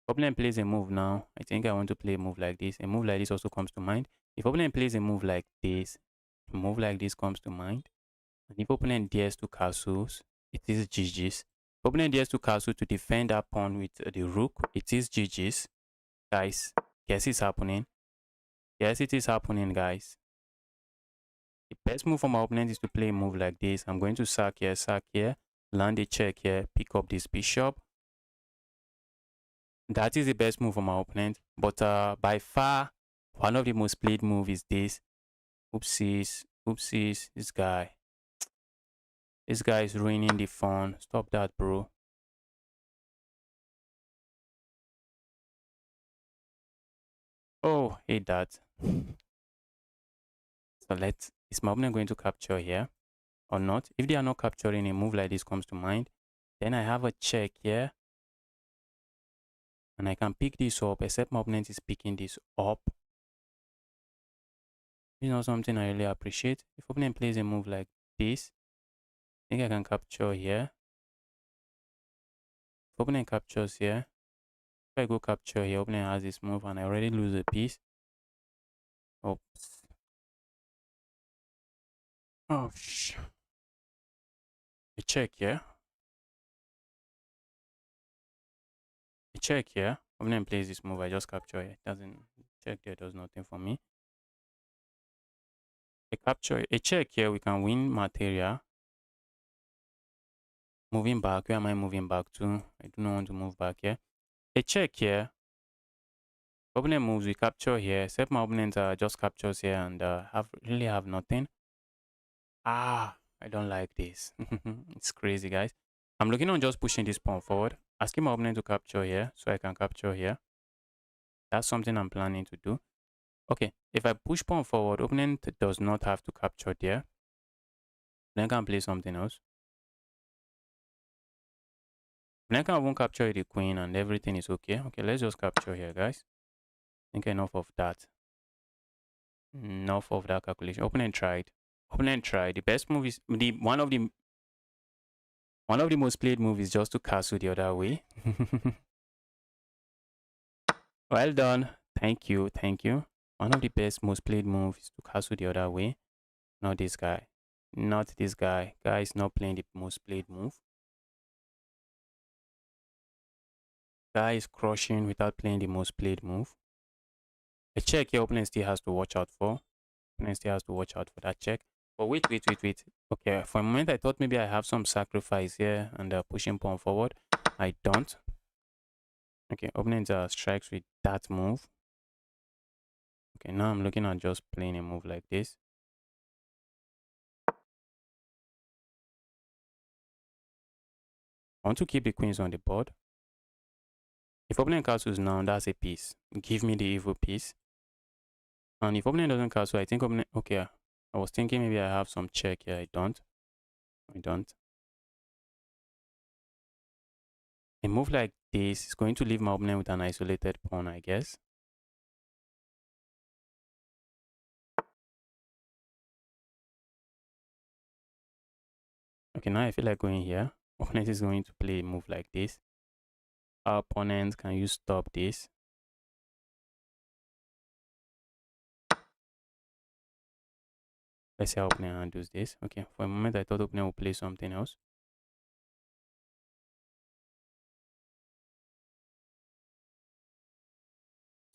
Opponent plays a move now. I think I want to play a move like this. A move like this also comes to mind. If opponent plays a move like this, a move like this comes to mind. And if opponent dares to castles, it is GG's. If opponent dares to castle to defend that pawn with the rook, it is GG's. Guys, guess it's happening. Yes, it is happening, guys. The best move for my opponent is to play a move like this. I'm going to sack here, land a check here, pick up this bishop. That is the best move for my opponent. But by far, one of the most played moves is this. Oopsies, oopsies, this guy. This guy is ruining the fun. Stop that, bro. Oh, hate that. So is my opponent going to capture here or not? If they are not capturing, a move like this comes to mind. Then I have a check here. And I can pick this up, except my opponent is picking this up. You know something I really appreciate? If opponent plays a move like this, I think I can capture here. If opponent captures here, if I go capture here, opponent has this move and I already lose a piece. Oops. Oh, a check here. A check here. Opponent plays this move, I just capture it. Doesn't check there, does nothing for me. A check here, we can win material. Moving back, where am I moving back to? I do not want to move back here. A check here. Opponent moves, we capture here. Except my opponent just captures here and really have nothing. I don't like this. It's crazy, guys. I'm looking on just pushing this pawn forward, asking my opponent to capture here so I can capture here. That's something I'm planning to do. Okay, if I push pawn forward, opponent does not have to capture there. Then I can play something else. Then I can even capture the queen and everything is okay. Okay, let's just capture here, guys. I think enough of that. Enough of that calculation. Opponent tried. The best move is one of the most played moves is just to castle the other way. Well done. Thank you. One of the best most played moves is to castle the other way. Not this guy. Not this guy. Guy is not playing the most played move. Guy is crushing without playing the most played move. A check here, opponent still has to watch out for. Opponent still has to watch out for that check. But wait. Okay, for a moment I thought maybe I have some sacrifice here and pushing pawn forward. I don't. Okay, opponent strikes with that move. Okay, now I'm looking at just playing a move like this. I want to keep the queens on the board. If opponent castles now, that's a piece. Give me the evil piece. And if opening doesn't cancel, I think opening, okay, I was thinking maybe I have some check here. I don't. A move like this is going to leave my opponent with an isolated pawn, I guess. Okay, now I feel like going here. Opponent is going to play a move like this. Our opponent, can you stop this? Let's see how opponent handles this. Okay, for a moment I thought opponent will play something else.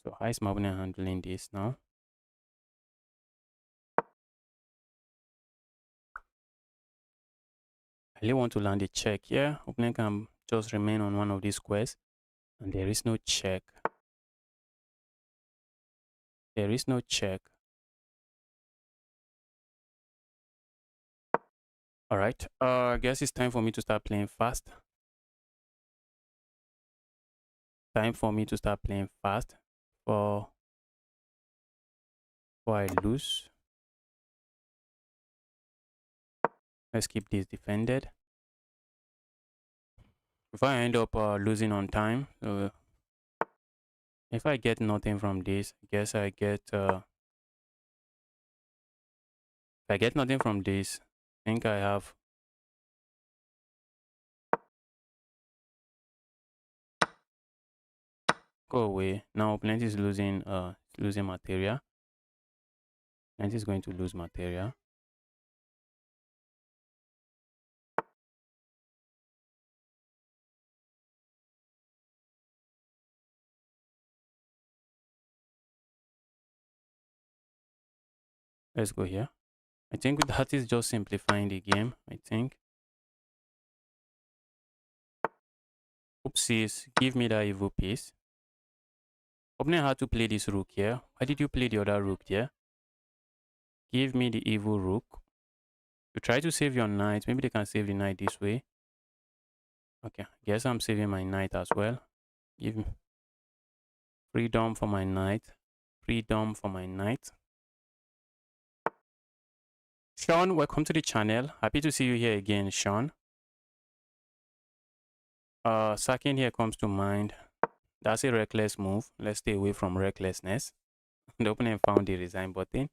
So how is my opponent handling this now? I really want to land a check here. Opponent can just remain on one of these squares. And there is no check. There is no check. All right. I guess it's time for me to start playing fast. Time for me to start playing fast before I lose. Let's keep this defended. If I end up losing on time, if I get nothing from this, I guess I get if I get nothing from this, I think I have go away. Now opponent is losing material. Opponent is going to lose material. Let's go here. I think that is just simplifying the game, I think. Oopsies, give me that evil piece. Opponent had to play this rook here. Why did you play the other rook there? Give me the evil rook. You try to save your knight. Maybe they can save the knight this way. Okay, guess I'm saving my knight as well. Give me freedom for my knight. Freedom for my knight. Sean, welcome to the channel. Happy to see you here again, Sean. Sacking here comes to mind. That's a reckless move. Let's stay away from recklessness. The opponent found the resign button.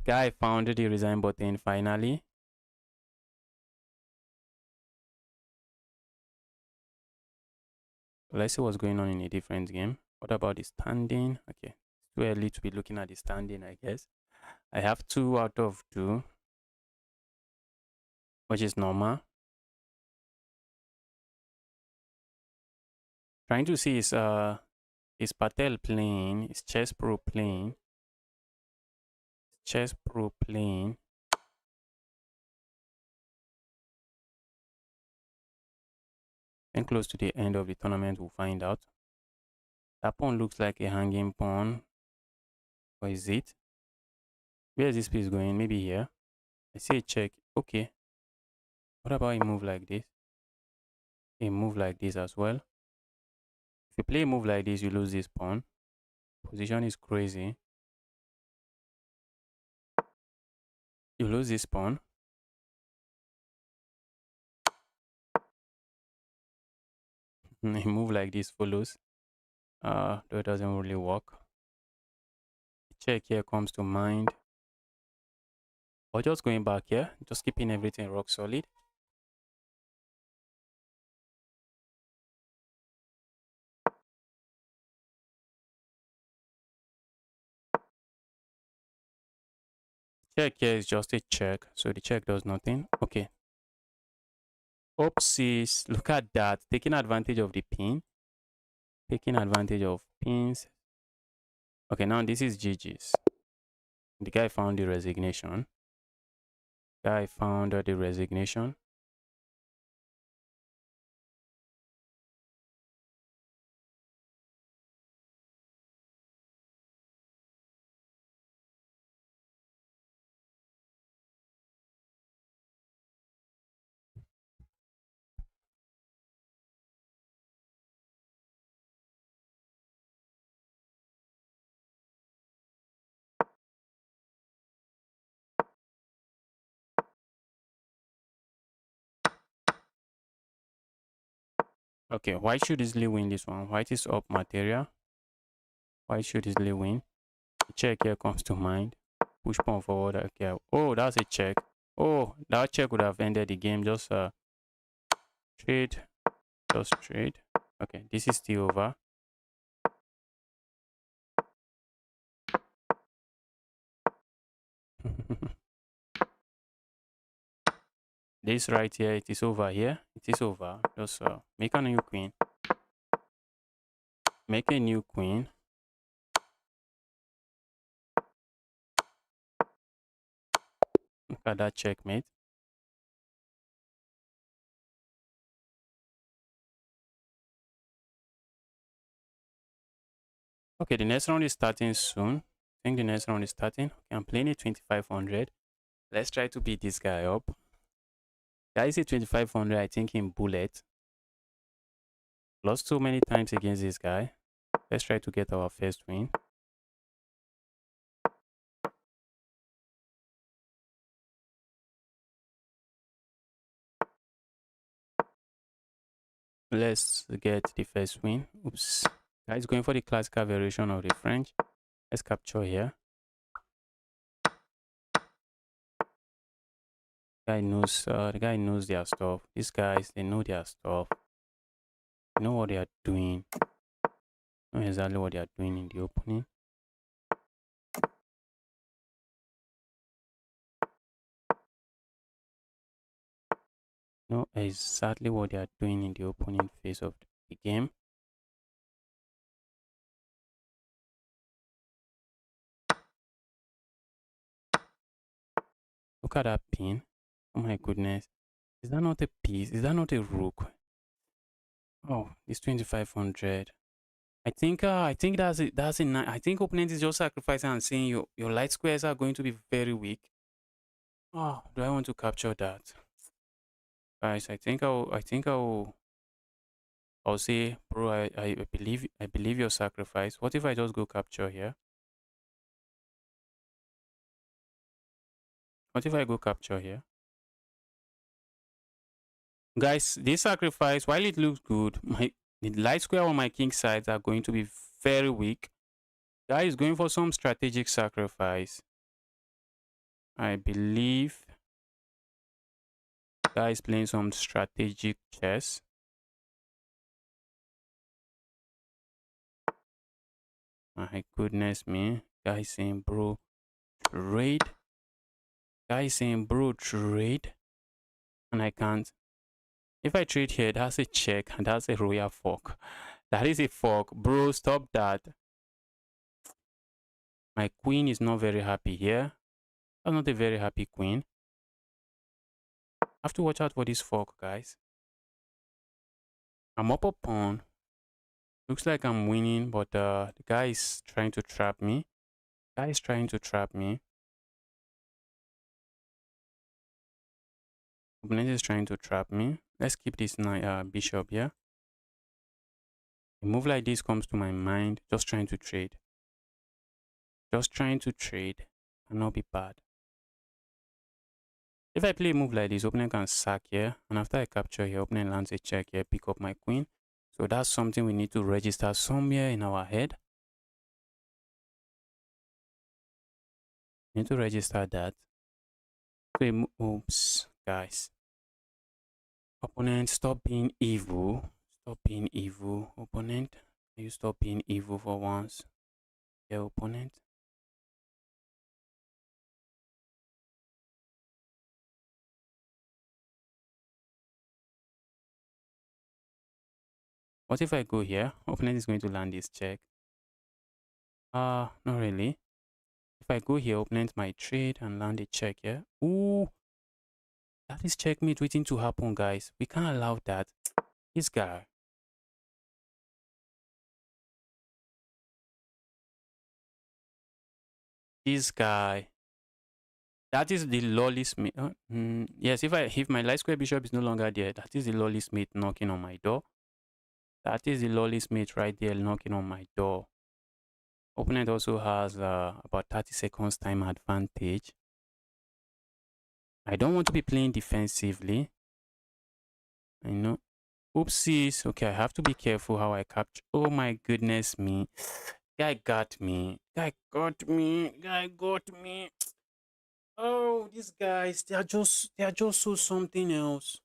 Guy found the resign button finally. Let's see what's going on in a different game. What about the standing? Okay, it's too early to be looking at the standing, I guess. I have 2 out of 2, which is normal. Trying to see is Patel playing? Is Chess Pro playing? Chess Pro playing? And close to the end of the tournament, we'll find out. That pawn looks like a hanging pawn. Or is it? Where is this piece going? Maybe here. I see a check. Okay. What about a move like this? A move like this as well. If you play a move like this, you lose this pawn. Position is crazy. You lose this pawn. A move like this follows. Though it doesn't really work. Check here comes to mind. Or just going back here, just keeping everything rock solid. Check here is just a check, so the check does nothing. Okay. Oopsies, look at that. Taking advantage of the pin. Taking advantage of pins. Okay, now this is GG's. The guy found the resignation. Guy found the resignation. Okay, white should easily win this one. White is up material. White should easily win. The check here comes to mind. Push pawn forward. Okay. Oh, that's a check. Oh, that check would have ended the game. Just trade. Just trade. Okay, this is still over. This right here, it is over here. It is over. Just make a new queen. Make a new queen. Look at that checkmate. Okay, the next round is starting soon. I think the next round is starting. Okay, I'm playing it 2500. Let's try to beat this guy up. Guy is a 2500, I think, in bullet. Lost so many times against this guy. Let's try to get our first win. Let's get the first win. Oops. Guy is going for the classical variation of the French. Let's capture here. The guy knows their stuff. These guys, they know their stuff. They know what they are doing. Know exactly what they are doing in the opening. Know exactly what they are doing in the opening phase of the game. Look at that pin. Oh my goodness. Is that not a piece? Is that not a rook? Oh, it's 2500. I think that's it. I think opponent is just sacrificing and saying your light squares are going to be very weak. Oh, do I want to capture that? Guys, I'll say, bro, I believe your sacrifice. What if I just go capture here? What if I go capture here? Guys, this sacrifice, while it looks good, the light square on my king sides are going to be very weak. Guy is going for some strategic sacrifice. I believe guy is playing some strategic chess. My goodness me. Guy saying, bro, trade. Guy saying, bro, trade. And I can't. If I trade here, that's a check and that's a royal fork. That is a fork. Bro, stop that. My queen is not very happy here. That's not a very happy queen. I have to watch out for this fork, guys. I'm up a pawn. Looks like I'm winning, but the guy is trying to trap me. Guy is trying to trap me. Opponent is trying to trap me. Let's keep this bishop here. A move like this comes to my mind. Just trying to trade. Just trying to trade. Cannot be bad. If I play a move like this, opponent can sack here. And after I capture here, opponent lands a check here, pick up my queen. So that's something we need to register somewhere in our head. Need to register that. So, oops, guys. Opponent, stop being evil. Stop being evil. Opponent, you stop being evil for once. Yeah, opponent. What if I go here? Opponent is going to land this check. Not really. If I go here, opponent might trade and land a check here. Ooh, that is checkmate waiting to happen, guys. We can't allow that. This guy. This guy. That is the lawless mate. Yes, if my light square bishop is no longer there, that is the lawless mate knocking on my door. That is the lawless mate right there knocking on my door. Opponent also has about 30 seconds time advantage. I don't want to be playing defensively. I know. Oopsies. Okay, I have to be careful how I capture. Oh my goodness me. Guy got me. Guy got me. Guy got me. Oh, these guys, they are just so something else.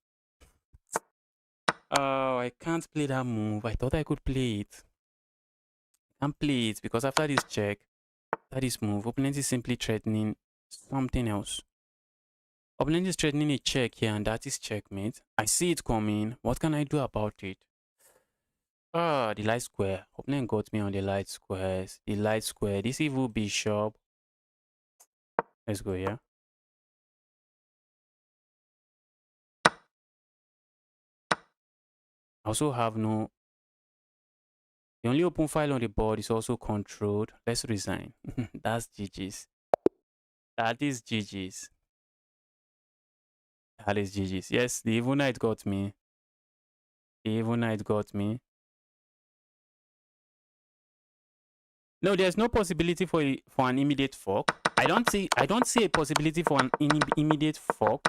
Oh, I can't play that move. I thought I could play it. I can't play it because after this check, after this move, opponent is simply threatening something else. Opponent is threatening a check here, and that is checkmate. I see it coming. What can I do about it? Ah, the light square. Opponent got me on the light squares. The light square. This evil bishop. Let's go here. I also have no. The only open file on the board is also controlled. Let's resign. That's GG's. That is GG's. That is GG's. Yes, the evil knight got me. The evil knight got me. No, there's no possibility for an immediate fork. I don't see a possibility for an immediate fork.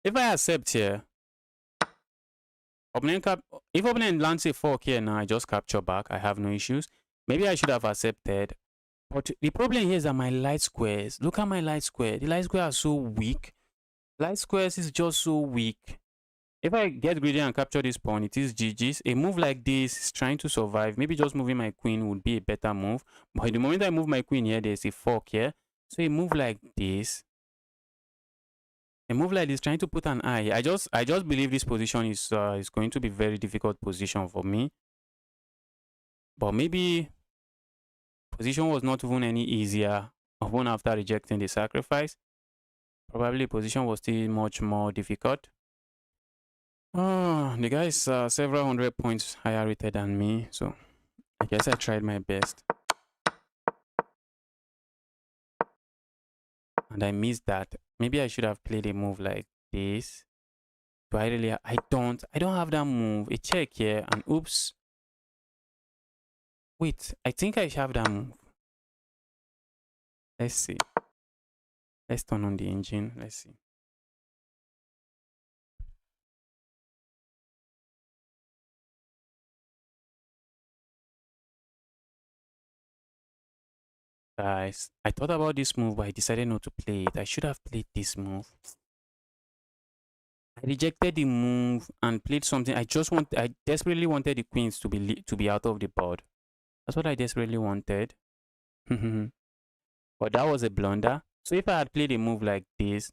If I accept here, if opponent lands a fork here now, I just capture back. I have no issues. Maybe I should have accepted. But the problem here is that my light squares, look at my light square. The light squares are so weak. Light squares is just so weak. If I get greedy and capture this pawn, it is GG's. A move like this is trying to survive. Maybe just moving my queen would be a better move. But the moment I move my queen here, there's a fork here. So a move like this, trying to put an eye. I just believe this position is going to be very difficult position for me. But maybe position was not even any easier even after rejecting the sacrifice. Probably position was still much more difficult. Oh, the guy is several hundred points higher rated than me, so I guess I tried my best. And I missed that. Maybe I should have played a move like this. Do I really? I don't have that move. A check here and oops. Wait, I think I have that move. Let's see. Let's turn on the engine. Let's see. Guys, I thought about this move, but I decided not to play it. I should have played this move. I rejected the move and played something. I desperately wanted the queens to be out of the board. That's what I desperately wanted. But that was a blunder. So if I had played a move like this,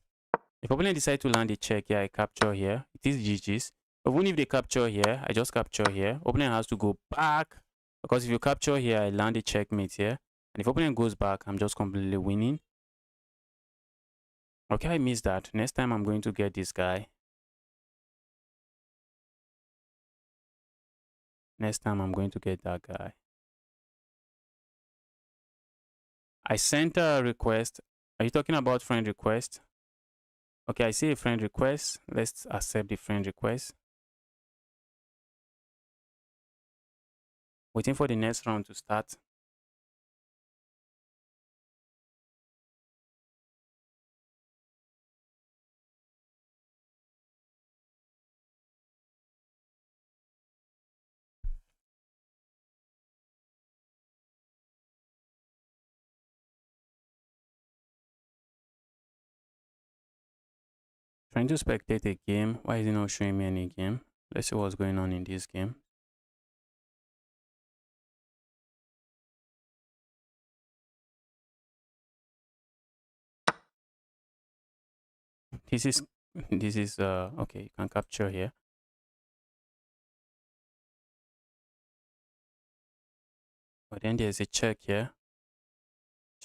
if opponent decide to land a check here, I capture here. It is GG's. Even if they capture here, I just capture here. Opponent has to go back. Because if you capture here, I land a checkmate here. And if opponent goes back, I'm just completely winning. Okay, I missed that. Next time I'm going to get this guy. Next time I'm going to get that guy. I sent a request. Are you talking about friend request? Okay, I see a friend request. Let's accept the friend request. Waiting for the next round to start. Trying to spectate a game. Why is it not showing me any game? Let's see what's going on in this game. This is okay, you can capture here. But then there's a check here.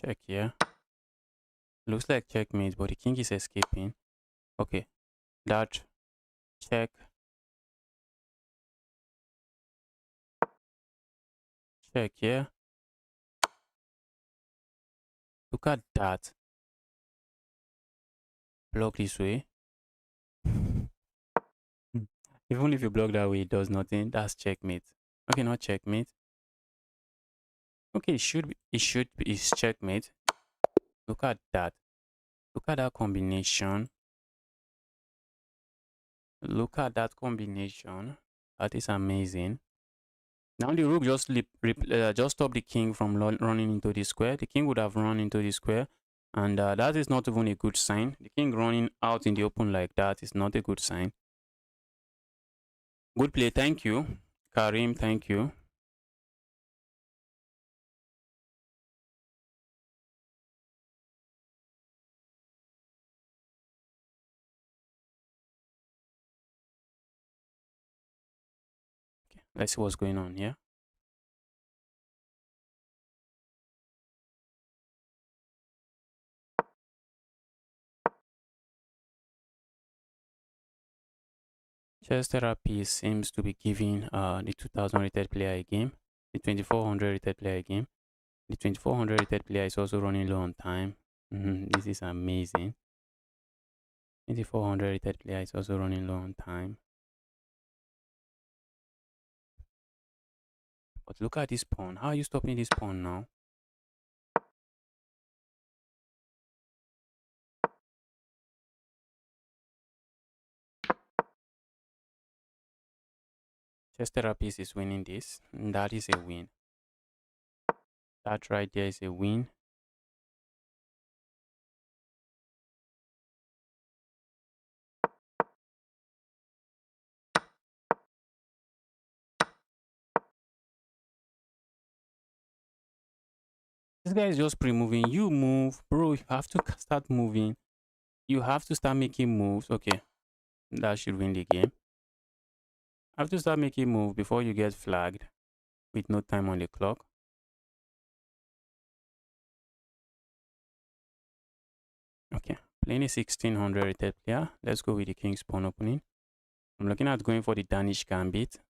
Check here. Looks like checkmate, but the king is escaping. Okay. That check. Check here. Look at that. Block this way. Even if you block that way, it does nothing. That's checkmate. Okay, not checkmate. Okay, it's checkmate. Look at that. Look at that combination. Look at that combination. That is amazing. Now the rook just stopped the king from running into the square. The king would have run into the square, and that is not even a good sign. The king running out in the open like that is not a good sign. Good play, thank you. Karim, thank you. Okay, let's see what's going on here. Chess therapy seems to be giving the 2000 rated player a game, the 2400 rated player a game. The 2400 rated player is also running low on time. This is amazing. 2400 rated player is also running low on time. But look at this pawn. How are you stopping this pawn now? Chess therapist is winning this. That is a win. That right there is a win. This guy is just pre-moving. You move, bro. You have to start moving. You have to start making moves. Okay, that should win the game. I have to start making moves before you get flagged with no time on the clock. Okay, playing a 1600 rated player. Let's go with the king's pawn opening. I'm looking at going for the Danish gambit.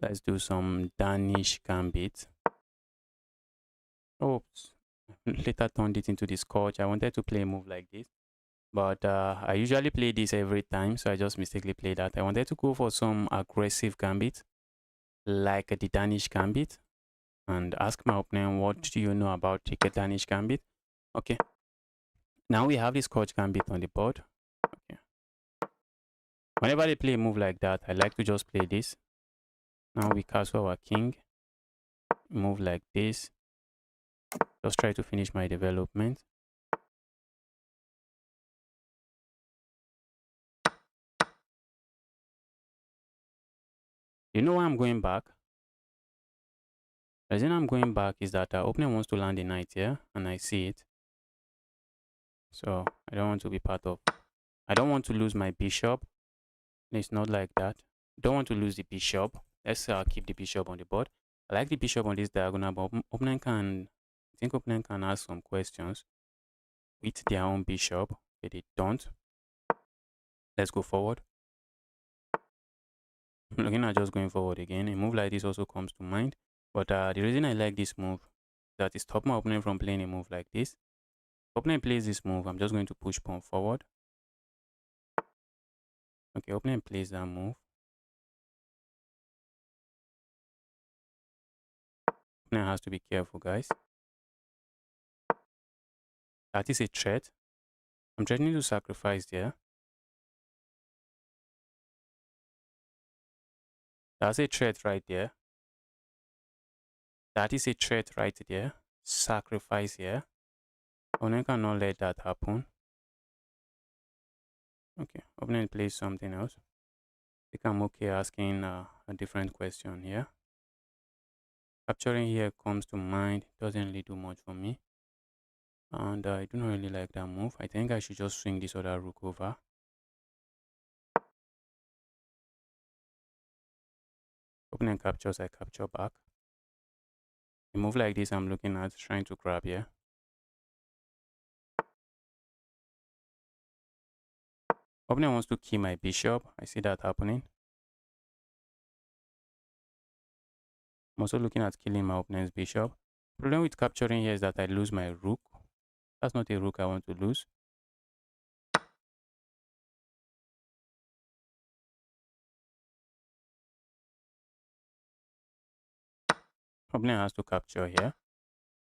Let's do some Danish gambit. Oops. Later turned it into the scotch. I wanted to play a move like this, but I usually play this every time, so I just mistakenly played that. I wanted to go for some aggressive gambit, like the Danish gambit, and ask my opponent, what do you know about the Danish gambit? Okay. Now we have the scotch gambit on the board. Okay. Whenever they play a move like that, I like to just play this. Now we castle our king. Move like this. Just try to finish my development. You know why I'm going back? The reason I'm going back is that our opponent wants to land a knight here, and I see it. So I don't want to be part of. I don't want to lose my bishop. It's not like that. Don't want to lose the bishop. Let's keep the bishop on the board. I like the bishop on this diagonal, but opponent can. I think opponent can ask some questions with their own bishop, but they don't. Let's go forward. Looking at just going forward again. A move like this also comes to mind. But the reason I like this move is that it stops my opponent from playing a move like this. If opponent plays this move, I'm just going to push pawn forward. Okay, opponent plays that move. Opponent has to be careful, guys. That is a threat. I'm threatening to sacrifice there. That's a threat right there. That is a threat right there. Sacrifice here. Opponent cannot let that happen. Okay, opponent plays something else. I think I'm okay asking a different question here. Capturing here comes to mind. Doesn't really do much for me. And I do not really like that move. I think I should just swing this other rook over. Opponent captures, I capture back. A move like this I'm looking at trying to grab here. Opponent wants to kill my bishop. I see that happening. I'm also looking at killing my opponent's bishop. Problem with capturing here is that I lose my rook. That's not a rook I want to lose. Opponent has to capture here.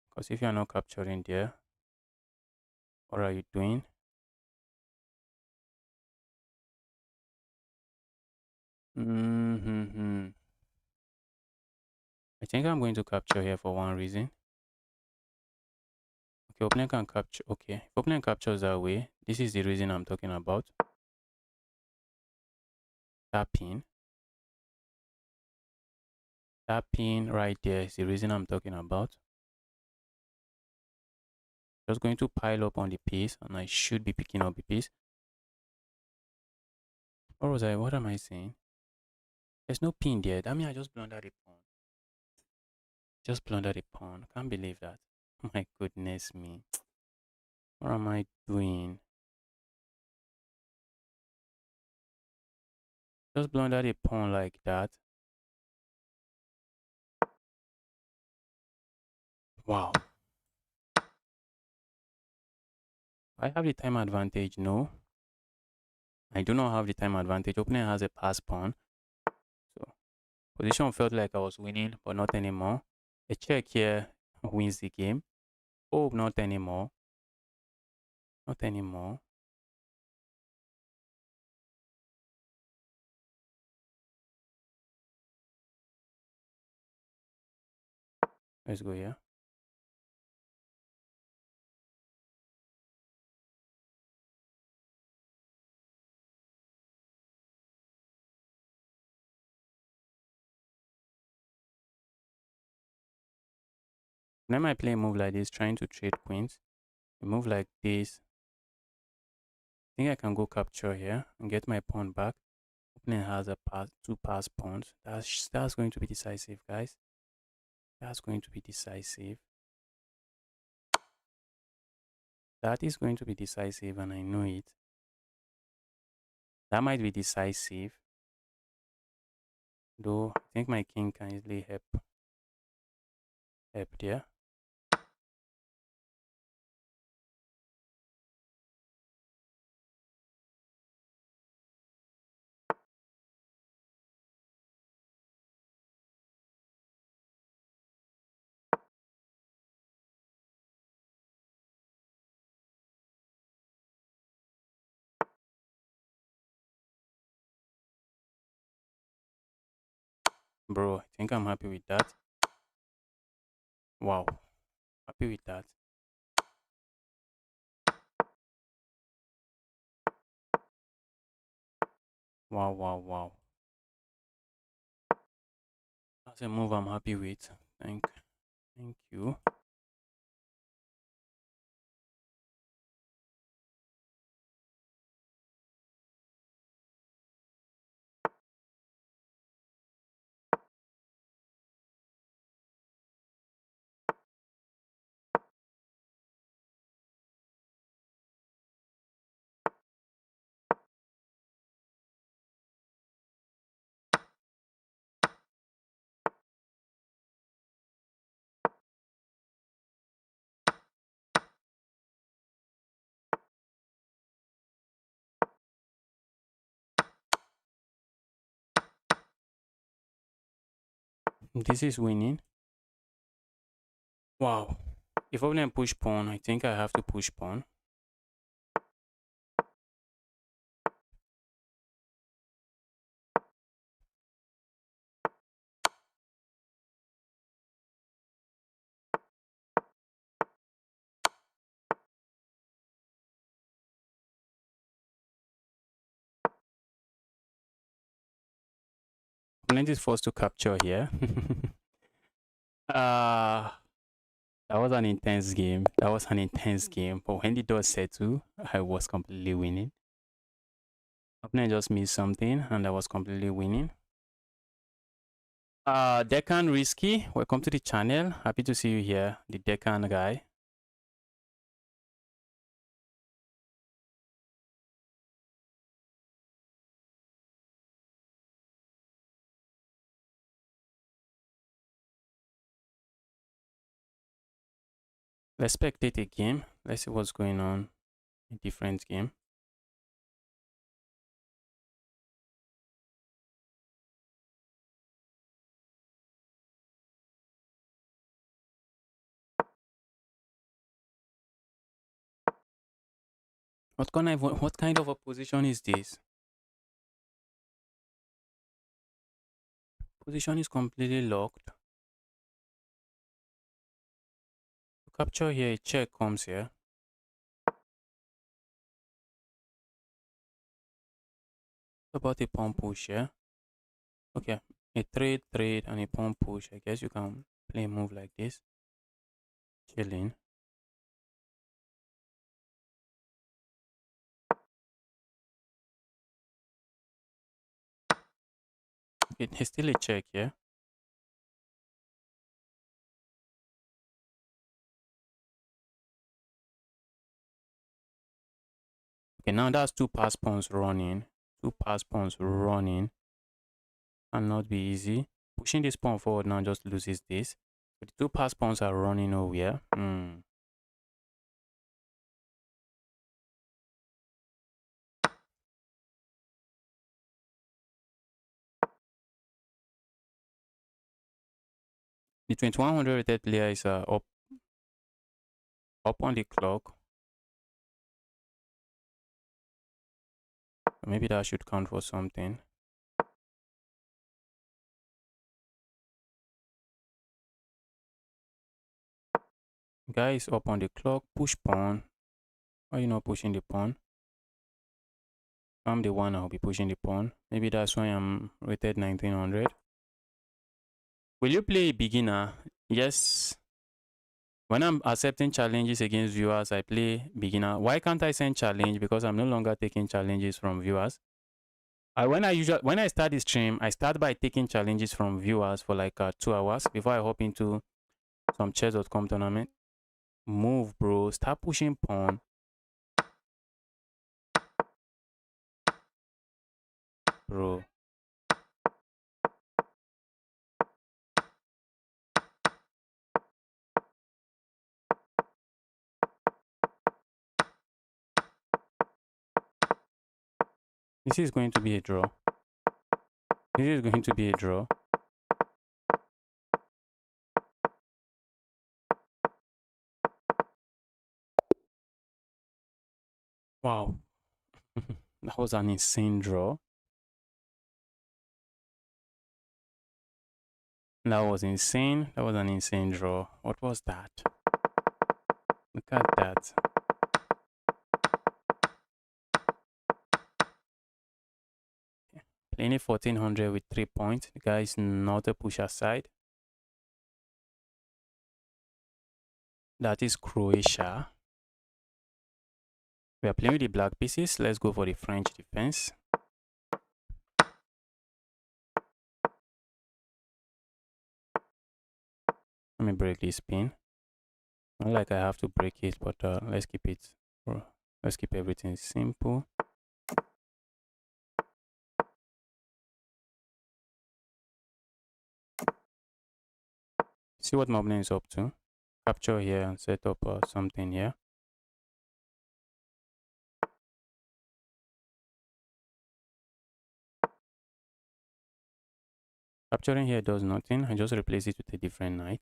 Because if you're not capturing there, what are you doing? Mm-hmm. I think I'm going to capture here for one reason. Okay, opponent can capture. Okay, if opponent captures that way, this is the reason I'm talking about. Tapping. Tapping right there is the reason I'm talking about. Just going to pile up on the piece, and I should be picking up the piece. What am I saying? There's no pin there. That means I just blundered a pawn. Just blundered a pawn. Can't believe that. My goodness me. What am I doing? Just blundered a pawn like that. Wow. I have the time advantage. No. I do not have the time advantage. Opponent has a pass pawn. So position felt like I was winning, but not anymore. A check here wins the game. Oh, not anymore. Not anymore. Let's go here. Whenever I play a move like this, trying to trade queens, a move like this, I think I can go capture here and get my pawn back. Opponent has a pass, two pass pawns. That's going to be decisive, guys. That's going to be decisive. That is going to be decisive, and I know it. That might be decisive. Though I think my king can easily help there. Bro, I think I'm happy with that. Wow. Happy with that. Wow, wow, wow. That's a move I'm happy with. Thank you. This is winning. Wow. If opponent push pawn, I think I have to push pawn. Opponent is forced to capture here. uh that was an intense game. That was an intense game. But when the dust settled, I was completely winning. Opponent just missed something and I was completely winning. Deccan Risky, welcome to the channel. Happy to see you here, the Deccan guy. Let's spectate a game. Let's see what's going on in a different game. What kind of a position is this? Position is completely locked. To capture here, a check comes here. About a pawn push here. Okay, a trade, and a pawn push. I guess you can play a move like this. Chilling. It's still a check here. Okay, now that's two pass pawns running. Two pass pawns running. Cannot be easy. Pushing this pawn forward now just loses this. So the two pass pawns are running nowhere. The 2100 rated player is up on the clock. Maybe that should count for something. Guy is up on the clock. Push pawn. Why are you not pushing the pawn? I'm the one I'll be pushing the pawn. Maybe that's why I'm rated 1900. Will you play a beginner? Yes. When I'm accepting challenges against viewers, I play beginner. Why can't I send challenge? Because I'm no longer taking challenges from viewers. When I start the stream, I start by taking challenges from viewers for like 2 hours before I hop into some chess.com tournament. Move, bro. Start pushing pawn. Bro. This is going to be a draw. This is going to be a draw. Wow. That was an insane draw. That was insane. That was an insane draw. What was that? Look at that. Playing a 1400 with 3 points. The guy is not a push aside. That is Croatia. We are playing with the black pieces. Let's go for the French defense. Let me break this pin. Not like I have to break it, but let's keep it. Let's keep everything simple. See what my opponent is up to. Capture here and set up something here. Capturing here does nothing. I just replace it with a different knight.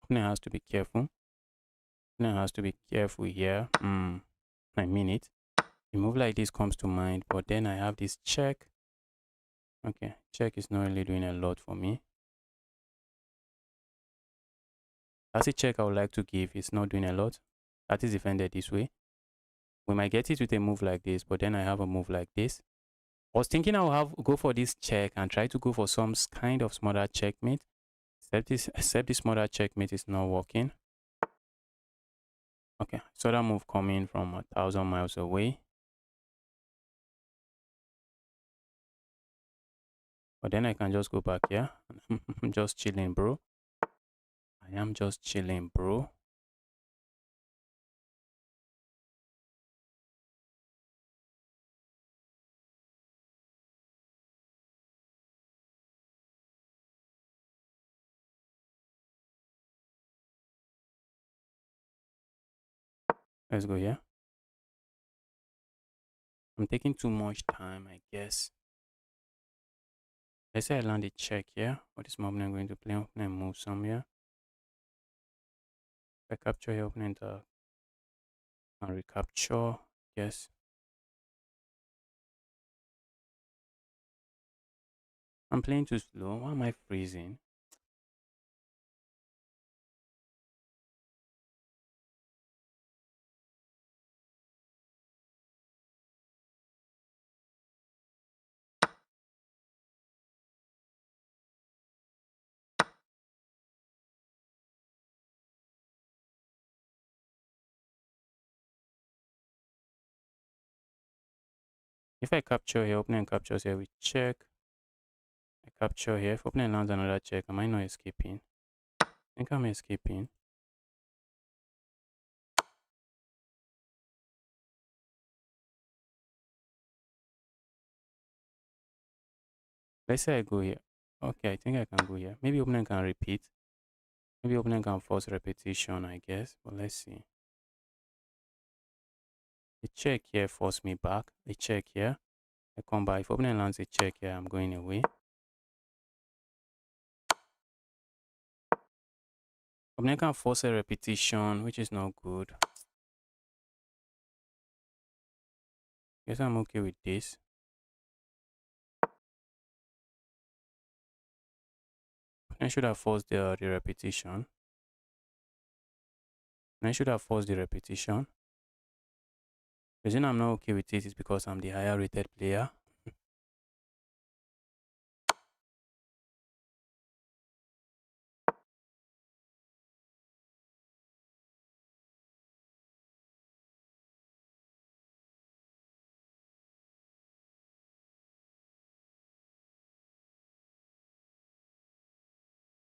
Opponent has to be careful. Opponent has to be careful here. I mean it. A move like this comes to mind, but then I have this check. Okay, check is not really doing a lot for me. That's a check I would like to give. It's not doing a lot. That is defended this way. We might get it with a move like this, but then I have a move like this. I was thinking I'll go for this check and try to go for some kind of smaller checkmate. Except this smaller checkmate is not working. Okay, so that move coming from 1,000 miles away. But then I can just go back here. I'm just chilling, bro. I am just chilling, bro. Let's go here. I'm taking too much time, I guess. Let's say I land a check here. What is my opponent going to play? Opponent move somewhere. If I capture your opponent and recapture. Yes. I'm playing too slow. Why am I freezing? If I capture here, opponent captures here, we check. I capture here. If opponent lands another check, am I not escaping? I think I'm escaping. Let's say I go here. Okay, I think I can go here. Maybe opponent can repeat. Maybe opponent can force repetition, I guess. But let's see. A check here force me back. A check here. I come back. If opponent lands a check here, I'm going away. Opponent can force a repetition, which is not good. Guess I'm okay with this. I should have forced the repetition. I should have forced the repetition. The reason I'm not okay with it is because I'm the higher rated player.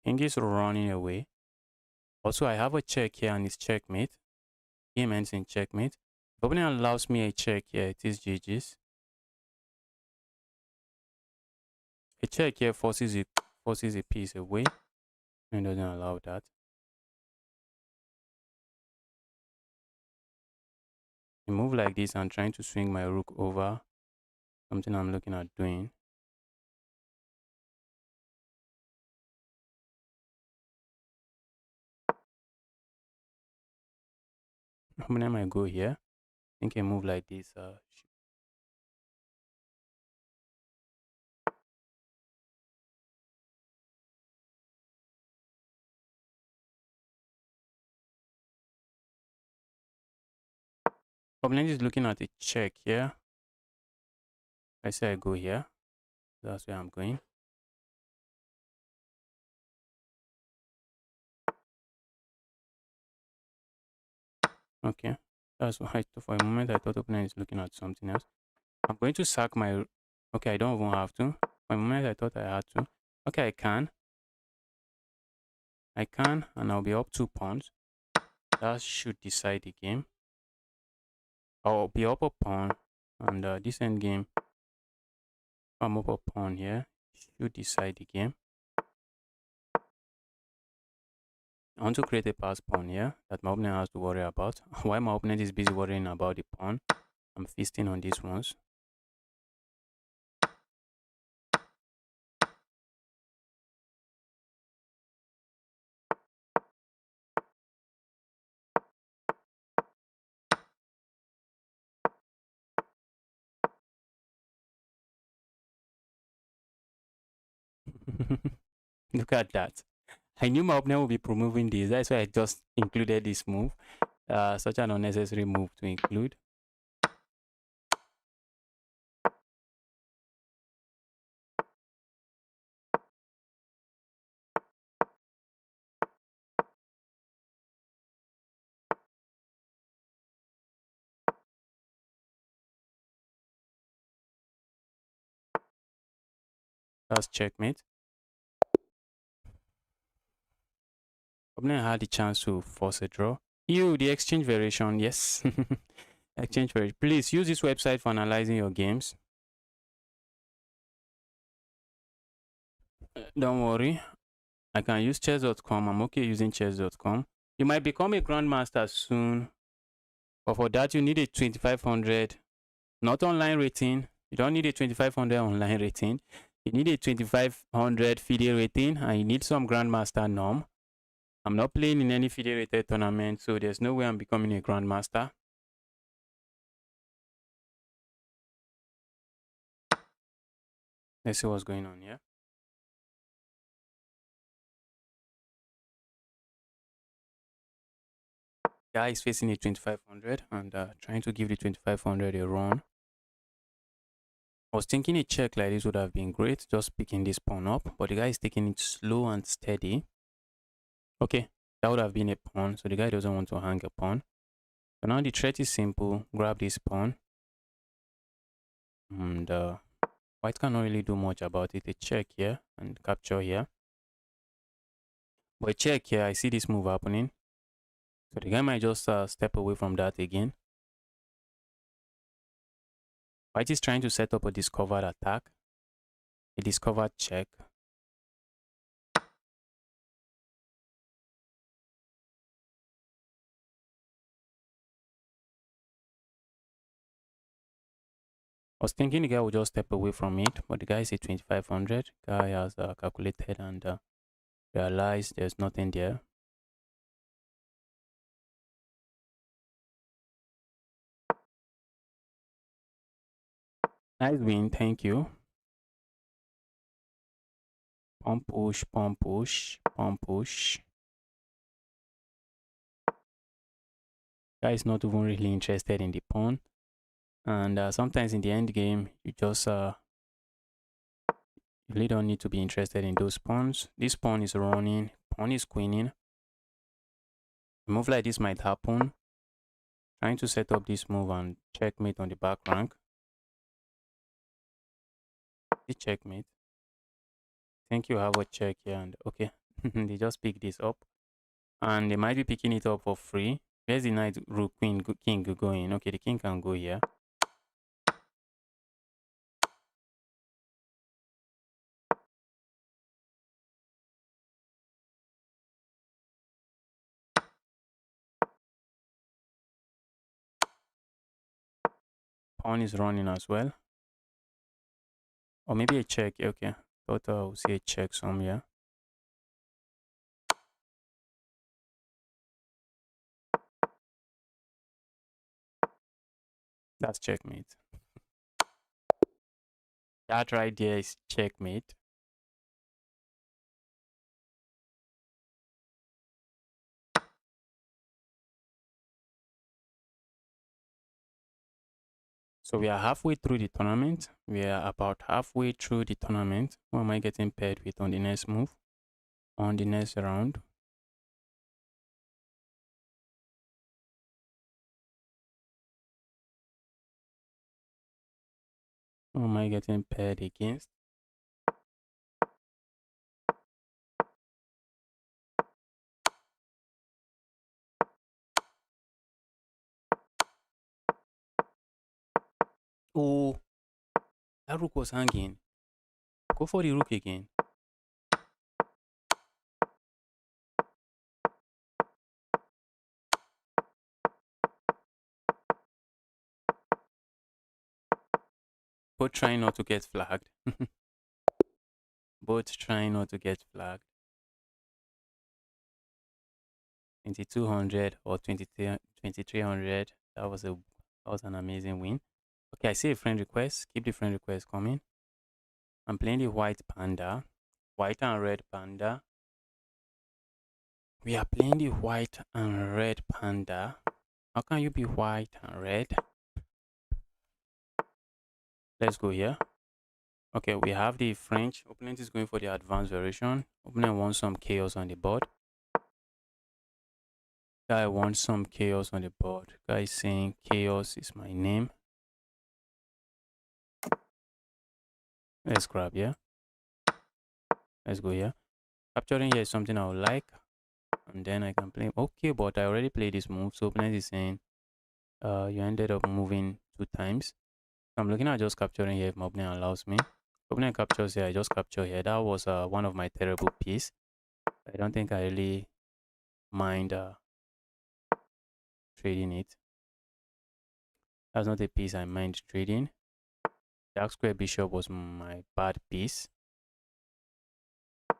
King is running away. Also, I have a check here and it's checkmate. Game ends in checkmate. If opponent allows me a check here, it is GG's. A check here forces a piece away and doesn't allow that. A move like this, I'm trying to swing my rook over. Something I'm looking at doing. Opponent might go here. I think a move like this opponent is looking at a check here. I say I go here. That's where I'm going. Okay. That's why for a moment I thought opponent is looking at something else. I'm going to sack my... Okay, I don't even have to. For a moment I thought I had to. Okay, I can. And I'll be up 2 pawns. That should decide the game. I'll be up a pawn. And this end game, I'm up a pawn here. Should decide the game. I want to create a pass pawn here that my opponent has to worry about. While my opponent is busy worrying about the pawn, I'm feasting on these ones. Look at that. I knew my opponent would be promoving this. That's why I just included this move. Such an unnecessary move to include. That's checkmate. Opponent had the chance to force a draw. The exchange variation, yes. Exchange variation. Please use this website for analyzing your games. Don't worry. I can use chess.com. I'm okay using chess.com. You might become a grandmaster soon. But for that, you need a 2500, not online rating. You don't need a 2500 online rating. You need a 2500 FIDE rating, and you need some Grandmaster norm. I'm not playing in any FIDE rated tournament, so there's no way I'm becoming a Grandmaster. Let's see what's going on here. Guy is facing a 2500 and trying to give the 2500 a run. I was thinking a check like this would have been great, just picking this pawn up, but the guy is taking it slow and steady. Okay, that would have been a pawn, so the guy doesn't want to hang a pawn. So now the threat is simple: grab this pawn, and white cannot really do much about it. A check here and capture here. But a check here, I see this move happening, so the guy might just step away from that again. White is trying to set up a discovered attack, a discovered check. I was thinking the guy would just step away from it, but the guy is a 2500. Guy has calculated and realized there's nothing there. Nice win, thank you. Pawn push, pawn push, pawn push. Guy is not even really interested in the pawn. And sometimes in the end game, you just really don't need to be interested in those pawns. This pawn is running, pawn is queening. A move like this might happen. Trying to set up this move and checkmate on the back rank. The checkmate. Think you have a check here, and okay, they just pick this up, and they might be picking it up for free. Where's the knight, rook, queen, king going? Okay, the king can go here. Pawn is running as well, or maybe a check. Okay, thought we'll see a check somewhere. That's checkmate. That right there is checkmate. So we are halfway through the tournament. We are about halfway through the tournament. Who am I getting paired with on the next move? On the next round? Who am I getting paired against? Oh, that rook was hanging. Go for the rook again. Both trying not to get flagged. Both trying not to get flagged. 2200 or 2300. That was an amazing win. Okay, I see a friend request. Keep the friend request coming. I'm playing the white panda. White and red panda. We are playing the white and red panda. How can you be white and red? Let's go here. Okay, we have the French. Opponent is going for the advanced variation. Opponent wants some chaos on the board. Guy wants some chaos on the board. Guy is saying chaos is my name. Let's grab here. Let's go here. Capturing here is something I would like. And then I can play. Okay, but I already played this move. So opponent is saying you ended up moving 2 times. So I'm looking at just capturing here if my opponent allows me. Opponent captures here, I just capture here. That was one of my terrible pieces. I don't think I really mind trading it. That's not a piece I mind trading. Dark square bishop was my bad piece.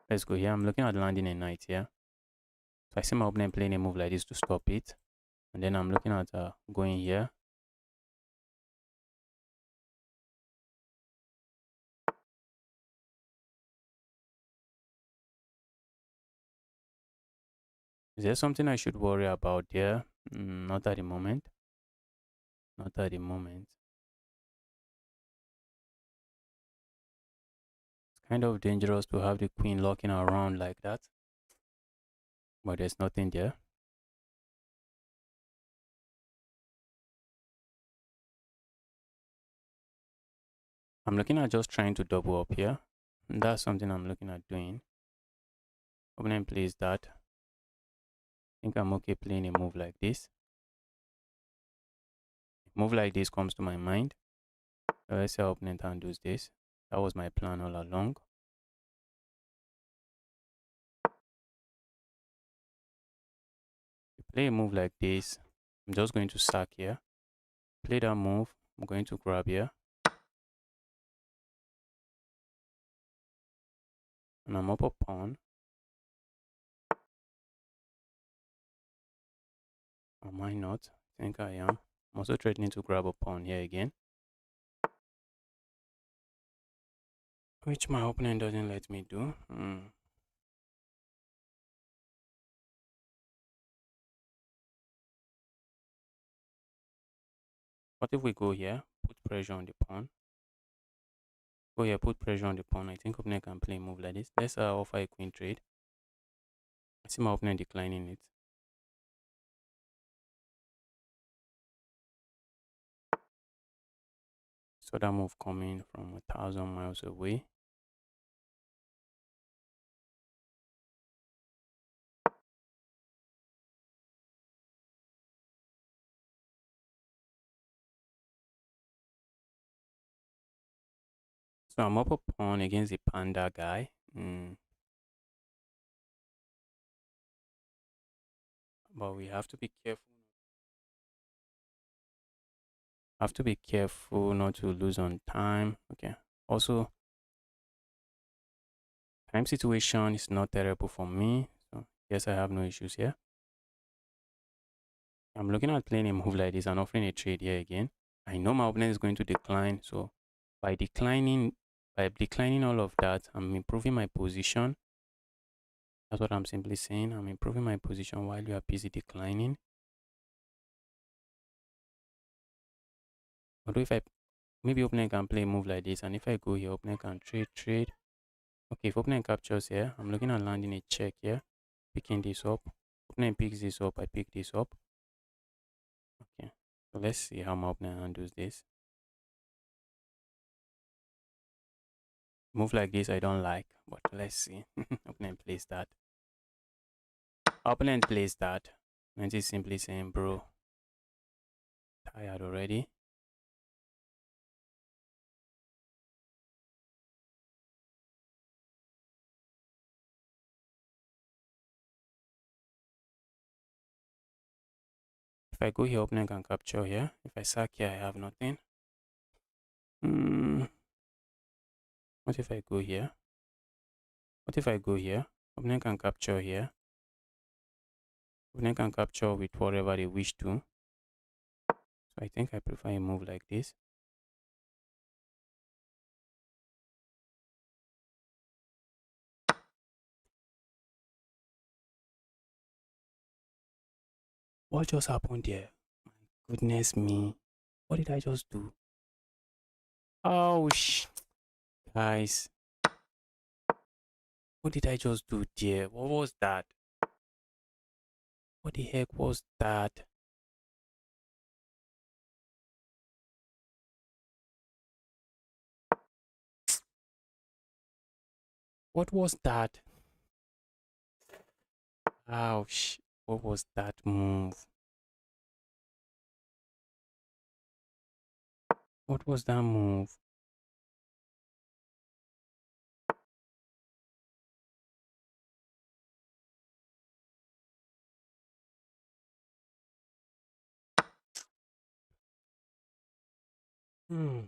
Let's go here. I'm looking at landing a knight here. So I see my opponent playing a move like this to stop it. And then I'm looking at going here. Is there something I should worry about there? Not at the moment. Not at the moment. It's kind of dangerous to have the queen locking around like that. But there's nothing there. I'm looking at just trying to double up here. And that's something I'm looking at doing. Opponent plays that. I think I'm okay playing a move like this. A move like this comes to my mind. Let's say our opponent handles this. That was my plan all along. Play a move like this. I'm just going to sack here. Play that move. I'm going to grab here. And I'm up a pawn. Or am I not? I think I am. I'm also threatening to grab a pawn here again. Which my opponent doesn't let me do. What if we go here? Put pressure on the pawn. Go here, put pressure on the pawn. I think opponent can play a move like this. Let's offer a queen trade. I see my opponent declining it. So that move coming from 1,000 miles away. So I'm up a pawn against the panda guy. But we have to be careful. Have to be careful not to lose on time. Okay. Also, time situation is not terrible for me. So yes, I have no issues here. I'm looking at playing a move like this and offering a trade here again. I know my opponent is going to decline. So by declining all of that, I'm improving my position. That's what I'm simply saying. I'm improving my position while you are busy declining. Although if I maybe opponent can play a move like this, and if I go here, opponent can trade. Okay, if opponent captures here, I'm looking at landing a check here, picking this up. Opponent picks this up, I pick this up. Okay, so let's see how my opponent handles this. Move like this I don't like, but let's see. Opponent plays that. Opponent plays that. And he's simply saying, bro, tired already. If I go here, opponent can capture here. If I sack here, I have nothing. What if I go here? What if I go here? Opponent can capture here. Opponent can capture with whatever they wish to. So I think I prefer a move like this. What just happened there? My goodness me. What did I just do? Oh, guys. What did I just do there? What was that? What the heck was that? What was that? Ouch. What was that move? What was that move? Hmm.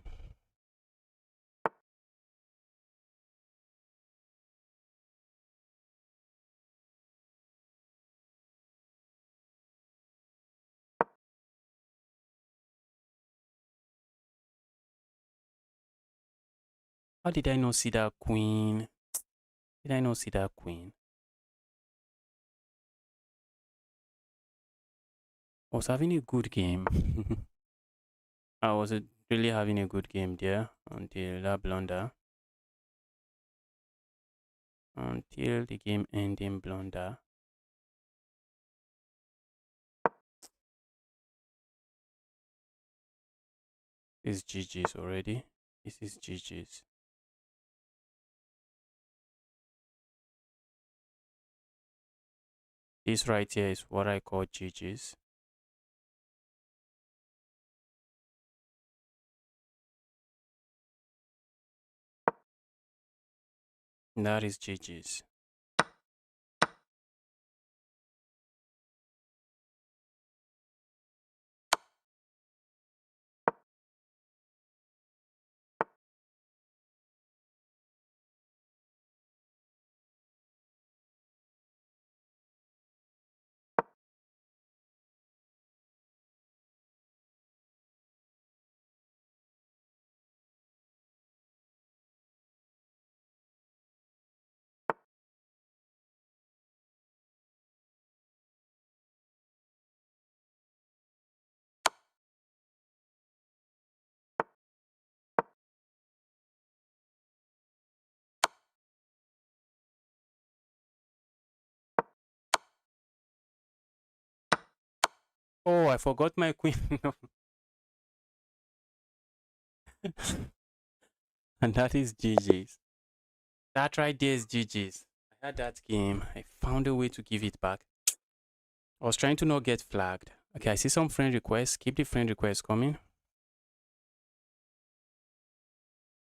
How did I not see that queen? Did I not see that queen? I was having a good game. I was really having a good game there until that blunder. Until the game ending blunder. This is GG's already. This is GG's. This right here is what I call GG's. That is GG's. Oh, I forgot my queen. And that is GG's. That right there is GG's. I had that game. I found a way to give it back. I was trying to not get flagged. Okay, I see some friend requests. Keep the friend requests coming.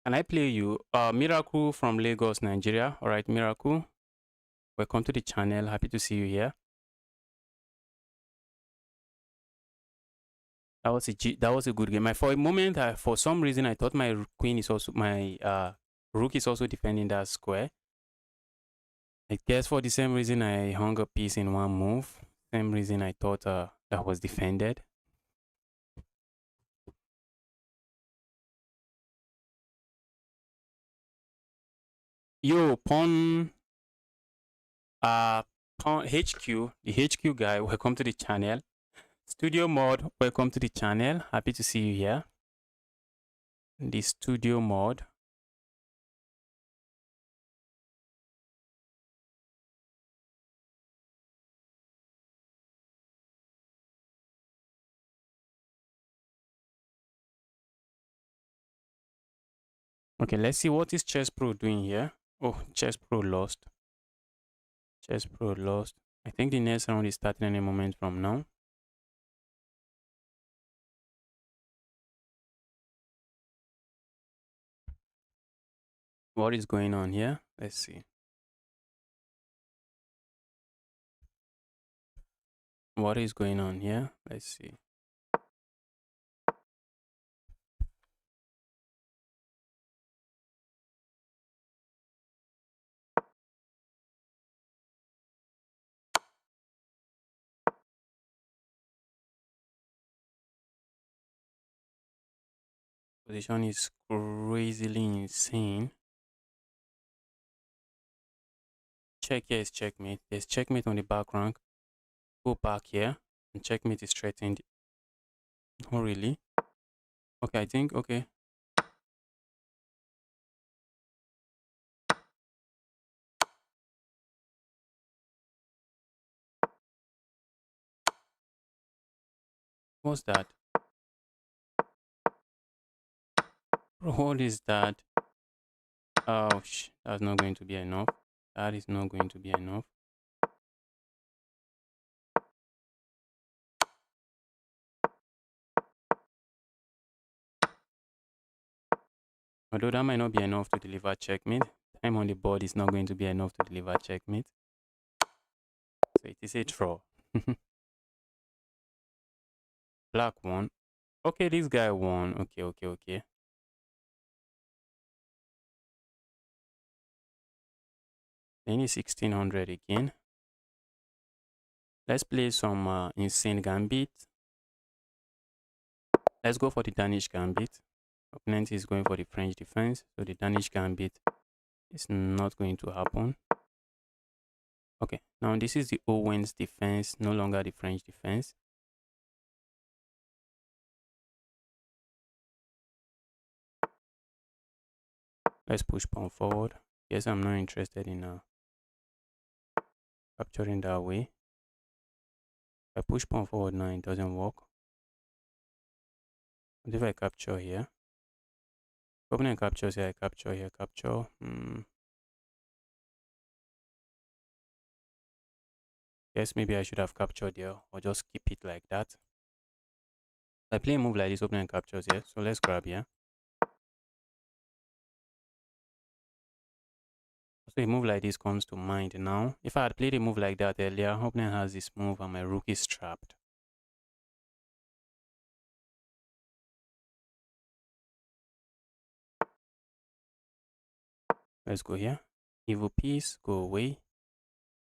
Can I play you? Miracle from Lagos, Nigeria. All right, Miracle. Welcome to the channel. Happy to see you here. That was a good game. For a moment, for some reason, I thought my queen is also my rook is also defending that square. I guess for the same reason I hung a piece in one move. Same reason I thought that was defended. Yo, pawn pawn HQ, the HQ guy, welcome to the channel. Studio mod, welcome to the channel. Happy to see you here. The studio mod. Okay, let's see what is Chess Pro doing here. Oh, Chess Pro lost. Chess Pro lost. I think the next round is starting any moment from now. What is going on here? Let's see. What is going on here? Let's see. Position is crazily insane. Check here is checkmate. There's checkmate on the back rank. Go back here and checkmate is threatened. Oh, really? Okay, I think, okay. What's that? Bro, what is that? Oh, that's not going to be enough. That is not going to be enough. Although that might not be enough to deliver checkmate. Time on the board is not going to be enough to deliver checkmate. So it is a draw. Black won. Okay, this guy won. Okay. Then it's 1600 again. Let's play some insane gambit. Let's go for the Danish gambit. Opponent is going for the French defense, so the Danish gambit is not going to happen. Okay, now this is the Owens defense, no longer the French defense. Let's push pawn forward. Yes, I'm not interested in capturing that way. If I push pawn forward now, it doesn't work. What if I capture here? Opponent captures here, I capture here, capture. Yes, maybe I should have captured there or just keep it like that. I play a move like this, opponent captures here. So let's grab here. So a move like this comes to mind now. If I had played a move like that earlier, opponent has this move and my rook is trapped. Let's go here. Evil piece, go away.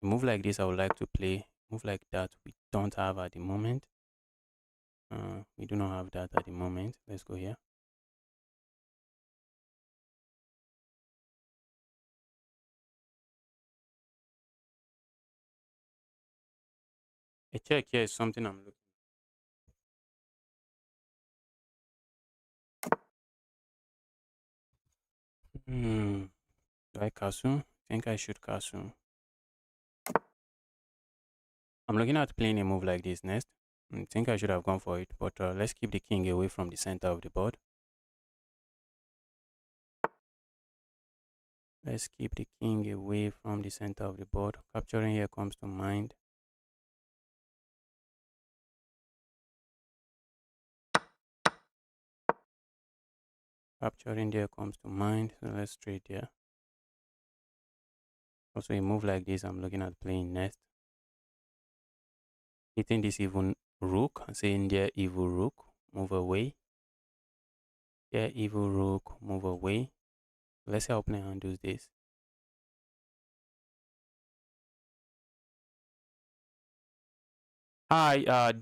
A move like this I would like to play. Move like that we don't have at the moment. We do not have that at the moment. Let's go here. A check here is something I'm looking. Do I castle? I think I should castle. I'm looking at playing a move like this next. I think I should have gone for it, but let's keep the king away from the center of the board. Let's keep the king away from the center of the board. Capturing here comes to mind. Capturing there comes to mind. So let's trade here. Also, a move like this I'm looking at playing next. Hitting this evil rook and saying there evil rook, move away. There evil rook, move away. Let's see how opponent handles this. Hi,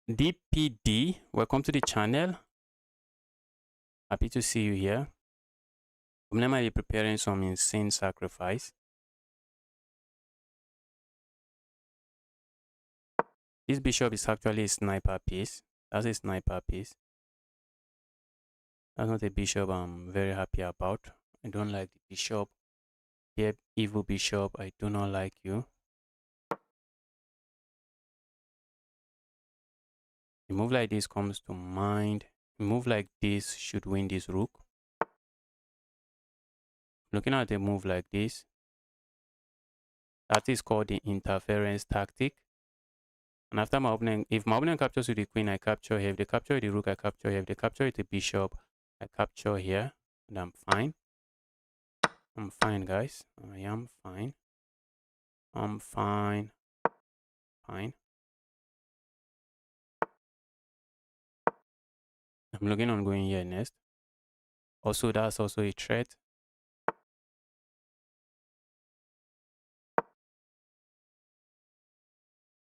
DPD, welcome to the channel. Happy to see you here. I'm normally preparing some insane sacrifice. This bishop is actually a sniper piece. That's a sniper piece. That's not a bishop I'm very happy about. I don't like the bishop. Yep, evil bishop, I do not like you. A move like this comes to mind. A move like this should win this rook. Looking at a move like this, that is called the interference tactic. And after my opponent, if my opponent captures with the queen, I capture here. If they capture with the rook, I capture here. If they capture with the bishop, I capture here. And I'm fine. I'm fine, guys. I am fine. I'm fine. Fine. I'm looking on going here next. Also, that's also a threat.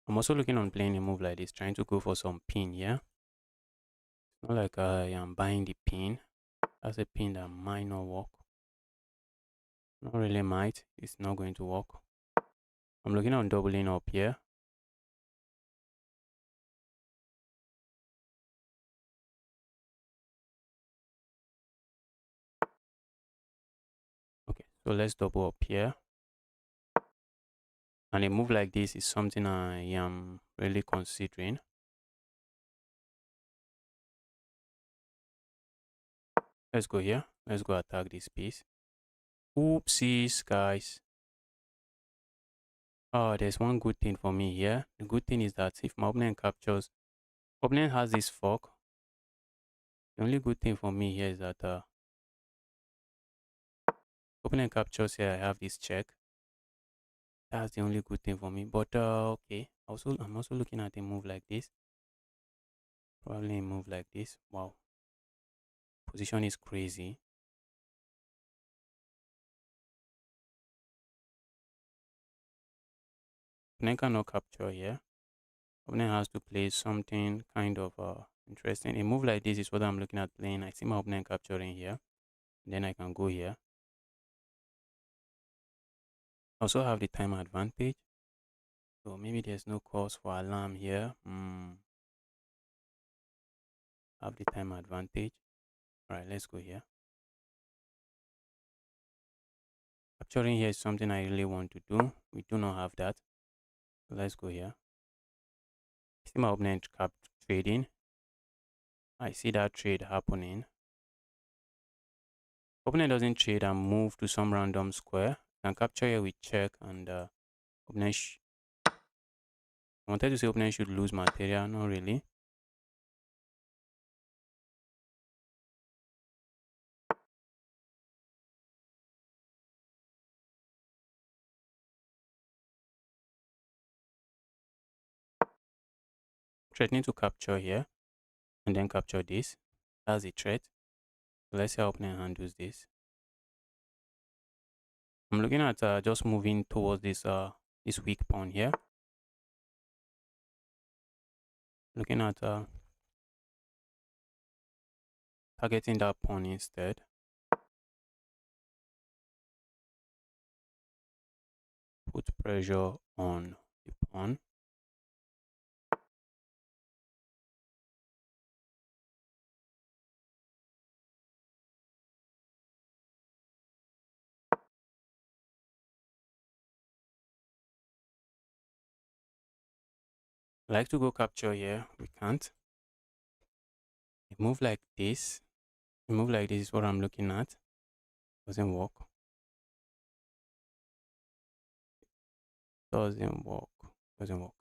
I'm also looking on playing a move like this, trying to go for some pin, yeah? Not like I am buying the pin. That's a pin that might not work. Not really might. It's not going to work. I'm looking on doubling up here. Okay, so let's double up here. And a move like this is something I am really considering. Let's go here. Let's go attack this piece. Oopsies, guys. Oh, there's one good thing for me here. The good thing is that if my opponent captures, opponent has this fork. The only good thing for me here is that opponent captures here, I have this check. That's the only good thing for me. But okay, I'm also looking at a move like this. Probably a move like this. Wow. Position is crazy. Opponent cannot capture here. Opponent has to play something kind of interesting. A move like this is what I'm looking at playing. I see my opponent capturing here. Then I can go here. Also have the time advantage. So maybe there's no cause for alarm here. Have the time advantage. Alright, let's go here. Capturing here is something I really want to do. We do not have that. So let's go here. See my opponent trading. I see that trade happening. Opponent doesn't trade and move to some random square. Can capture here with check and opponent. I wanted to say opponent should lose material. Not really. Threatening to capture here and then capture this. That's a threat. So let's see how opponent handles this. I'm looking at just moving towards this weak pawn here. Looking at targeting that pawn instead. Put pressure on the pawn. I like to go capture here. We can't. A move like this. A move like this is what I'm looking at. Doesn't work. Doesn't work. Doesn't work.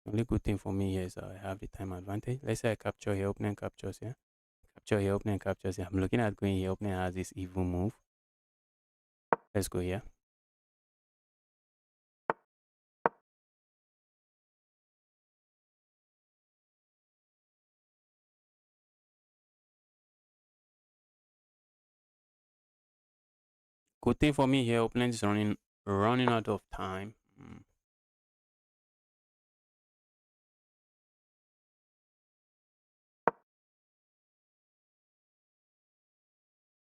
The only good thing for me here is I have the time advantage. Let's say I capture here, opponent captures here. Capture here, opponent captures here. I'm looking at going here, opponent has this evil move. Let's go here. Good thing for me here, opponent is running out of time.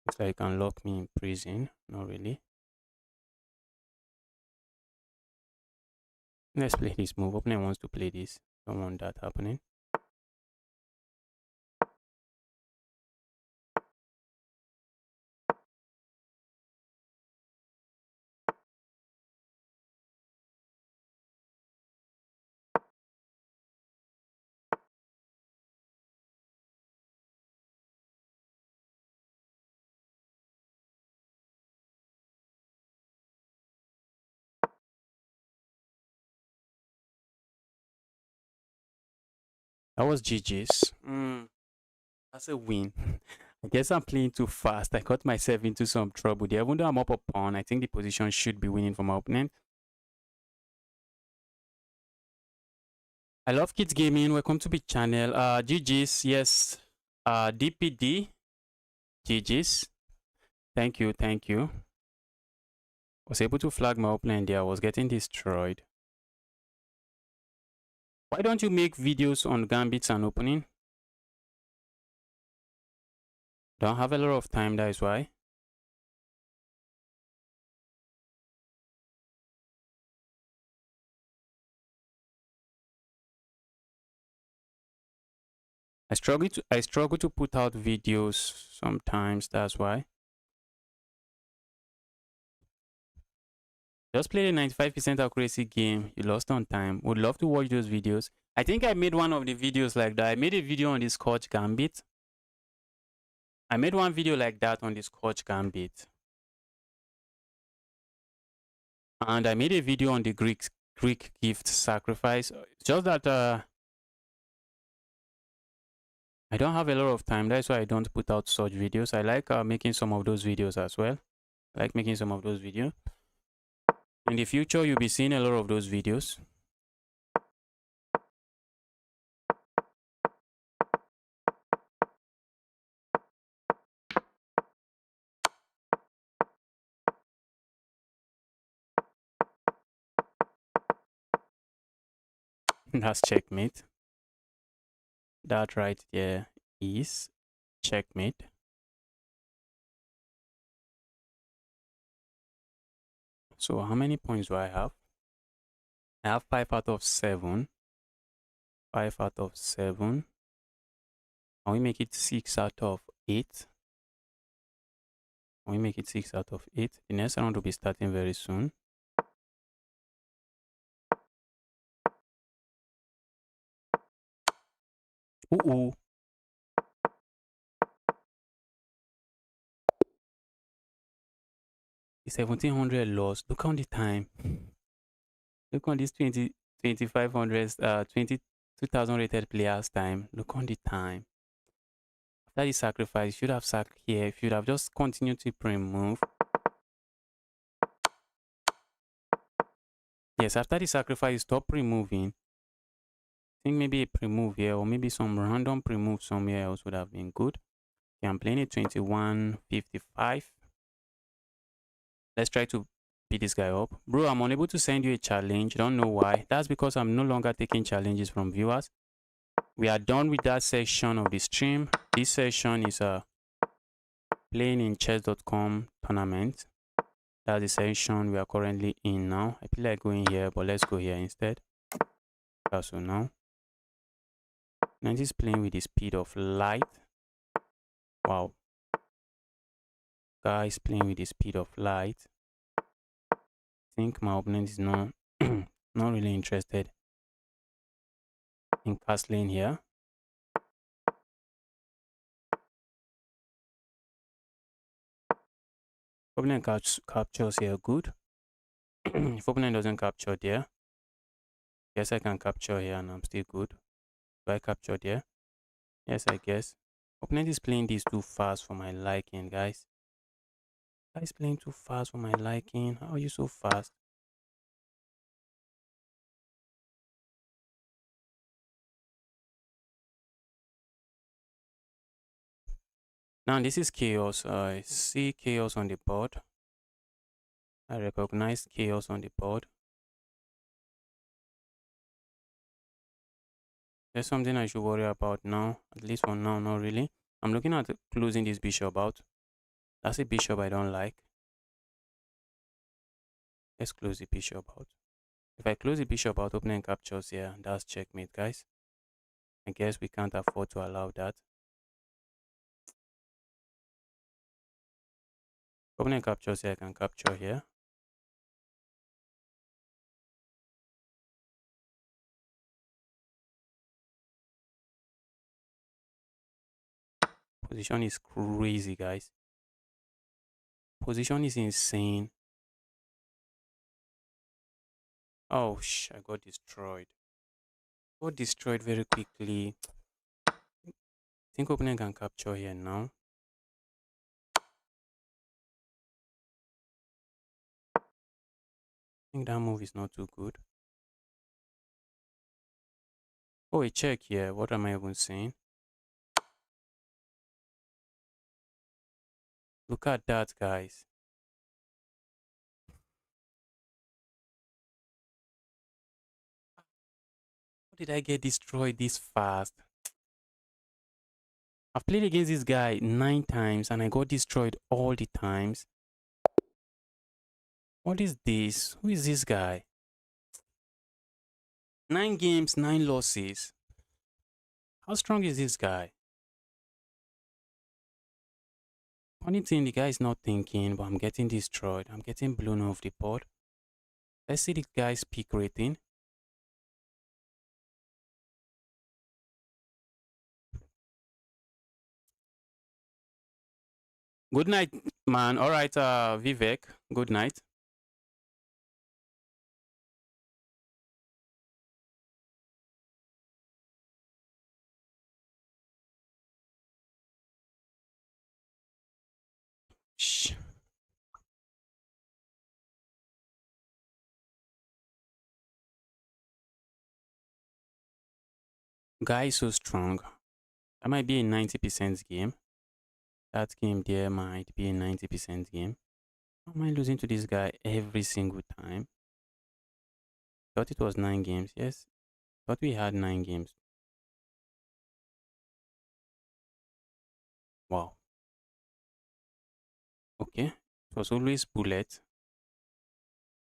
Looks like you can lock me in prison. Not really. Let's play this move. Opponent wants to play this. Don't want that happening. That was GG's. That's a win. I guess I'm playing too fast. I got myself into some trouble there. Even though I'm up a pawn, I think the position should be winning for my opponent. I love Kids Gaming. Welcome to the channel. GG's, yes. DPD. GG's. Thank you, thank you. Was able to flag my opponent there. I was getting destroyed. Why don't you make videos on gambits and opening? Don't have a lot of time, that is why. I struggle to put out videos sometimes, that's why. Just played a 95% accuracy game. You lost on time. Would love to watch those videos. I think I made one of the videos like that. I made a video on the Scotch Gambit. I made one video like that on the Scotch Gambit. And I made a video on the Greek gift sacrifice. Just that I don't have a lot of time. That's why I don't put out such videos. I like making some of those videos as well. I like making some of those videos. In the future, you'll be seeing a lot of those videos. That's checkmate. That right there is checkmate. So how many points do I have? I have 5 out of 7. 5 out of 7. Can we make it 6 out of 8? Can we make it 6 out of 8? The next round will be starting very soon. Ooh. The 1700 loss. Look on the time. Look on this 2500 22,000 rated players time. Look on the time. After the sacrifice, you should have sacked here. If you should have just continued to pre-move. Yes, after the sacrifice, stop pre-moving. I think maybe a pre-move here or maybe some random pre-move somewhere else would have been good. Okay, I'm playing it 21.55. Let's try to beat this guy up. Bro, I'm unable to send you a challenge. Don't know why. That's because I'm no longer taking challenges from viewers. We are done with that section of the stream. This session is playing in chess.com tournament. That's the session we are currently in now. I feel like going here, but let's go here instead. So now, is playing with the speed of light. Wow. Guys playing with the speed of light. I think my opponent is not not really interested in castling here. Opponent captures here, good. If opponent doesn't capture there, yes, I can capture here and I'm still good. Do I capture there? Yes, I guess. Opponent is playing this too fast for my liking, guys. Guys playing too fast for my liking. How are you so fast? Now this is chaos. I see chaos on the board. I recognize chaos on the board. There's something I should worry about now. At least for now, not really. I'm looking at closing this bishop out. That's a bishop I don't like. Let's close the bishop out. If I close the bishop out, opponent captures here. That's checkmate, guys. I guess we can't afford to allow that. Opponent captures here, I can capture here. Position is crazy, guys. Position is insane. Oh, I got destroyed. Got destroyed very quickly. I think opponent can capture here now. I think that move is not too good. Oh, a check here. What am I even saying? Look at that, guys. How did I get destroyed this fast? I've played against this guy 9 times and I got destroyed all the times. What is this? Who is this guy? 9 games, 9 losses. How strong is this guy? Funny thing, the guy is not thinking, but I'm getting destroyed. I'm getting blown off the board. Let's see the guy's peak rating. Good night, man. All right, Vivek. Good night. Shh. Guy is so strong. That might be a 90% game. That game there might be a 90% game. How am I losing to this guy every single time? Thought it was 9 games. Yes. Thought we had 9 games. Wow. Okay. It was always bullet.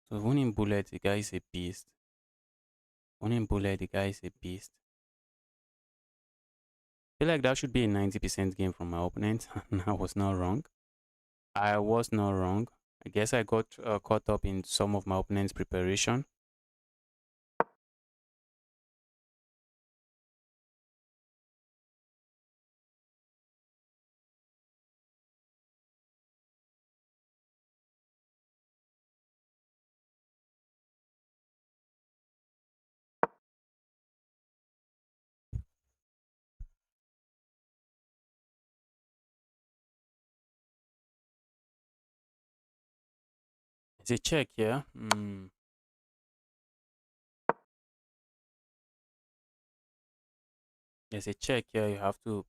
So winning bullet, the guy is a beast. Winning bullet, the guy is a beast. I feel like that should be a 90% game from my opponent. And I was not wrong. I was not wrong. I guess I got caught up in some of my opponent's preparation. It's a check, yeah? There's a check here you have to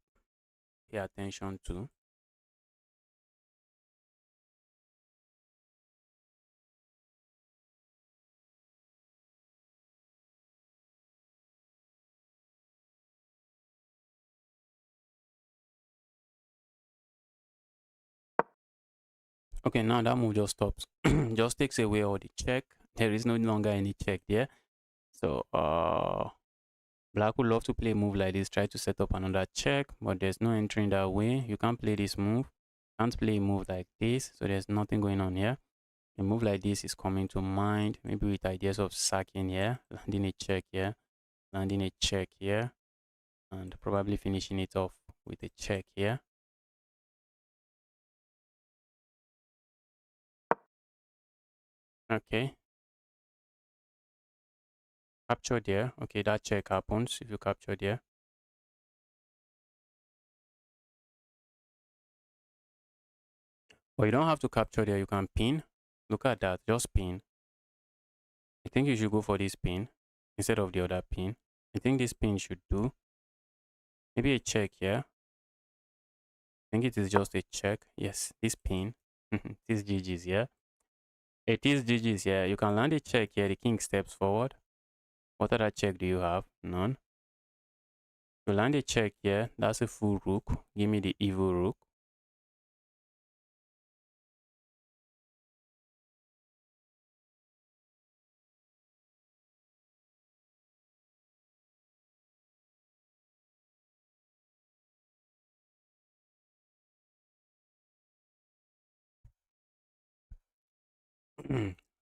pay attention to. Okay, now that move just stops. Just takes away all the check. There is no longer any check there. So Black would love to play a move like this, try to set up another check, but there's no entering that way. You can't play this move. Can't play a move like this, so there's nothing going on here. A move like this is coming to mind, maybe with ideas of sacking here, landing a check here, landing a check here, and probably finishing it off with a check here. Okay. Capture there. Okay, that check happens if you capture there. But you don't have to capture there. You can pin. Look at that. Just pin. I think you should go for this pin instead of the other pin. I think this pin should do. Maybe a check here. I think it is just a check. Yes, this pin. This GG's, yeah. It is GG's, yeah. You can land a check here. The king steps forward. What other check do you have? None. You land a check here. That's a full rook. Give me the evil rook.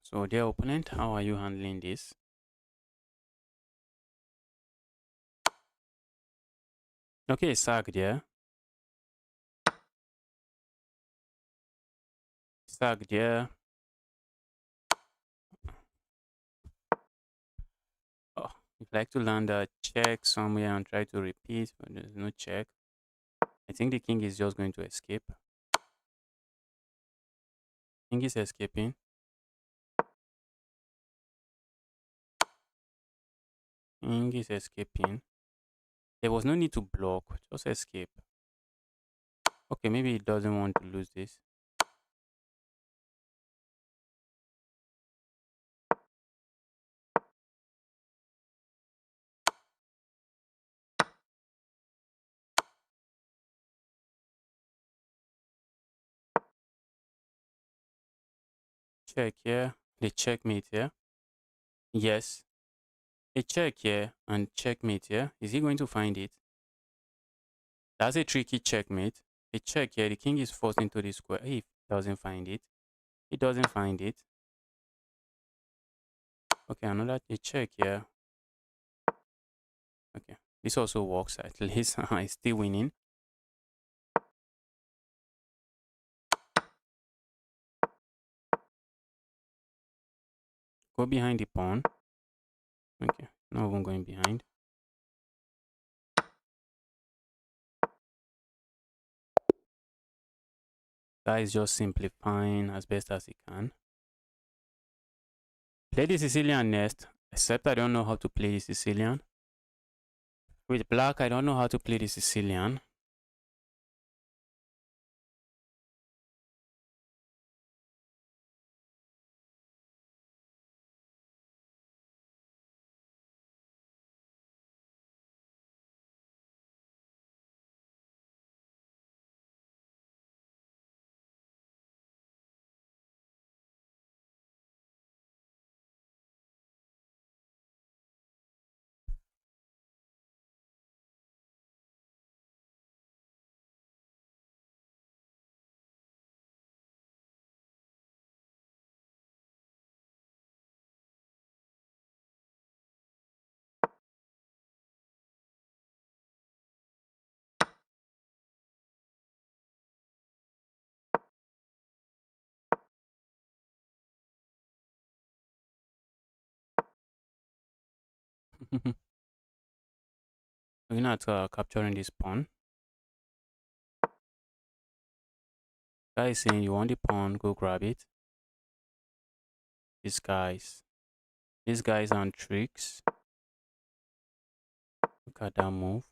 So, dear opponent, how are you handling this? Okay, sack there. Sack there. Oh, you'd like to land a check somewhere and try to repeat, but there's no check. I think the king is just going to escape. King is escaping. King is escaping. There was no need to block, just escape. Okay, maybe he doesn't want to lose this. Check here. The checkmate here. Yes. A check here and checkmate here. Is he going to find it? That's a tricky checkmate. A check here. The king is forced into the square. If he doesn't find it. He doesn't find it. Okay, another a check here. Okay. This also works at least. I'm still winning. Go behind the pawn. Okay, not even going behind. Guy is just simplifying as best as he can. Play the Sicilian next, except I don't know how to play the Sicilian. With black, I don't know how to play the Sicilian. Looking at capturing this pawn. Guy is saying you want the pawn, go grab it. These guys on tricks. Look at that move.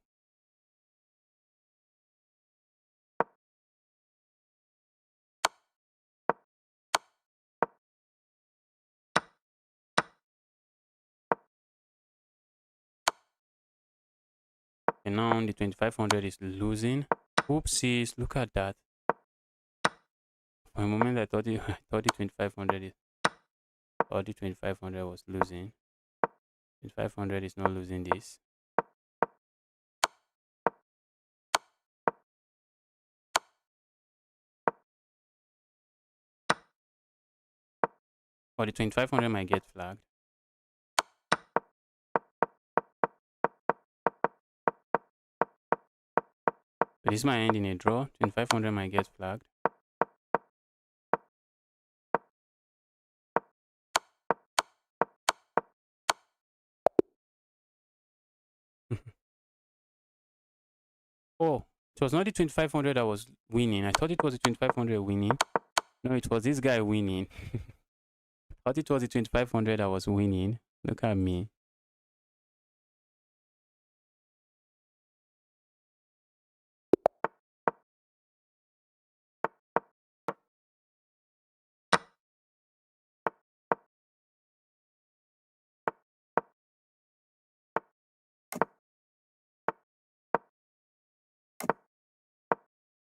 And now the 2500 is losing. Oopsies, look at that. For a moment I thought I thought the 2500 was losing. 2500 is not losing this. Or the 2500 might get flagged. But this might end in a draw. 2500 might get flagged. Oh, it was not the 2500 that was winning. I thought it was the 2500 winning. No, it was this guy winning. I thought it was the 2500 that was winning. Look at me.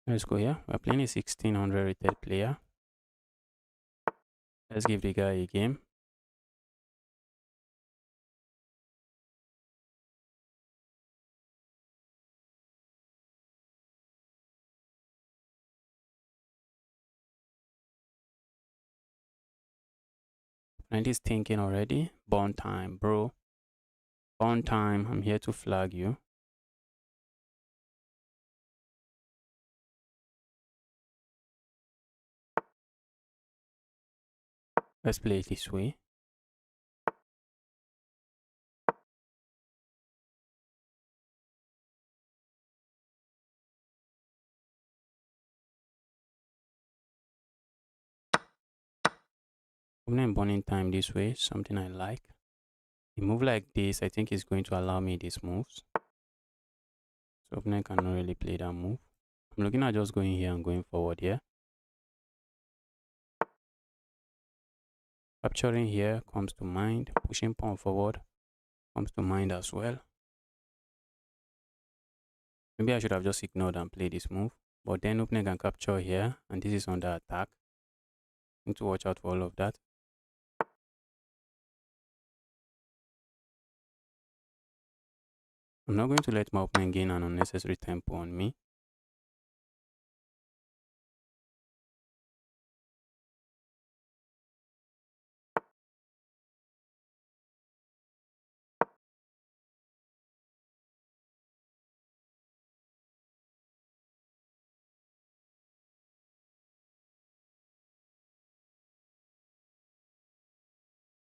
Let's go here. We're playing a 1600 rated player. Let's give the guy a game. And he's thinking already. Burn time, bro. Burn time. I'm here to flag you. Let's play it this way. Opening burning time this way, something I like. A move like this, I think is going to allow me these moves. So opponent cannot really play that move. I'm looking at just going here and going forward here. Capturing here comes to mind. Pushing pawn forward comes to mind as well. Maybe I should have just ignored and played this move. But then opponent can capture here, and this is under attack. Need to watch out for all of that. I'm not going to let my opponent gain an unnecessary tempo on me.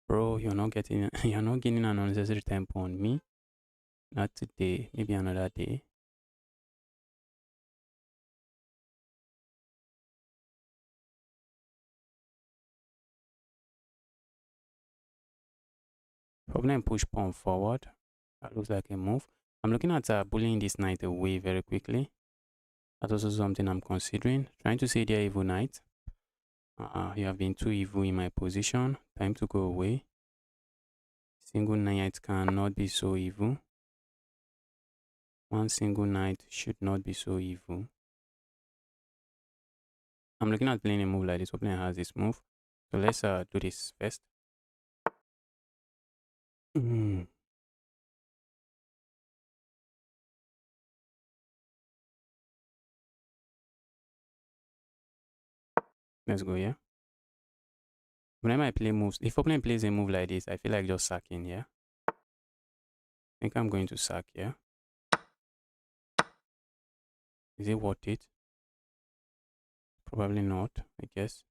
Bro, you're not gaining an unnecessary tempo on me. Not today, maybe another day. Problem push pawn forward. That looks like a move. I'm looking at bullying this knight away very quickly. That's also something I'm considering. Trying to say there, evil knight. You have been too evil in my position. Time to go away. Single knight cannot be so evil. One single knight should not be so evil. I'm looking at playing a move like this. Opponent has this move. So let's do this first. Let's go here. Whenever I play moves, if opponent plays a move like this, I feel like just sacking here. I think I'm going to sack here. Is it worth it? Probably not, I guess.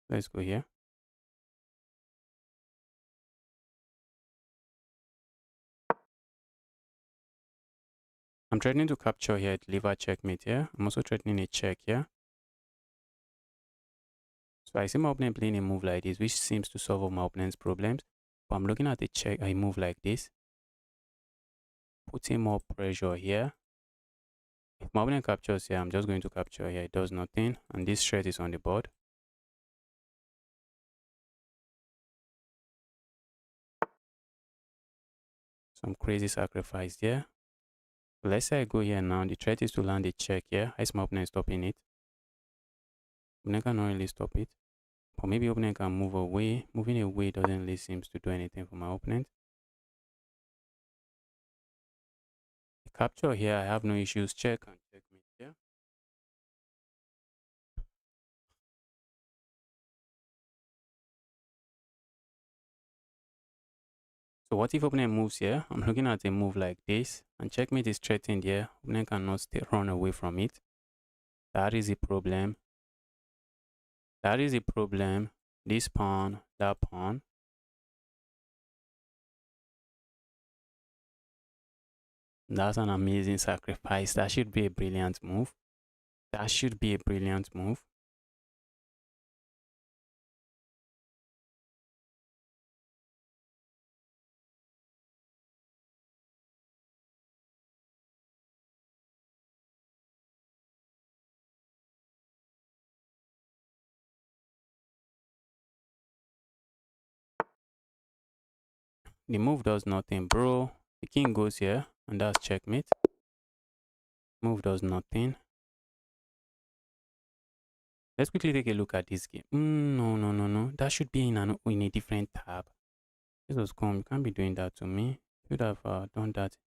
Let's go here. I'm threatening to capture here, deliver checkmate here. I'm also threatening a check here. So I see my opponent playing a move like this, which seems to solve all my opponent's problems. But I'm looking at a check, a move like this, putting more pressure here. If my opponent captures here, I'm just going to capture here. It does nothing, and this threat is on the board. Some crazy sacrifice there. But let's say I go here now. The threat is to land a check here. How is my opponent stopping it? Opponent cannot really stop it. Or maybe opponent can move away. Moving away doesn't really seem to do anything for my opponent. The capture here, I have no issues. Check and checkmate here. So what if opponent moves here? I'm looking at a move like this, and checkmate is threatened here. Opponent cannot run away from it. That is a problem. That is a problem. This pawn, that pawn. That's an amazing sacrifice. That should be a brilliant move. That should be a brilliant move. The move does nothing, bro. The king goes here, and that's checkmate. Move does nothing. Let's quickly take a look at this game. No. That should be in a different tab. This was calm. You can't be doing that to me. You should have done that.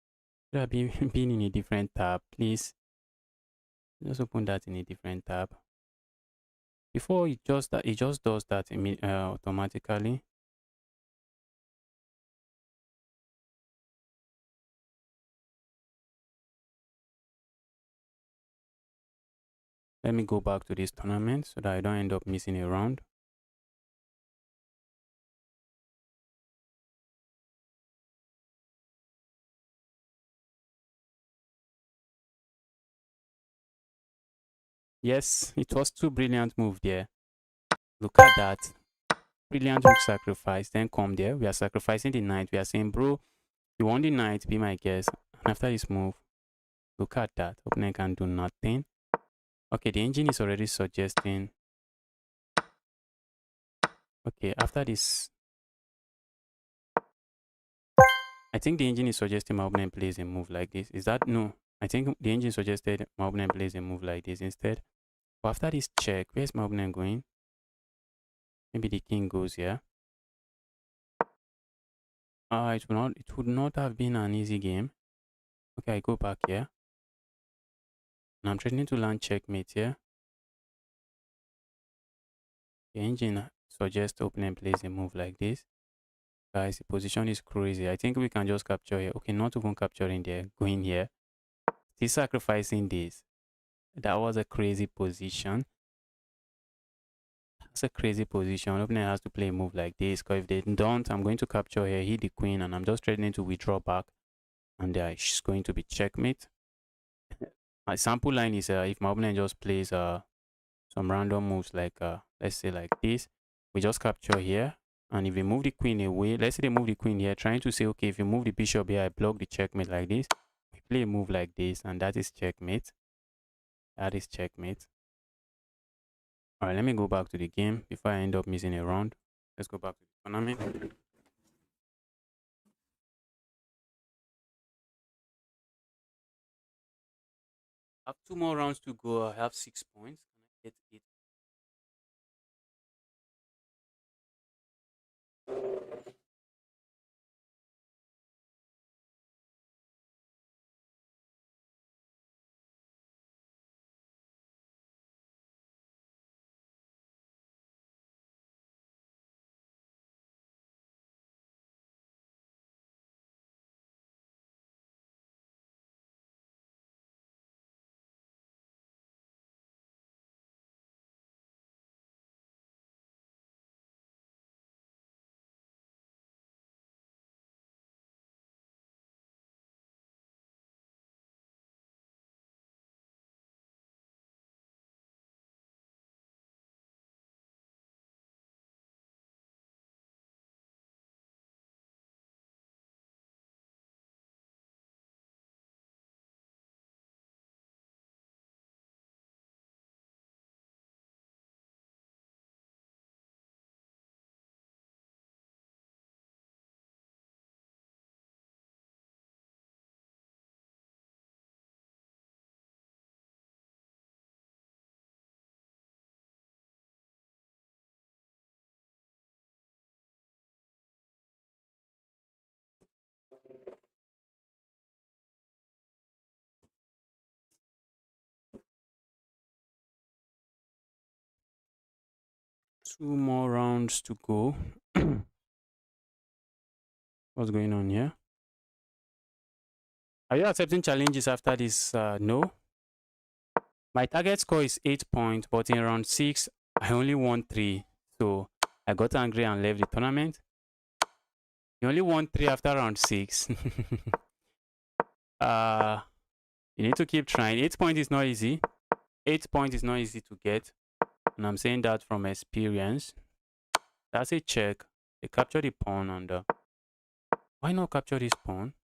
Should have been in a different tab, please. Just open that in a different tab. Before it just does that automatically. Let me go back to this tournament so that I don't end up missing a round. Yes, it was two brilliant moves there. Look at that. Brilliant rook sacrifice. Then come there. We are sacrificing the knight. We are saying, bro, you want the knight, be my guest. And after this move, look at that. Opponent can do nothing. Okay, the engine is already suggesting. Okay, after this, I think the engine is suggesting my opponent plays a move like this. Is that no? I think the engine suggested my opponent plays a move like this instead. But after this check, where's my opponent going? Maybe the king goes here. It would not have been an easy game. Okay, I go back here. And I'm threatening to land checkmate here. The engine suggests opponent plays a move like this. Guys, the position is crazy. I think we can just capture here. Okay, not even capturing there. Going here. Still sacrificing this. That was a crazy position. That's a crazy position. Opponent has to play a move like this. Because if they don't, I'm going to capture here, hit the queen, and I'm just threatening to withdraw back. And it's going to be checkmate. My sample line is if my opponent just plays some random moves like let's say like this, we just capture here. And if we move the queen away, let's say they move the queen here, trying to say, okay, if you move the bishop here, I block the checkmate like this. We play a move like this, and that is checkmate. That is checkmate. All right, let me go back to the game before I end up missing a round. Let's go back to the tournament. I have 2 more rounds to go. I have 6 points. Can I get it? 2 more rounds to go. What's going on here? Are you accepting challenges after this? No. My target score is 8 points, but in round 6, I only won 3. So I got angry and left the tournament. You only won 3 after round 6. You need to keep trying. 8 points is not easy. 8 points is not easy to get. And I'm saying that from experience. That's a check. They capture the pawn and why not capture this pawn?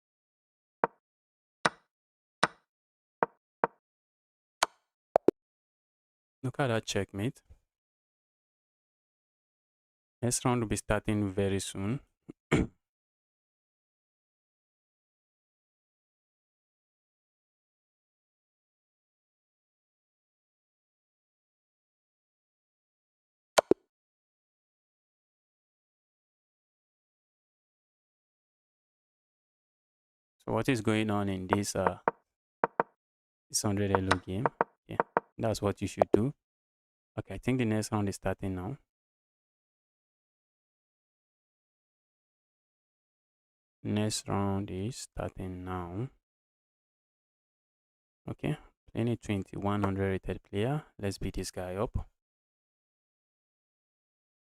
Look at that checkmate. Next round will be starting very soon. So what is going on in this 100 elo game? Yeah, that's what you should do. Okay, I think the next round is starting now. Next round is starting now. Okay, playing a 2100 rated player. Let's beat this guy up.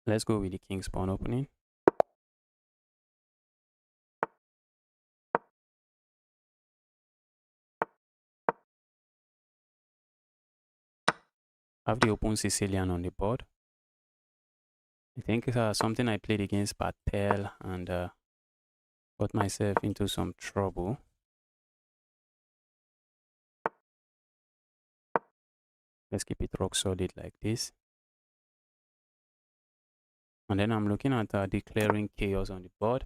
Let's go with the king's pawn opening. Have the open Sicilian on the board. I think something I played against Patel and got myself into some trouble. Let's keep it rock solid like this. And then I'm looking at declaring chaos on the board.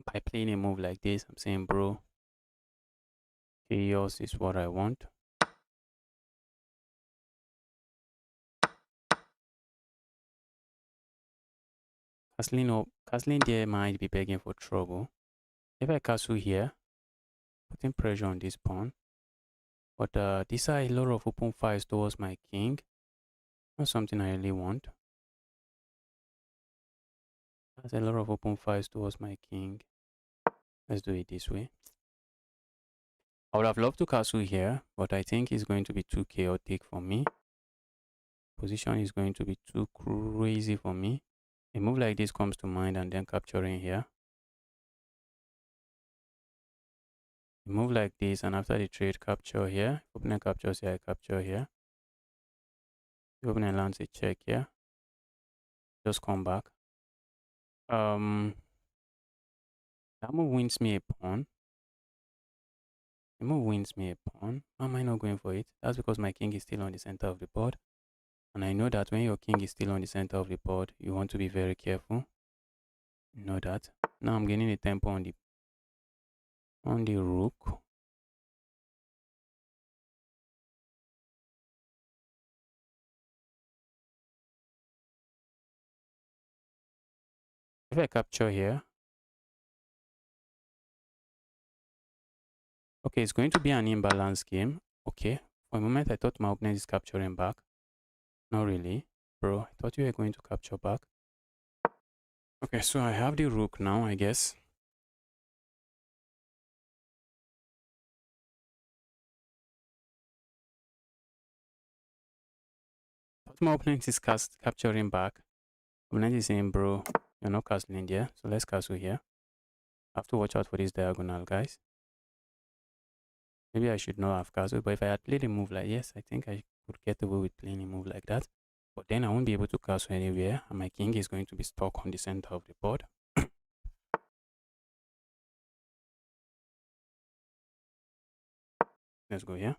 By playing a move like this, I'm saying, bro, chaos is what I want. Castling there might be begging for trouble. If I castle here, putting pressure on this pawn. But these are a lot of open fires towards my king. Not something I really want. There's a lot of open fires towards my king. Let's do it this way. I would have loved to castle here, but I think it's going to be too chaotic for me. Position is going to be too crazy for me. A move like this comes to mind and then capturing here. A move like this and after the trade capture here. Opponent captures here, I capture here. The opponent lands a check here. Just come back. That move wins me a pawn. The move wins me a pawn. Why am I not going for it? That's because my king is still on the center of the board. And I know that when your king is still on the center of the board, you want to be very careful. You know that. Now I'm gaining a tempo on the rook. If I capture here, okay, it's going to be an imbalanced game. Okay, for a moment I thought my opponent is capturing back. Not really, bro. I thought you were going to capture back. Okay, so I have the rook now, I guess. Thought my opponent is capturing back. Opponent is saying, bro, you're not castling there, so let's castle here. I have to watch out for this diagonal, guys. Maybe I should not have castled, but if I had played a move like yes, I think I could get away with playing a move like that. But then I won't be able to castle anywhere, and my king is going to be stuck on the center of the board. Let's go here.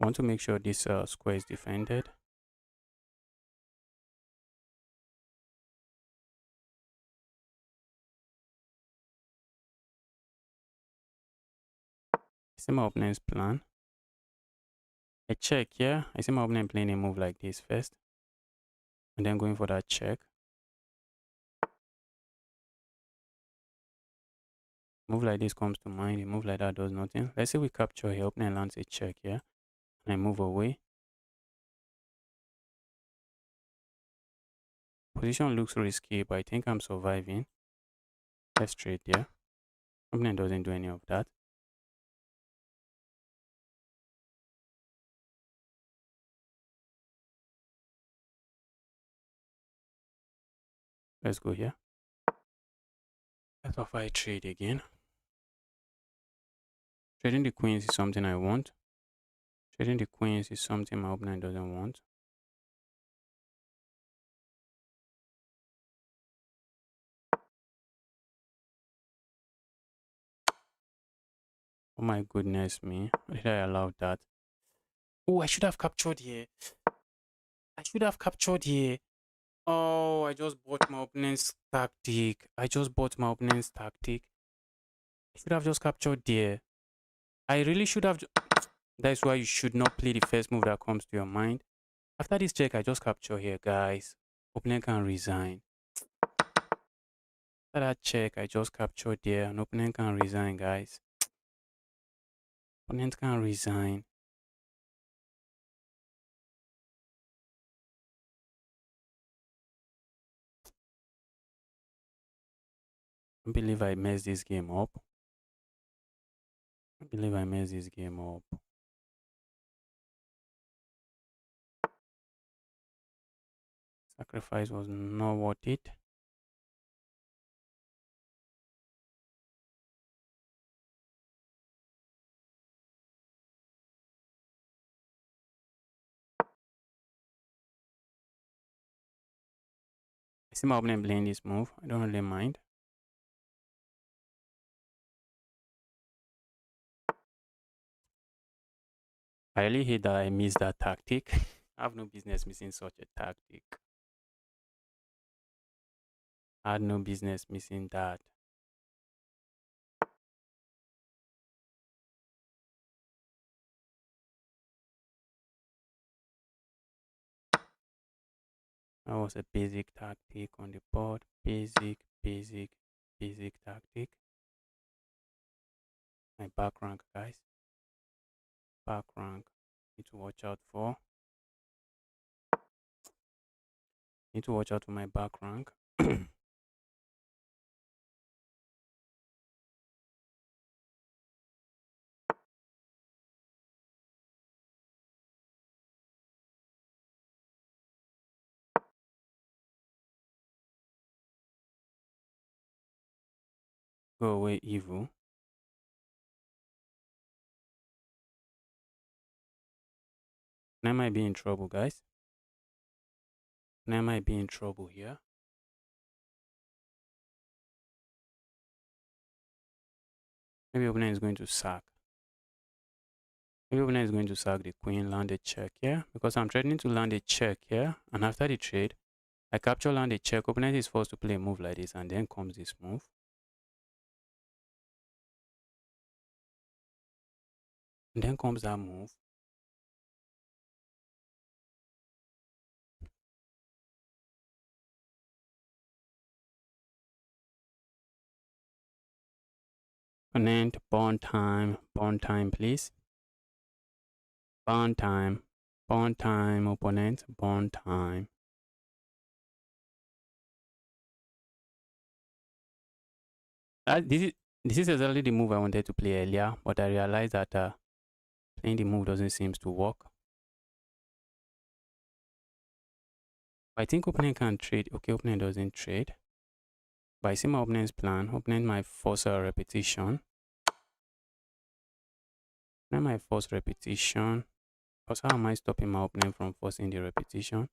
I want to make sure this square is defended. See my opponent's plan. I check here. I see my opponent playing a move like this first, and then going for that check. Move like this comes to mind. A move like that does nothing. Let's say we capture here. Opponent lands a check here, and I move away. Position looks risky, but I think I'm surviving. Let's trade there. Opponent doesn't do any of that. Let's go here. Let's offer a trade again. Trading the queens is something I want. Trading the queens is something my opponent doesn't want. Oh my goodness me. Why did I allow that? Oh, I should have captured here. I should have captured here. Oh, I just bought my opponent's tactic. I should have just captured there. I really should have. That's why you should not play the first move that comes to your mind. After this check, I just capture here, guys. Opponent can resign. After that check, I just captured there. An opponent can resign, guys. Opponent can resign. I believe I messed this game up. Sacrifice was not worth it. I see my opponent playing this move. I don't really mind. I really hate that I missed that tactic. I have no business missing such a tactic. I had no business missing that. That was a basic tactic on the board. Basic tactic. My back rank, guys. Back rank. Need to watch out for. Need to watch out for my back rank. Go away, evil. Now I might be in trouble, guys. Now I might be in trouble here. Maybe opponent is going to sack. Maybe opponent is going to sack the queen, land a check here. Because I'm threatening to land a check here. And after the trade, I capture, land a check. Opponent is forced to play a move like this. And then comes this move. And then comes that move. Opponent, bond time, please. Bond time, opponent, bond time. This is exactly the move I wanted to play earlier, but I realized that playing the move doesn't seem to work. I think opponent can trade. Okay, opponent doesn't trade. But I see my opponent's plan. Opponent might force a repetition. Opponent might force repetition. Because how am I stopping my opponent from forcing the repetition?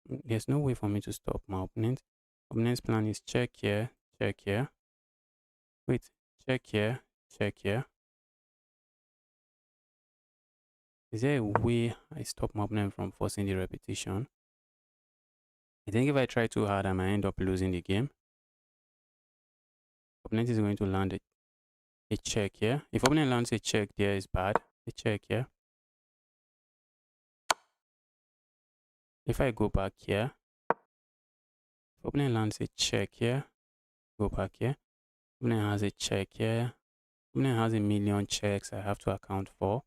There's no way for me to stop my opponent. Opponent's plan is check here, check here. Wait, check here, check here. Is there a way I stop my opponent from forcing the repetition? I think if I try too hard, I might end up losing the game. Opponent is going to land a check here. If opponent lands a check there, is bad. A check here. If I go back here, if opponent lands a check here, go back here. Opponent has a check here. Opponent has a million checks I have to account for.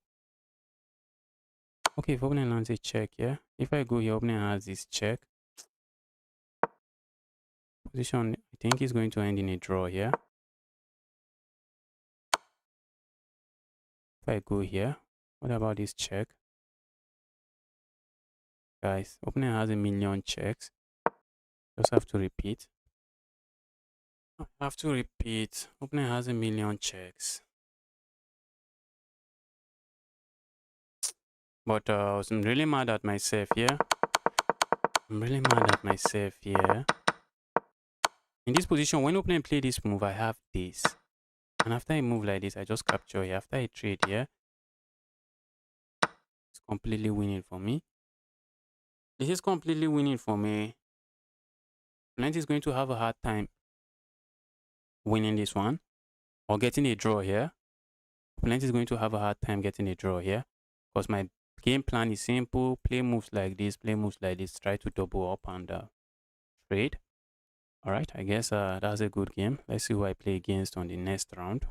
Okay, if opponent lands a check here, if I go here, opponent has this check. Position, I think is going to end in a draw here. If I go here, what about this check? Guys, opponent has a million checks. Just have to repeat. I have to repeat. Opponent has a million checks. But I'm really mad at myself here. I'm really mad at myself here. In this position, when opponent play this move, I have this. And after I move like this, I just capture here. After I trade here, it's completely winning for me. This is completely winning for me. Opponent is going to have a hard time winning this one or getting a draw here. Opponent is going to have a hard time getting a draw here because my game plan is simple. Play moves like this, try to double up and trade. All right, I guess that's a good game. Let's see who I play against on the next round.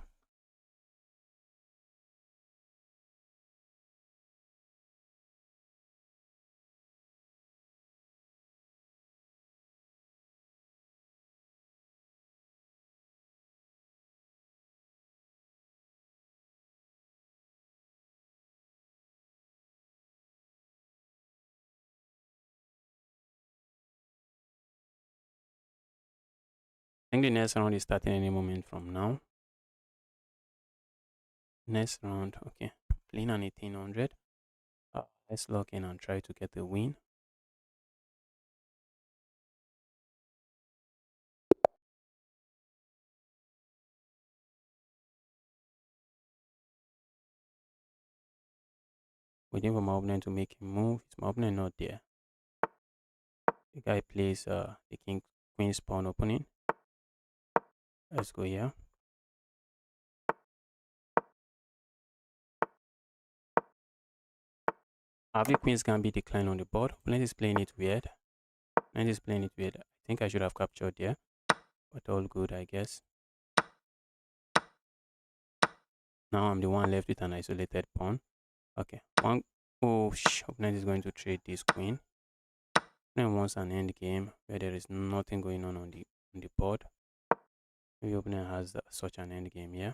I think the next round is starting any moment from now. Next round, okay. Playing an 1800. Let's log in and try to get a win. Waiting for my opponent to make a move. Is my opponent not there? The guy plays the king queen pawn opening. Let's go here. I have the queen's gambit decline on the board. Opponent is playing it weird. Opponent is playing it weird. I think I should have captured there, but all good, I guess. Now I'm the one left with an isolated pawn. Okay, one. Oh, opponent is going to trade this queen. Opponent wants an end game where there is nothing going on the board. Maybe opponent has such an end game here.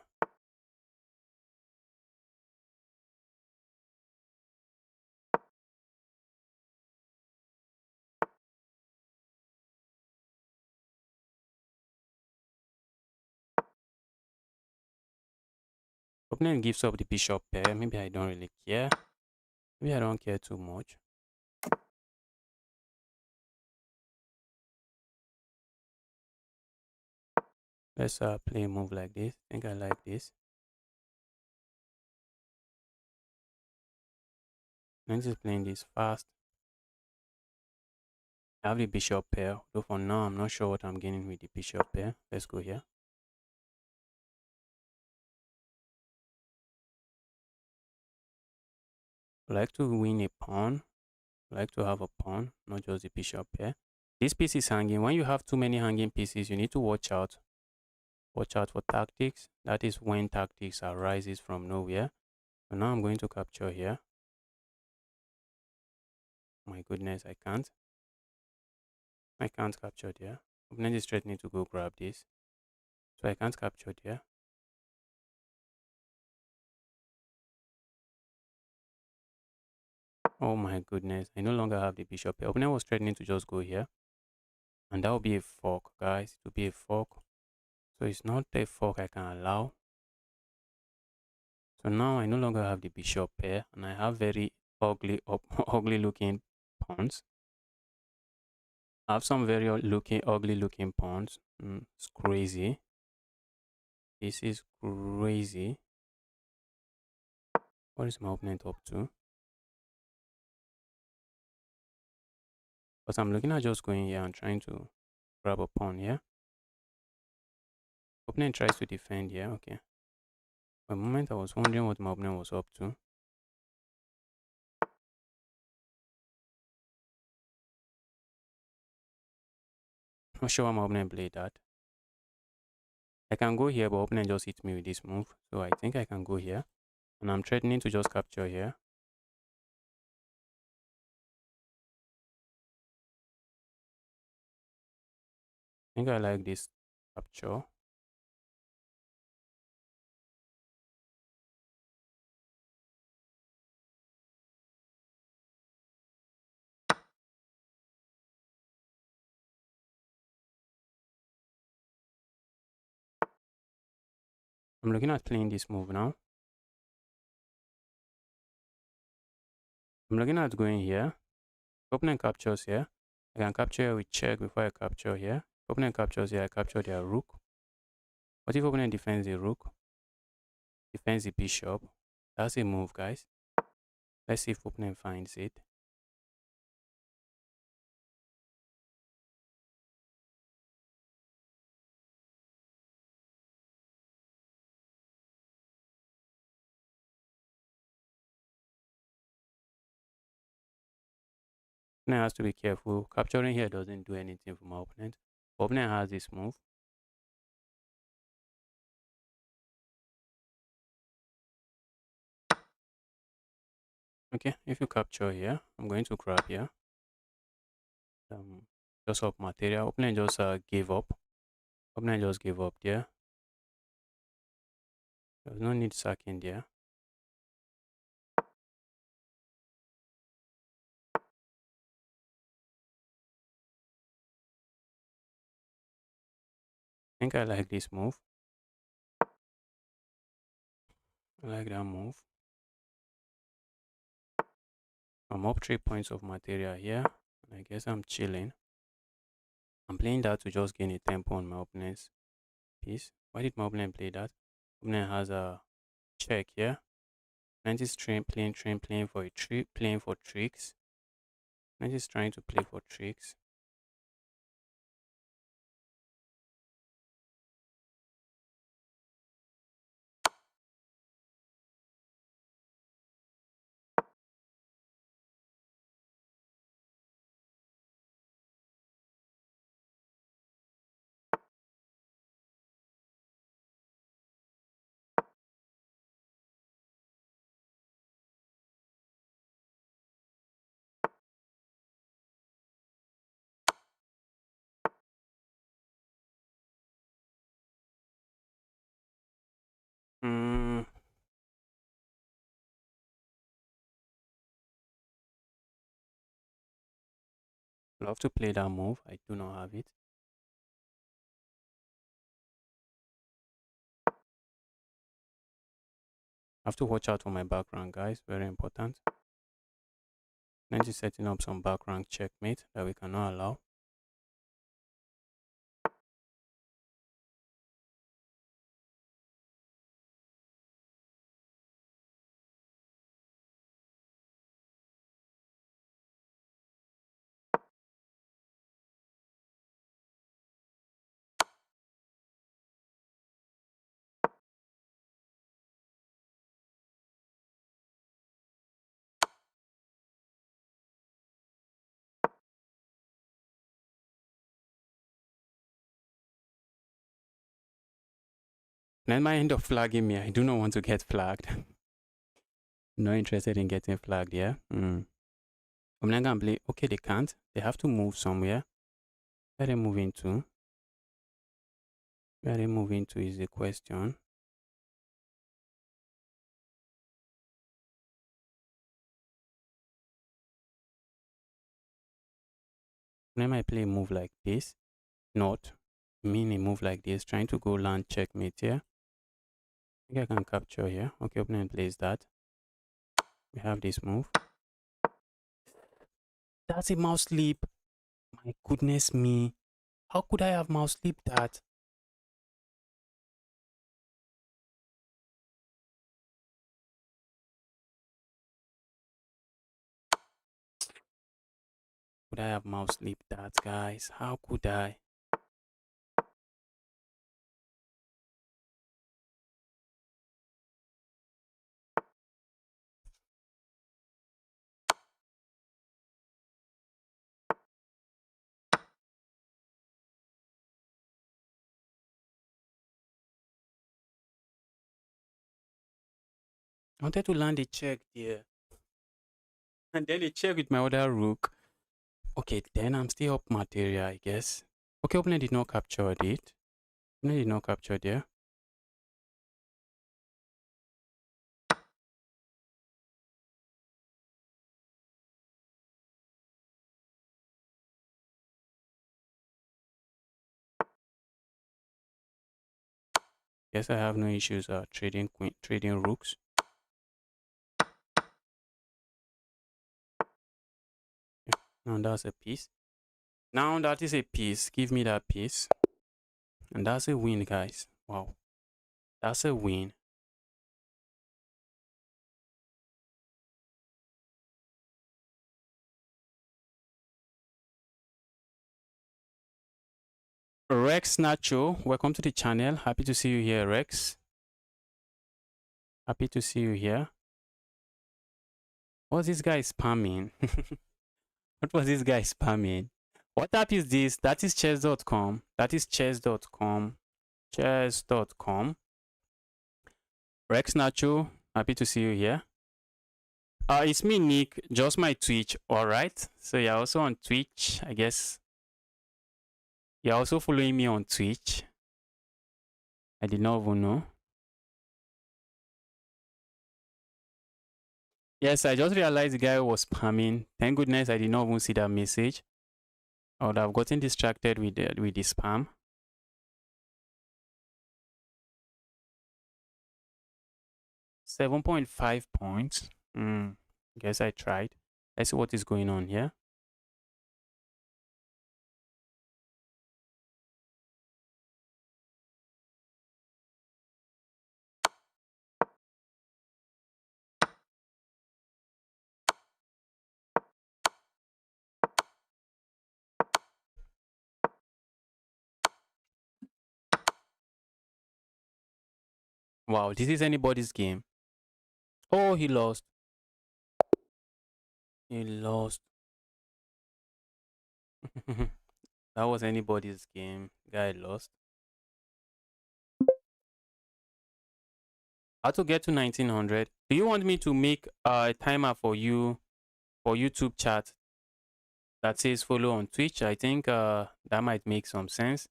Opponent gives up the bishop pair. Maybe I don't really care. Maybe I don't care too much. Let's play a move like this. I think I like this. I'm just playing this fast. I have the bishop pair, though for now I'm not sure what I'm gaining with the bishop pair. Let's go here. I like to win a pawn. I like to have a pawn, not just the bishop pair. This piece is hanging. When you have too many hanging pieces, you need to watch out. Watch out for tactics. That is when tactics arises from nowhere. So now I'm going to capture here. My goodness, I can't. I can't capture there. Opponent is threatening to go grab this. So I can't capture there. Oh my goodness, I no longer have the bishop here. Opponent was threatening to just go here. And that will be a fork, guys. It will be a fork. So it's not a fork I can allow. So now I no longer have the bishop pair. And I have very ugly, ugly looking pawns. I have some very ugly looking pawns. It's crazy. This is crazy. What is my opponent up to? But I'm looking at just going here and trying to grab a pawn here. Opponent tries to defend here. Okay. For a moment, I was wondering what my opponent was up to. Not sure why my opponent played that. I can go here, but opponent just hit me with this move. So I think I can go here. And I'm threatening to just capture here. I think I like this capture. I'm looking at playing this move now. I'm looking at going here. Opponent captures here. I can capture here with check before I capture here. Opponent captures here, I capture their rook. What if opponent defends the rook? Defends the bishop. That's a move, guys. Let's see if opponent finds it. Opponent has to be careful. Capturing here doesn't do anything for my opponent. Opponent has this move. Okay, if you capture here, I'm going to grab here. Just up material. Opponent just gave up. Opponent just gave up there. There's no need sacking there. I think I like this move. I like that move. I'm up 3 points of material here. And I guess I'm chilling. I'm playing that to just gain a tempo on my opponent's piece. Why did my opponent play that? Opponent has a check here. Opponent is playing for a trick, playing for tricks. Opponent is trying to play for tricks. Hmm. Love to play that move. I do not have it. I have to watch out for my background, guys. Very important. Then just setting up some background checkmate that we cannot allow. Then might end up flagging me. I do not want to get flagged. Not interested in getting flagged, yeah? I'm not gonna play. Okay, they can't. They have to move somewhere. Where they move into? Where they move into is the question. When I play a move like this, not mean a move like this, trying to go land checkmate here. I think I can capture here. Okay, opponent plays that. We have this move. That's a mouse sleep. My goodness me. How could I have mouse sleep that? Could I have mouse sleep that, guys? How could I? I wanted to land a check there. And then a check with my other rook. Okay, then I'm still up material, I guess. Okay, opponent did not capture it. Opponent did not capture there. Guess I have no issues trading rooks. Yeah, now that's a piece. Now that is a piece. Give me that piece. And that's a win, guys. Wow. That's a win. Rex Nacho, welcome to the channel. Happy to see you here, Rex. Happy to see you here. What's this guy spamming? What was this guy spamming? What app is this? That is chess.com. That is chess.com. Chess.com. Rex Nacho, happy to see you here. It's me, Nick. Just my Twitch. All right. So you're also on Twitch, I guess. You're also following me on Twitch. I did not even know. Yes, I just realized the guy was spamming. Thank goodness I did not even see that message. I would have gotten distracted with the spam. $7.5 points. Guess I tried. Let's see what is going on here. Wow, this is anybody's game. Oh, he lost. He lost. That was anybody's game. Guy lost. How to get to 1900? Do you want me to make a timer for you for YouTube chat that says follow on Twitch? I think that might make some sense.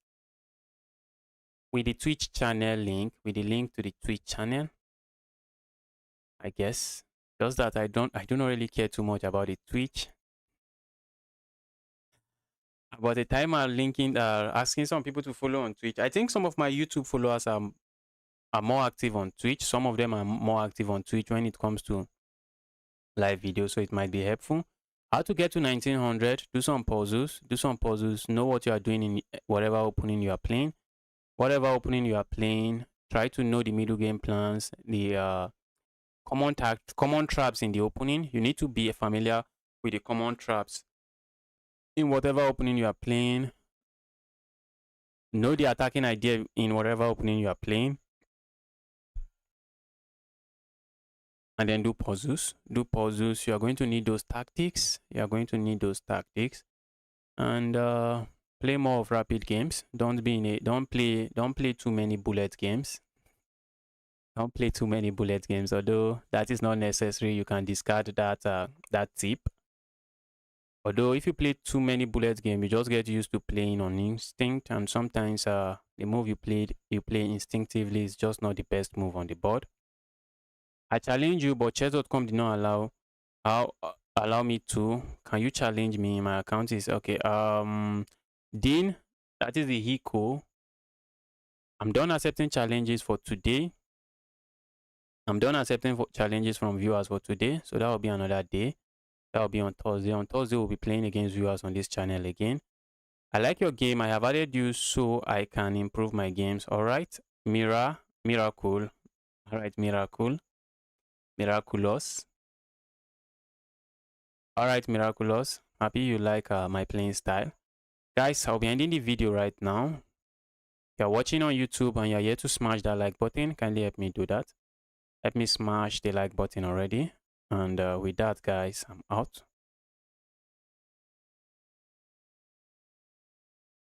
With the Twitch channel link, with the link to the Twitch channel, I guess. Just that I do not really care too much about the Twitch. About the timer linking, asking some people to follow on Twitch. I think some of my YouTube followers are more active on Twitch. Some of them are more active on Twitch when it comes to live videos, so it might be helpful. How to get to 1900? Do some puzzles. Do some puzzles. Know what you are doing in whatever opening you are playing. Whatever opening you are playing, try to know the middle game plans, the common traps in the opening. You need to be familiar with the common traps in whatever opening you are playing. Know the attacking idea in whatever opening you are playing. And then do puzzles. Do puzzles. You are going to need those tactics. You are going to need those tactics. And play more of rapid games. Don't play too many bullet games. Don't play too many bullet games, although that is not necessary. You can discard that tip. Although if you play too many bullet games, you just get used to playing on instinct, and sometimes the move you play instinctively is just not the best move on the board. I challenge you, but chess.com did not allow me to. Can you challenge me? My account is okay. Dean, that is the Hiko. I'm done accepting challenges for today. I'm done accepting challenges from viewers for today. So that will be another day. That will be on Thursday. On Thursday, we'll be playing against viewers on this channel again. I like your game. I have added you so I can improve my games. All right. Miracle. All right, Miraculous. All right, Miraculous. Happy you like my playing style. Guys, I'll be ending the video right now. If you're watching on YouTube and you're here to smash that like button, kindly help me do that. Help me smash the like button already. And with that, guys, I'm out.